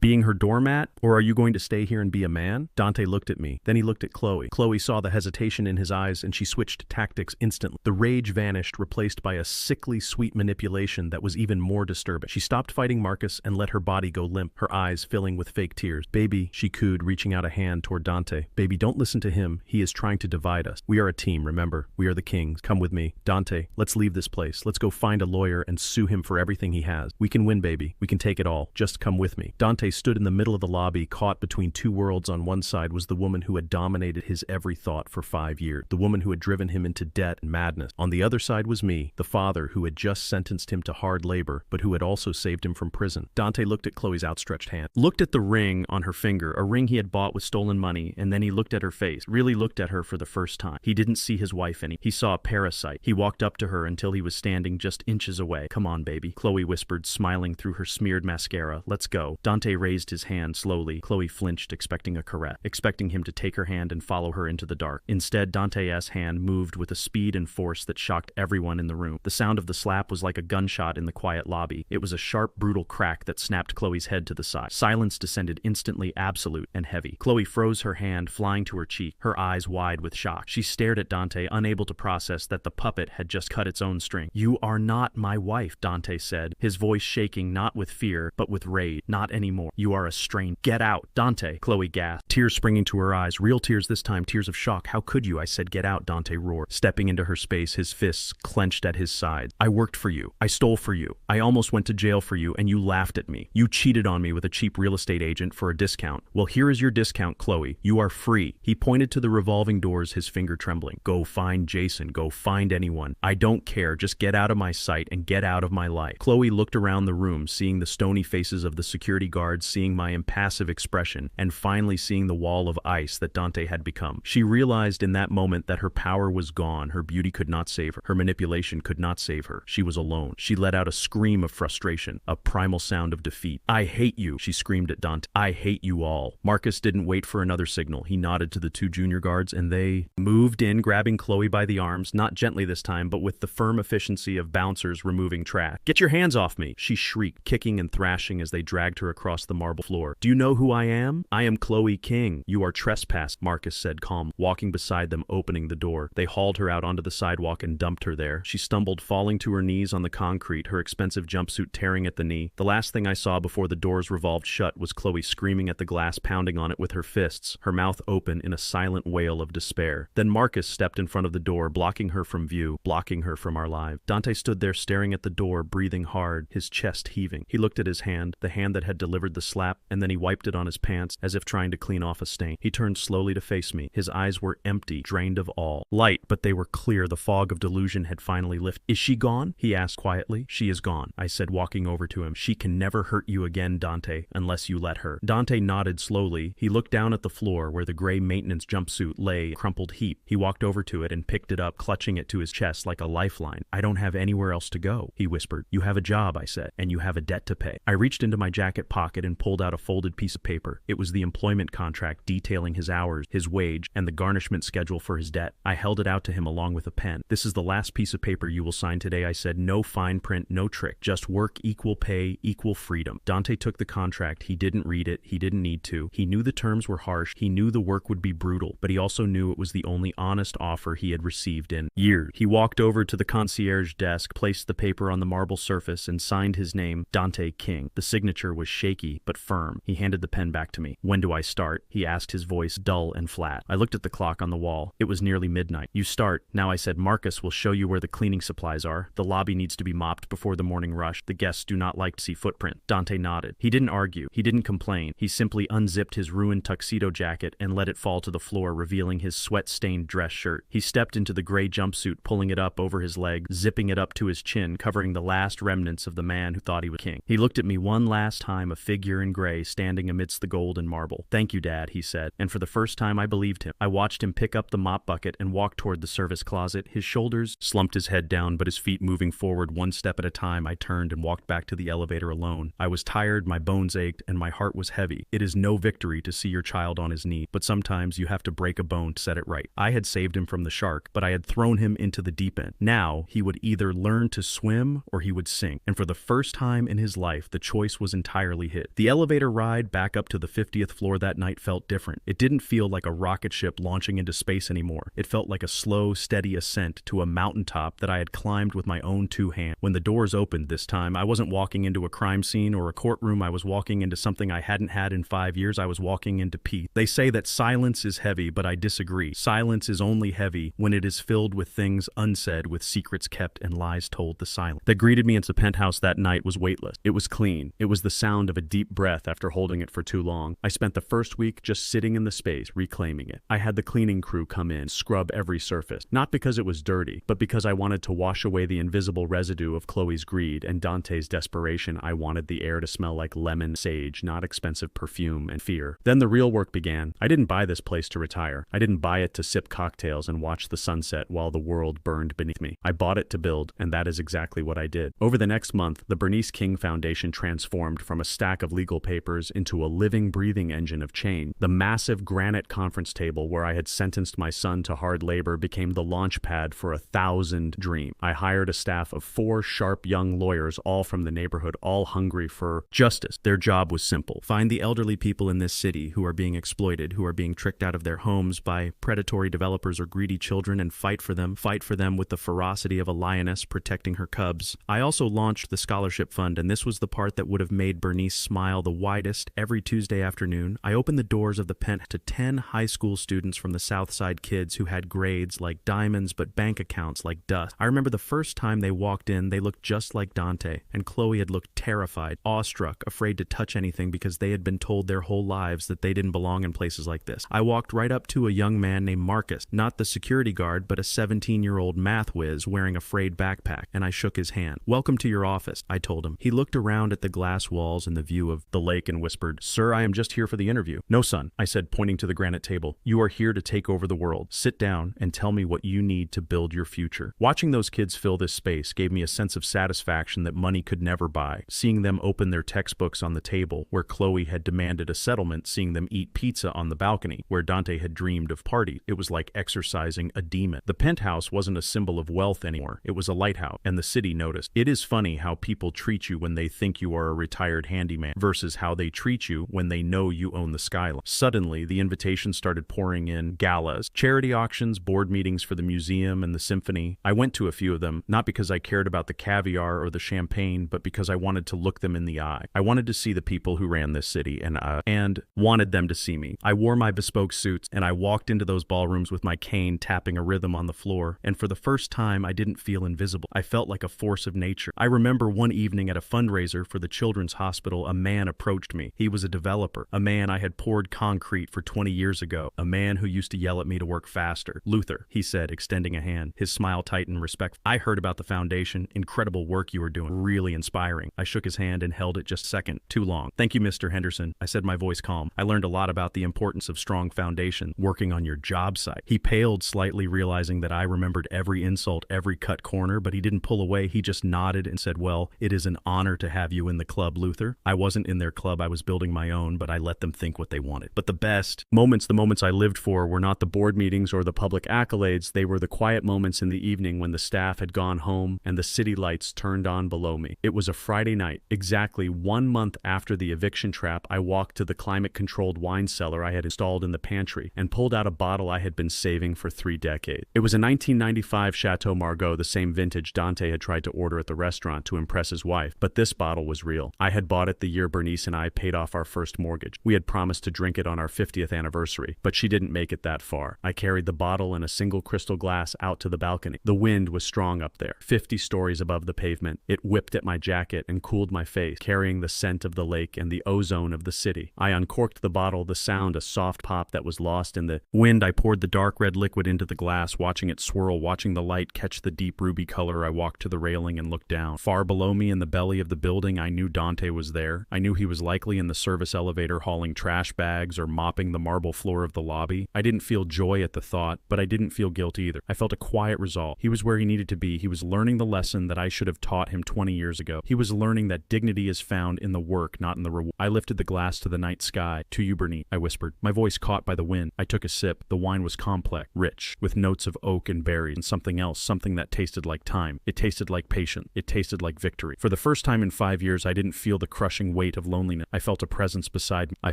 being her doormat, or are you going to stay here and be a man?" Dante looked at me. Then he looked at Chloe. Chloe saw the hesitation in his eyes, and she switched tactics instantly. The rage vanished, replaced by a sickly sweet manipulation that was even more disturbing. She stopped fighting Marcus and let her body go limp, her eyes filling with fake tears. "Baby," she cooed, reaching out a hand toward Dante. "Baby, don't listen to him. He is trying to divide us. We are a team, remember? We are the Kings. Come with me. Dante, let's leave this place. Let's go find a lawyer and sue him for everything he has. We can win, baby. We can take it all. Just come with me." Dante stood in the middle of the lobby, caught between two worlds. On one side was the woman who had dominated his every thought for 5 years, the woman who had driven him into debt and madness. On the other side was me, the father who had just sentenced him to hard labor, but who had also saved him from prison. Dante looked at Chloe's outstretched hand, looked at the ring on her finger, a ring he had bought with stolen money, and then he looked at her face, really looked at her for the first time. He didn't see his wife any. He saw a parasite. He walked up to her until he was standing just inches away. "Come on, baby," Chloe whispered, smiling through her smeared mascara. "Let's go." Dante raised his hand slowly. Chloe flinched, expecting a caress, expecting him to take her hand and follow her into the dark. Instead, Dante's hand moved with a speed and force that shocked everyone in the room. The sound of the slap was like a gunshot in the quiet lobby. It was a sharp, brutal crack that snapped Chloe's head to the side. Silence descended instantly, absolute and heavy. Chloe froze, her hand flying to her cheek, her eyes wide with shock. She stared at Dante, unable to process that the puppet had just must cut its own string. You are not my wife, Dante said, his voice shaking not with fear, but with rage. Not anymore. You are a stranger. Get out. Dante, Chloe gasped, tears springing to her eyes. Real tears this time, tears of shock. How could you? I said, get out, Dante roared, stepping into her space, his fists clenched at his sides. I worked for you. I stole for you. I almost went to jail for you, and you laughed at me. You cheated on me with a cheap real estate agent for a discount. Well, here is your discount, Chloe. You are free. He pointed to the revolving doors, his finger trembling. Go find Jason. Go find anyone. I don't care. Just get out of my sight and get out of my life. Chloe looked around the room, seeing the stony faces of the security guards, seeing my impassive expression, and finally seeing the wall of ice that Dante had become. She realized in that moment that her power was gone. Her beauty could not save her. Her manipulation could not save her. She was alone. She let out a scream of frustration, a primal sound of defeat. I hate you, she screamed at Dante. I hate you all. Marcus didn't wait for another signal. He nodded to the two junior guards, and they moved in, grabbing Chloe by the arms, not gently this time, but with the firm efficiency of bouncers removing trash. Get your hands off me, she shrieked, kicking and thrashing as they dragged her across the marble floor. Do you know who I am? I am Chloe King. You are trespassed, Marcus said calmly, walking beside them, opening the door. They hauled her out onto the sidewalk and dumped her there. She stumbled, falling to her knees on the concrete, her expensive jumpsuit tearing at the knee. The last thing I saw before the doors revolved shut was Chloe screaming at the glass, pounding on it with her fists, her mouth open in a silent wail of despair. Then Marcus stepped in front of the door, blocking her from view, blocking her from our lives. Dante stood there staring at the door, breathing hard, his chest heaving. He looked at his hand, the hand that had delivered the slap, and then he wiped it on his pants as if trying to clean off a stain. He turned slowly to face me. His eyes were empty, drained of all light, but they were clear. The fog of delusion had finally lifted. Is she gone? He asked quietly. She is gone, I said, walking over to him. She can never hurt you again, Dante, unless you let her. Dante nodded slowly. He looked down at the floor where the gray maintenance jumpsuit lay, a crumpled heap. He walked over to it and picked it up, clutching it to his chest like a lifeline. I don't have anywhere else to go, he whispered. You have a job, I said, and you have a debt to pay. I reached into my jacket pocket and pulled out a folded piece of paper. It was the employment contract detailing his hours, his wage, and the garnishment schedule for his debt. I held it out to him along with a pen. This is the last piece of paper you will sign today, I said. No fine print, no trick. Just work, equal pay, equal freedom. Dante took the contract. He didn't read it. He didn't need to. He knew the terms were harsh. He knew the work would be brutal, but he also knew it was the only honest offer he had received in years. He walked over to the concierge desk, placed the paper on the marble surface, and signed his name, Dante King. The signature was shaky but firm. He handed the pen back to me. When do I start? He asked, his voice dull and flat. I looked at the clock on the wall. It was nearly midnight. You start. Now, I said. Marcus will show you where the cleaning supplies are. The lobby needs to be mopped before the morning rush. The guests do not like to see footprint. Dante nodded. He didn't argue. He didn't complain. He simply unzipped his ruined tuxedo jacket and let it fall to the floor, revealing his sweat-stained dress shirt. He stepped into the gray jumpsuit, pulling it up over his leg, zipping it up to his chin, covering the last remnants of the man who thought he was king. He looked at me one last time, a figure in gray standing amidst the gold and marble. Thank you, Dad, he said, and for the first time I believed him. I watched him pick up the mop bucket and walk toward the service closet. His shoulders slumped, his head down, but his feet moving forward one step at a time. I turned and walked back to the elevator alone. I was tired, my bones ached, and my heart was heavy. It is no victory to see your child on his knee, but sometimes you have to break a bone to set it right. I had saved him from the shark, but I had thrown him into the deep end. Now, he would either learn to swim or he would sink, and for the first time in his life, the choice was entirely his. The elevator ride back up to the 50th floor that night felt different. It didn't feel like a rocket ship launching into space anymore. It felt like a slow, steady ascent to a mountaintop that I had climbed with my own two hands. When the doors opened this time, I wasn't walking into a crime scene or a courtroom. I was walking into something I hadn't had in 5 years. I was walking into peace. They say that silence is heavy, but I disagree. Silence is only heavy when it is filled with things unsaid, with secrets kept and lies told. The silence that greeted me into Penthouse that night was weightless. It was clean. It was the sound of a deep breath after holding it for too long. I spent the first week just sitting in the space, reclaiming it. I had the cleaning crew come in, scrub every surface, not because it was dirty, but because I wanted to wash away the invisible residue of Chloe's greed and Dante's desperation. I wanted the air to smell like lemon, sage, not expensive perfume, and fear. Then the real work began. I didn't buy this place to retire. I didn't buy it to sip cocktails and watch the sunset while the world burned beneath me. I bought it to build, and that is exactly what I did. Over the next month, the Bernice King Foundation transformed from a stack of legal papers into a living, breathing engine of change. The massive granite conference table where I had sentenced my son to hard labor became the launch pad for 1,000 dreams. I hired a staff of 4 sharp young lawyers, all from the neighborhood, all hungry for justice. Their job was simple. Find the elderly people in this city who are being exploited, who are being tricked out of their homes by predatory developers or greedy children, and fight for them with the the ferocity of a lioness protecting her cubs. I also launched the scholarship fund, and this was the part that would have made Bernice smile the widest. Every Tuesday afternoon, I opened the doors of the Penthouse to 10 high school students from the South Side kids who had grades like diamonds but bank accounts like dust. I remember the first time they walked in, they looked just like Dante, and Chloe had looked terrified, awestruck, afraid to touch anything because they had been told their whole lives that they didn't belong in places like this. I walked right up to a young man named Marcus, not the security guard, but a 17-year-old math whiz wearing a frayed backpack, and I shook his hand. "Welcome to your office," I told him. He looked around at the glass walls and the view of the lake and whispered, "Sir, I am just here for the interview." "No, son," I said, pointing to the granite table. "You are here to take over the world. Sit down and tell me what you need to build your future." Watching those kids fill this space gave me a sense of satisfaction that money could never buy. Seeing them open their textbooks on the table where Chloe had demanded a settlement, seeing them eat pizza on the balcony where Dante had dreamed of parties, it was like exorcising a demon. The Penthouse wasn't a symbol of wealth anymore. It was a lighthouse, and the city noticed. It is funny how people treat you when they think you are a retired handyman versus how they treat you when they know you own the skyline. Suddenly, the invitations started pouring in: galas, charity auctions, board meetings for the museum and the symphony. I went to a few of them, not because I cared about the caviar or the champagne, but because I wanted to look them in the eye. I wanted to see the people who ran this city and wanted them to see me. I wore my bespoke suits, and I walked into those ballrooms with my cane tapping a rhythm on the floor, and for the first time, I didn't feel invisible. I felt like a force of nature. I remember one evening at a fundraiser for the Children's Hospital, a man approached me. He was a developer, a man I had poured concrete for 20 years ago, a man who used to yell at me to work faster. "Luther," he said, extending a hand. His smile tightened, respectful. "I heard about the foundation. Incredible work you were doing. Really inspiring." I shook his hand and held it just a second. "Too long." "Thank you, Mr. Henderson," I said, my voice calm. "I learned a lot about the importance of strong foundation, working on your job site." He paled slightly, realizing that I remembered every insult, every cut corner, but he didn't pull away. He just nodded and said, "Well, it is an honor to have you in the club, Luther." I wasn't in their club. I was building my own, but I let them think what they wanted. But the best moments, the moments I lived for, were not the board meetings or the public accolades. They were the quiet moments in the evening when the staff had gone home and the city lights turned on below me. It was a Friday night. Exactly 1 month after the eviction trap, I walked to the climate-controlled wine cellar I had installed in the pantry and pulled out a bottle I had been saving for 3 decades. It was a 1995 Chateau Margaux, the same vintage Dante had tried to order at the restaurant to impress his wife, but this bottle was real. I had bought it the year Bernice and I paid off our first mortgage. We had promised to drink it on our 50th anniversary, but she didn't make it that far. I carried the bottle in a single crystal glass out to the balcony. The wind was strong up there, 50 stories above the pavement. It whipped at my jacket and cooled my face, carrying the scent of the lake and the ozone of the city. I uncorked the bottle, the sound a soft pop that was lost in the wind. I poured the dark red liquid into the glass, watching it swirl, watching the light catch the deep ruby color. I walked to the railing and looked down. Far below me in the belly of the building, I knew Dante was there. I knew he was likely in the service elevator hauling trash bags or mopping the marble floor of the lobby. I didn't feel joy at the thought, but I didn't feel guilt either. I felt a quiet resolve. He was where he needed to be. He was learning the lesson that I should have taught him 20 years ago. He was learning that dignity is found in the work, not in the reward. I lifted the glass to the night sky. "To you, Bernice," I whispered, my voice caught by the wind. I took a sip. The wine was complex, rich, with notes of oak and berries, and something else, something that tasted like time. It tasted like patience. It tasted like victory. For the first time in 5 years, I didn't feel the crushing weight of loneliness. I felt a presence beside me. I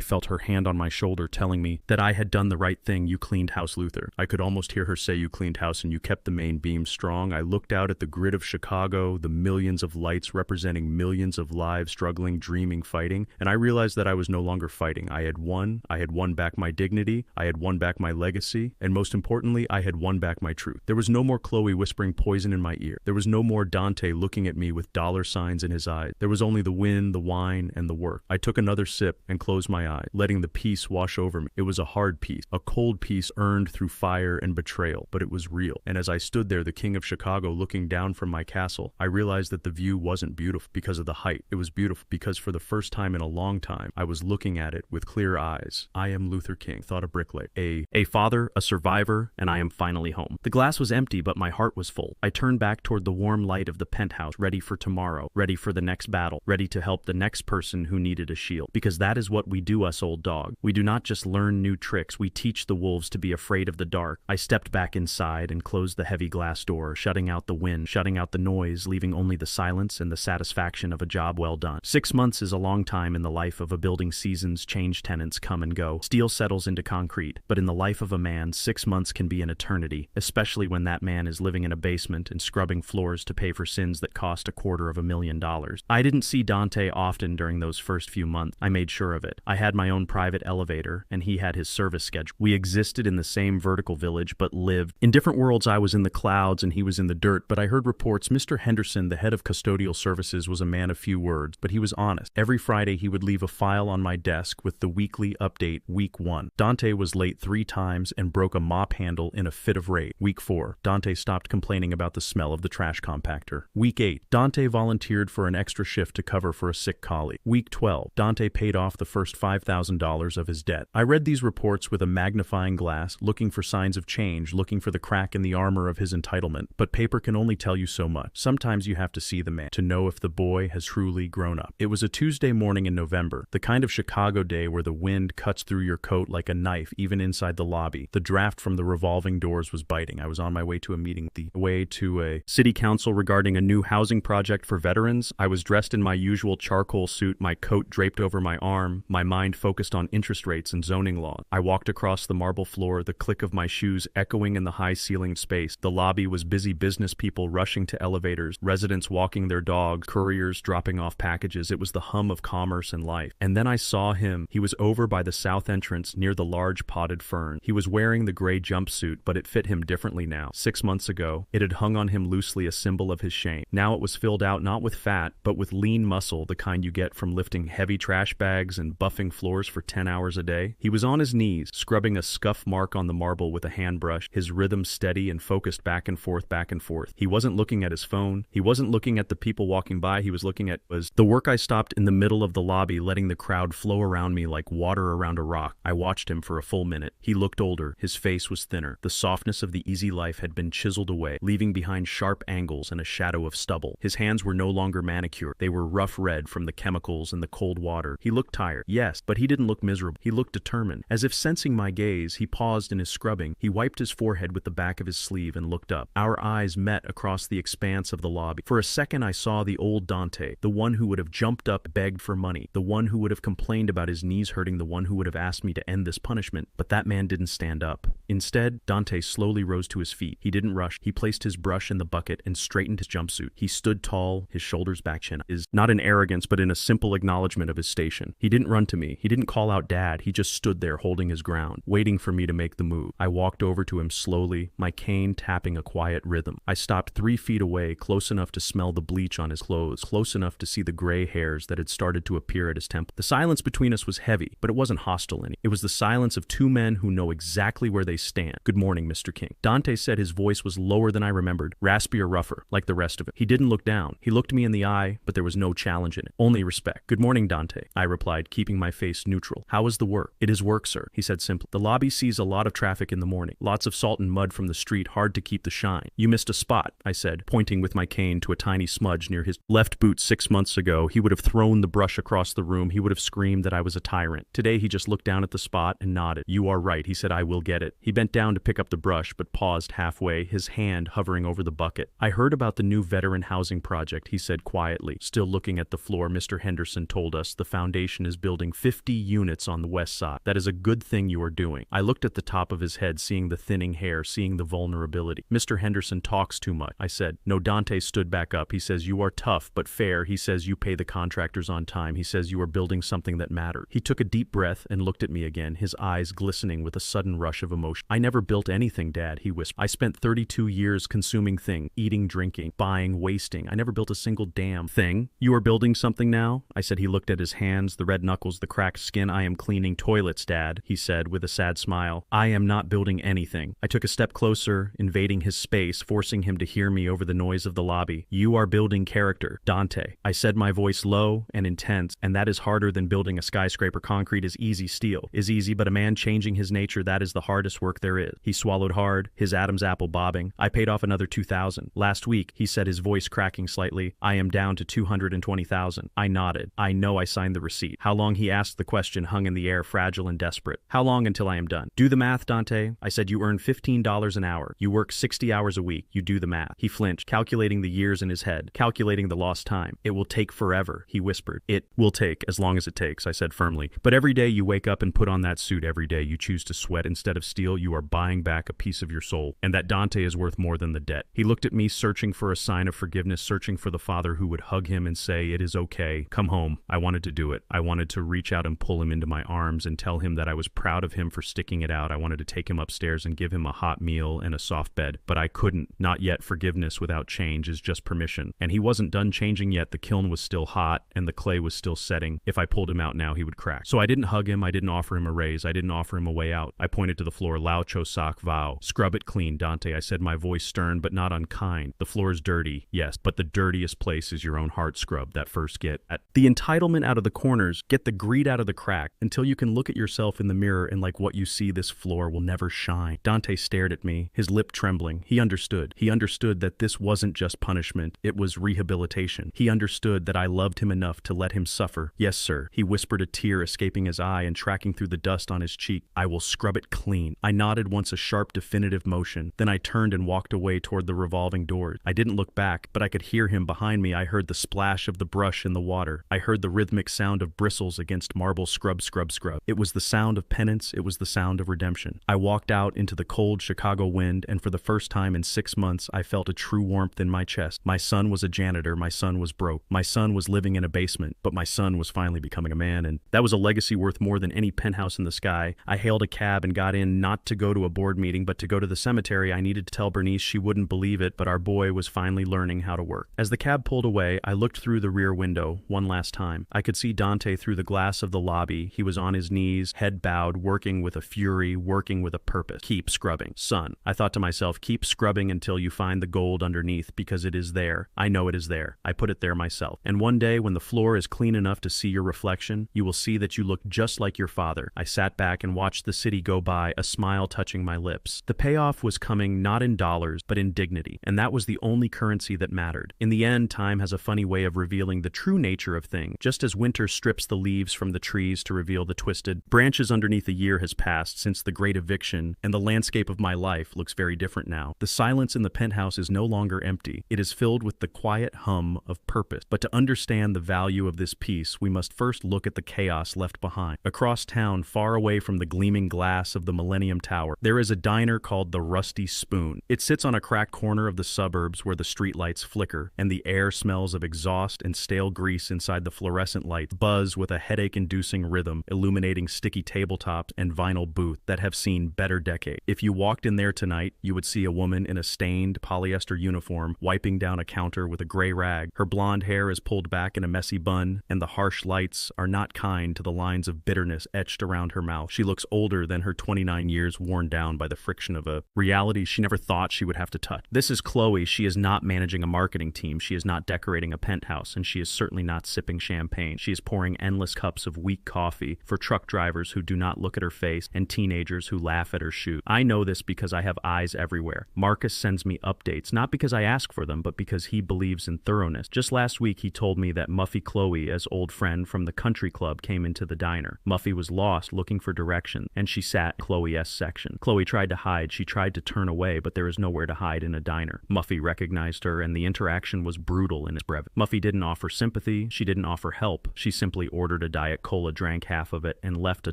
felt her hand on my shoulder telling me that I had done the right thing. "You cleaned house, Luther." I could almost hear her say, "You cleaned house and you kept the main beam strong." I looked out at the grid of Chicago, the millions of lights representing millions of lives struggling, dreaming, fighting, and I realized that I was no longer fighting. I had won. I had won back my dignity. I had won back my legacy. And most importantly, I had won back my truth. There was no more Chloe whispering poison in my ear. There was no more Dante looking at me with dollar signs in his eyes. There was only the wind, the wine, and the work. I took another sip and closed my eyes, letting the peace wash over me. It was a hard peace, a cold peace earned through fire and betrayal, but it was real. And as I stood there, the king of Chicago, looking down from my castle, I realized that the view wasn't beautiful because of the height. It was beautiful because for the first time in a long time, I was looking at it with clear eyes. I am Luther King, thought a bricklayer. A father, a survivor, and I am finally home. The glass was empty, but my heart was full. I turned back toward the warm light of the penthouse, ready for tomorrow, ready for the next battle, ready to help the next person who needed a shield. Because that is what we do, us old dog. We do not just learn new tricks, we teach the wolves to be afraid of the dark. I stepped back inside and closed the heavy glass door, shutting out the wind, shutting out the noise, leaving only the silence and the satisfaction of a job well done. 6 months is a long time in the life of a building. Seasons change, tenants come and go. Steel settles into concrete, but in the life of a man, 6 months can be an eternity, especially when that man is guys living in a basement and scrubbing floors to pay for sins that cost $250,000. I didn't see Dante often during those first few months. I made sure of it. I had my own private elevator, and he had his service schedule. We existed in the same vertical village, but lived in different worlds. I was in the clouds and he was in the dirt, but I heard reports Mr. Henderson, the head of custodial services, was a man of few words, but he was honest. Every Friday he would leave a file on my desk with the weekly update, week 1. Dante was late 3 times and broke a mop handle in a fit of rage. Week 4, Dante stopped complaining about the smell of the trash compactor. Week 8, Dante volunteered for an extra shift to cover for a sick colleague. Week 12, Dante paid off the first $5,000 of his debt. I read these reports with a magnifying glass, looking for signs of change, looking for the crack in the armor of his entitlement. But paper can only tell you so much. Sometimes you have to see the man to know if the boy has truly grown up. It was a Tuesday morning in November, the kind of Chicago day where the wind cuts through your coat like a knife even inside the lobby. The draft from the revolving doors was biting. I was on my way to a meeting, the way to a city council regarding a new housing project for veterans. I was dressed in my usual charcoal suit, my coat draped over my arm, my mind focused on interest rates and zoning law. I walked across the marble floor, the click of my shoes echoing in the high-ceilinged space. The lobby was busy, business people rushing to elevators, residents walking their dogs, couriers dropping off packages. It was the hum of commerce and life. And then I saw him. He was over by the south entrance near the large potted fern. He was wearing the gray jumpsuit, but it fit him differently now. 6 months ago, it had hung on him loosely, a symbol of his shame. Now it was filled out not with fat, but with lean muscle, the kind you get from lifting heavy trash bags and buffing floors for 10 hours a day. He was on his knees, scrubbing a scuff mark on the marble with a hand brush, his rhythm steady and focused back and forth, back and forth. He wasn't looking at his phone. He wasn't looking at the people walking by. He was looking at the work. I stopped in the middle of the lobby, letting the crowd flow around me like water around a rock. I watched him for a full minute. He looked older. His face was thinner. The softness of the easy life had been chiseled away, leaving behind sharp angles and a shadow of stubble. His hands were no longer manicured. They were rough red from the chemicals and the cold water. He looked tired, yes, but he didn't look miserable. He looked determined. As if sensing my gaze, he paused in his scrubbing. He wiped his forehead with the back of his sleeve and looked up. Our eyes met across the expanse of the lobby. For a second I saw the old Dante, the one who would have jumped up, begged for money, the one who would have complained about his knees hurting, the one who would have asked me to end this punishment. But that man didn't stand up. Instead, Dante slowly rose to his feet. He didn't rush. He placed his brush in the bucket and straightened his jumpsuit. He stood tall, his shoulders back, chin is not in arrogance, but in a simple acknowledgement of his station. He didn't run to me. He didn't call out Dad. He just stood there holding his ground, waiting for me to make the move. I walked over to him slowly, my cane tapping a quiet rhythm. I stopped 3 feet away, close enough to smell the bleach on his clothes, close enough to see the gray hairs that had started to appear at his temple. The silence between us was heavy, but it wasn't hostile any. It was the silence of 2 men who know exactly where they stand. Good morning, Mr. King. Dante said. His voice was lower than I remembered, raspier, rougher, like the rest of it. He didn't look down. He looked me in the eye, but there was no challenge in it, only respect. Good morning, Dante, I replied, keeping my face neutral. How is the work? It is work, sir, he said simply. The lobby sees a lot of traffic in the morning. Lots of salt and mud from the street, hard to keep the shine. You missed a spot, I said, pointing with my cane to a tiny smudge near his left boot. 6 months ago, he would have thrown the brush across the room. He would have screamed that I was a tyrant. Today, he just looked down at the spot and nodded. You are right, he said, I will get it. He bent down to pick up the brush, but paused halfway, his hand hovering over the bucket. I heard about the new veteran housing project, he said quietly. Still looking at the floor, Mr. Henderson told us the foundation is building 50 units on the west side. That is a good thing you are doing. I looked at the top of his head, seeing the thinning hair, seeing the vulnerability. Mr. Henderson talks too much, I said. No, Dante stood back up. He says, you are tough, but fair. He says, you pay the contractors on time. He says, you are building something that matters. He took a deep breath and looked at me again, his eyes glistening with a sudden rush of emotion. I never built anything, Dad, he whispered. I spent 32 years consuming things, eating, drinking, buying, wasting. I never built a single damn thing. You are building something now? I said. He looked at his hands, the red knuckles, the cracked skin. I am cleaning toilets, Dad, he said with a sad smile. I am not building anything. I took a step closer, invading his space, forcing him to hear me over the noise of the lobby. You are building character, Dante. I said, my voice low and intense, and that is harder than building a skyscraper. Concrete is easy, steel is easy, but a man changing his nature, that is the hardest work there is. He swallowed hard, his Adam's apple bobbing. I paid off another $2,000. Last week, he said, his voice cracking slightly. I am down to $220,000. I nodded. I know I signed the receipt. How long, he asked. The question hung in the air, fragile and desperate. How long until I am done? Do the math, Dante. I said, you earn $15 an hour. You work 60 hours a week. You do the math. He flinched, calculating the years in his head, calculating the lost time. It will take forever, he whispered. It will take as long as it takes, I said firmly. But every day you wake up and put on that suit, every day you choose to sweat instead of steal, you are buying back a piece of your soul. And that Dante Dante is worth more than the debt. He looked at me, searching for a sign of forgiveness, searching for the father who would hug him and say, "It is okay. Come home." I wanted to do it. I wanted to reach out and pull him into my arms and tell him that I was proud of him for sticking it out. I wanted to take him upstairs and give him a hot meal and a soft bed, but I couldn't. Not yet. Forgiveness without change is just permission. And he wasn't done changing yet. The kiln was still hot and the clay was still setting. If I pulled him out now, he would crack. So I didn't hug him. I didn't offer him a raise. I didn't offer him a way out. I pointed to the floor. "Laucho sock vow. Scrub it clean, Dante," I said, my voice stern but not unkind. "The floor is dirty, yes, but the dirtiest place is your own heart scrub, that first get at the entitlement out of the corners, get the greed out of the crack, until you can look at yourself in the mirror and like what you see, this floor will never shine." Dante stared at me, his lip trembling. He understood. He understood that this wasn't just punishment, it was rehabilitation. He understood that I loved him enough to let him suffer. "Yes, sir." He whispered, a tear escaping his eye and tracking through the dust on his cheek. "I will scrub it clean." I nodded once, a sharp, definitive motion. Then I turned and walked away toward the revolving doors. I didn't look back, but I could hear him behind me. I heard the splash of the brush in the water. I heard the rhythmic sound of bristles against marble. Scrub, scrub, scrub. It was the sound of penance. It was the sound of redemption. I walked out into the cold Chicago wind, and for the first time in 6 months, I felt a true warmth in my chest. My son was a janitor. My son was broke. My son was living in a basement, but my son was finally becoming a man, and that was a legacy worth more than any penthouse in the sky. I hailed a cab and got in, not to go to a board meeting, but to go to the cemetery. I needed to tell Bernice. She wouldn't believe it, but our boy was finally learning how to work. As the cab pulled away, I looked through the rear window one last time. I could see Dante through the glass of the lobby. He was on his knees, head bowed, working with a fury, working with a purpose. "Keep scrubbing, son." I thought to myself, keep scrubbing until you find the gold underneath, because it is there. I know it is there. I put it there myself. And one day, when the floor is clean enough to see your reflection, you will see that you look just like your father. I sat back and watched the city go by, a smile touching my lips. The payoff was coming not in dollars, but in dignity, and that was the only currency that mattered. In the end, time has a funny way of revealing the true nature of things. Just as winter strips the leaves from the trees to reveal the twisted branches underneath, a year has passed since the great eviction, and the landscape of my life looks very different now. The silence in the penthouse is no longer empty. It is filled with the quiet hum of purpose. But to understand the value of this piece, we must first look at the chaos left behind. Across town, far away from the gleaming glass of the Millennium Tower, there is a diner called the Rusty Spoon. It sits on a cracked corner of the suburbs where the streetlights flicker, and the air smells of exhaust and stale grease inside the fluorescent lights buzz with a headache-inducing rhythm, illuminating sticky tabletops and vinyl booths that have seen better decades. If you walked in there tonight, you would see a woman in a stained polyester uniform wiping down a counter with a gray rag. Her blonde hair is pulled back in a messy bun, and the harsh lights are not kind to the lines of bitterness etched around her mouth. She looks older than her 29 years, worn down by the friction of a reality she never thought she would have to touch. This is Chloe. She is not managing a marketing team. She is not decorating a penthouse, and she is certainly not sipping champagne. She is pouring endless cups of weak coffee for truck drivers who do not look at her face and teenagers who laugh at her shoes. I know this because I have eyes everywhere. Marcus sends me updates, not because I ask for them, but because he believes in thoroughness. Just last week, he told me that Muffy Chloe, as old friend from the country club, came into the diner. Muffy was lost, looking for direction, and she sat in Chloe's section. Chloe tried to hide. She tried to turn away, but there is nowhere to hide in a diner. Muffy recognized her, and the interaction was brutal in its brevity. Muffy didn't offer sympathy. She didn't offer help. She simply ordered a Diet Cola, drank half of it, and left a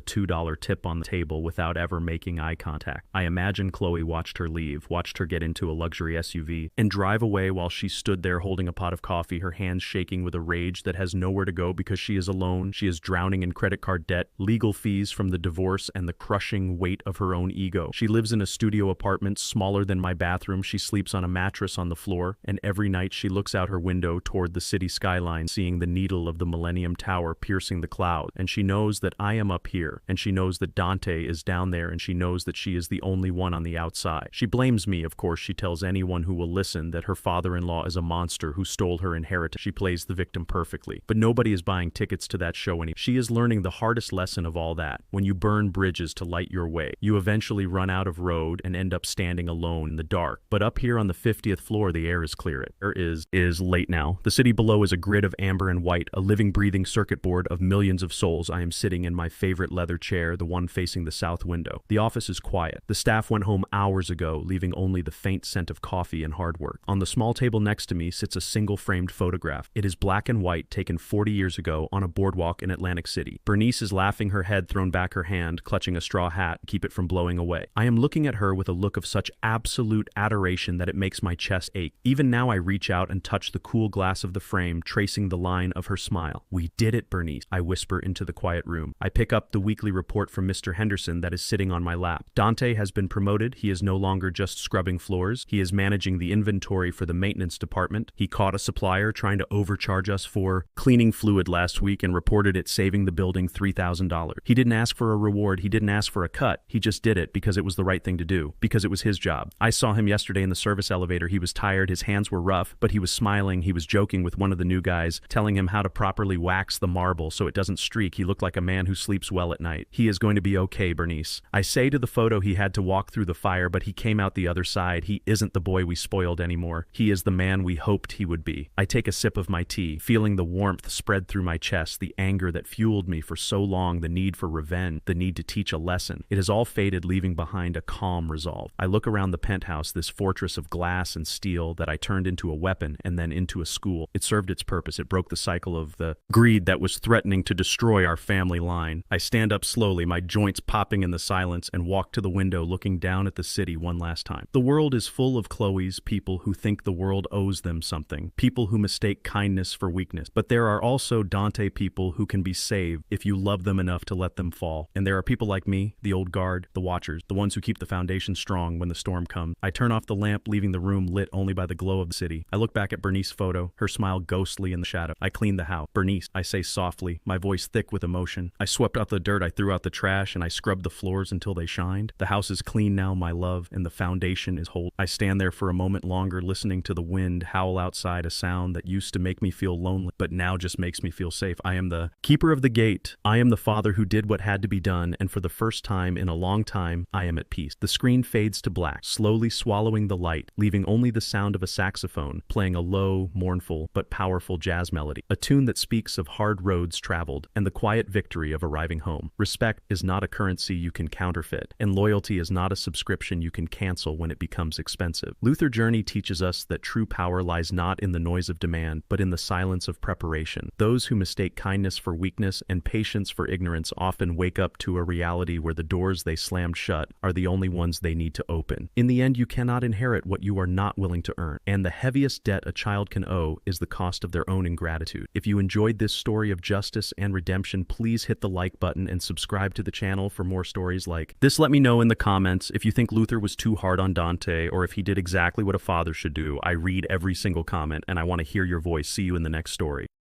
$2 tip on the table without ever making eye contact. I imagine Chloe watched her leave, watched her get into a luxury SUV, and drive away while she stood there holding a pot of coffee, her hands shaking with a rage that has nowhere to go because she is alone. She is drowning in credit card debt, legal fees from the divorce, and the crushing weight of her own ego. She lives in a studio apartment smaller than my bathroom. She sleeps on a mattress on the floor, and every night she looks out her window toward the city skyline, seeing the needle of the Millennium Tower piercing the cloud. And she knows that I am up here, and she knows that Dante is down there, and she knows that she is the only one on the outside. She blames me, of course. She tells anyone who will listen that her father-in-law is a monster who stole her inheritance. She plays the victim perfectly. But nobody is buying tickets to that show anymore. She is learning the hardest lesson of all that. When you burn bridges to light your way, you eventually run out of road and end up standing alone in the dark. But up here on the 50th floor, the air is clear. It is late now. The city below is a grid of amber and white, a living, breathing circuit board of millions of souls. I am sitting in my favorite leather chair, the one facing the south window. The office is quiet. The staff went home hours ago, leaving only the faint scent of coffee and hard work. On the small table next to me sits a single framed photograph. It is black and white, taken 40 years ago on a boardwalk in Atlantic City. Bernice is laughing, her head thrown back, her hand clutching a straw hat to keep it from blowing away. I am looking at her with a look of such absolute adoration that it makes my chest ache. Even now I reach out and touch the cool glass of the frame, tracing the line of her smile. "We did it, Bernice," I whisper into the quiet room. I pick up the weekly report from Mr. Henderson that is sitting on my lap. Dante has been promoted. He is no longer just scrubbing floors. He is managing the inventory for the maintenance department. He caught a supplier trying to overcharge us for cleaning fluid last week and reported it saving the building $3,000. He didn't ask for a reward. He didn't ask for a cut. He just did it because it was the right thing to do, because it was his job. I saw him yesterday in the service elevator. He was tired. His hands were rough, but he was smiling. He was joking with one of the new guys, telling him how to properly wax the marble so it doesn't streak. He looked like a man who sleeps well at night. He is going to be okay, Bernice. I say to the photo he had to walk through the fire, but he came out the other side. He isn't the boy we spoiled anymore. He is the man we hoped he would be. I take a sip of my tea, feeling the warmth spread through my chest, the anger that fueled me for so long, the need for revenge, the need to teach a lesson. It has all faded, leaving behind a calm resolve. I look around the penthouse, this fortress of glass and steel that I turned into a weapon and then into a school. It served its purpose. It broke the cycle of the greed that was threatening to destroy our family line. I stand up slowly, my joints popping in the silence, and walk to the window, looking down at the city one last time. The world is full of Chloes, people who think the world owes them something, people who mistake kindness for weakness. But there are also Dante people who can be saved if you love them enough to let them fall. And there are people like me, the old guard, the watchers, the ones who keep the foundation strong when the storm comes. I turn off the lamp, leaving the room lit only by the glow of the city. I look back at Bernice's photo, her smile ghostly in the shadow. I clean the house. "Bernice," I say softly, my voice thick with emotion. I swept out the dirt, I threw out the trash, and I scrubbed the floors until they shined. The house is clean now, my love, and the foundation is whole. I stand there for a moment longer, listening to the wind howl outside, a sound that used to make me feel lonely, but now just makes me feel safe. I am the keeper of the gate. I am the father who did what had to be done, and for the first time in a long time, I am at peace. The screen fades to black, slowly swallowing the light, leaving only the sound of a saxophone playing a low, mournful, but powerful jazz melody, a tune that speaks of hard roads traveled and the quiet victory of arriving home. Respect is not a currency you can counterfeit, and loyalty is not a subscription you can cancel when it becomes expensive. Luther Journey teaches us that true power lies not in the noise of demand, but in the silence of preparation. Those who mistake kindness for weakness and patience for ignorance often wake up to a reality where the doors they slammed shut are the only ones they need to open. In the end, you cannot inherit what you are not willing to earn, and the heaviest debt a child can owe is the cost of their own ingratitude. If you enjoyed this story of justice and redemption, please hit the like button and subscribe to the channel for more stories like this. Let me know in the comments if you think Luther was too hard on Dante or if he did exactly what a father should do. I read every single comment and I want to hear your voice. See you in the next story.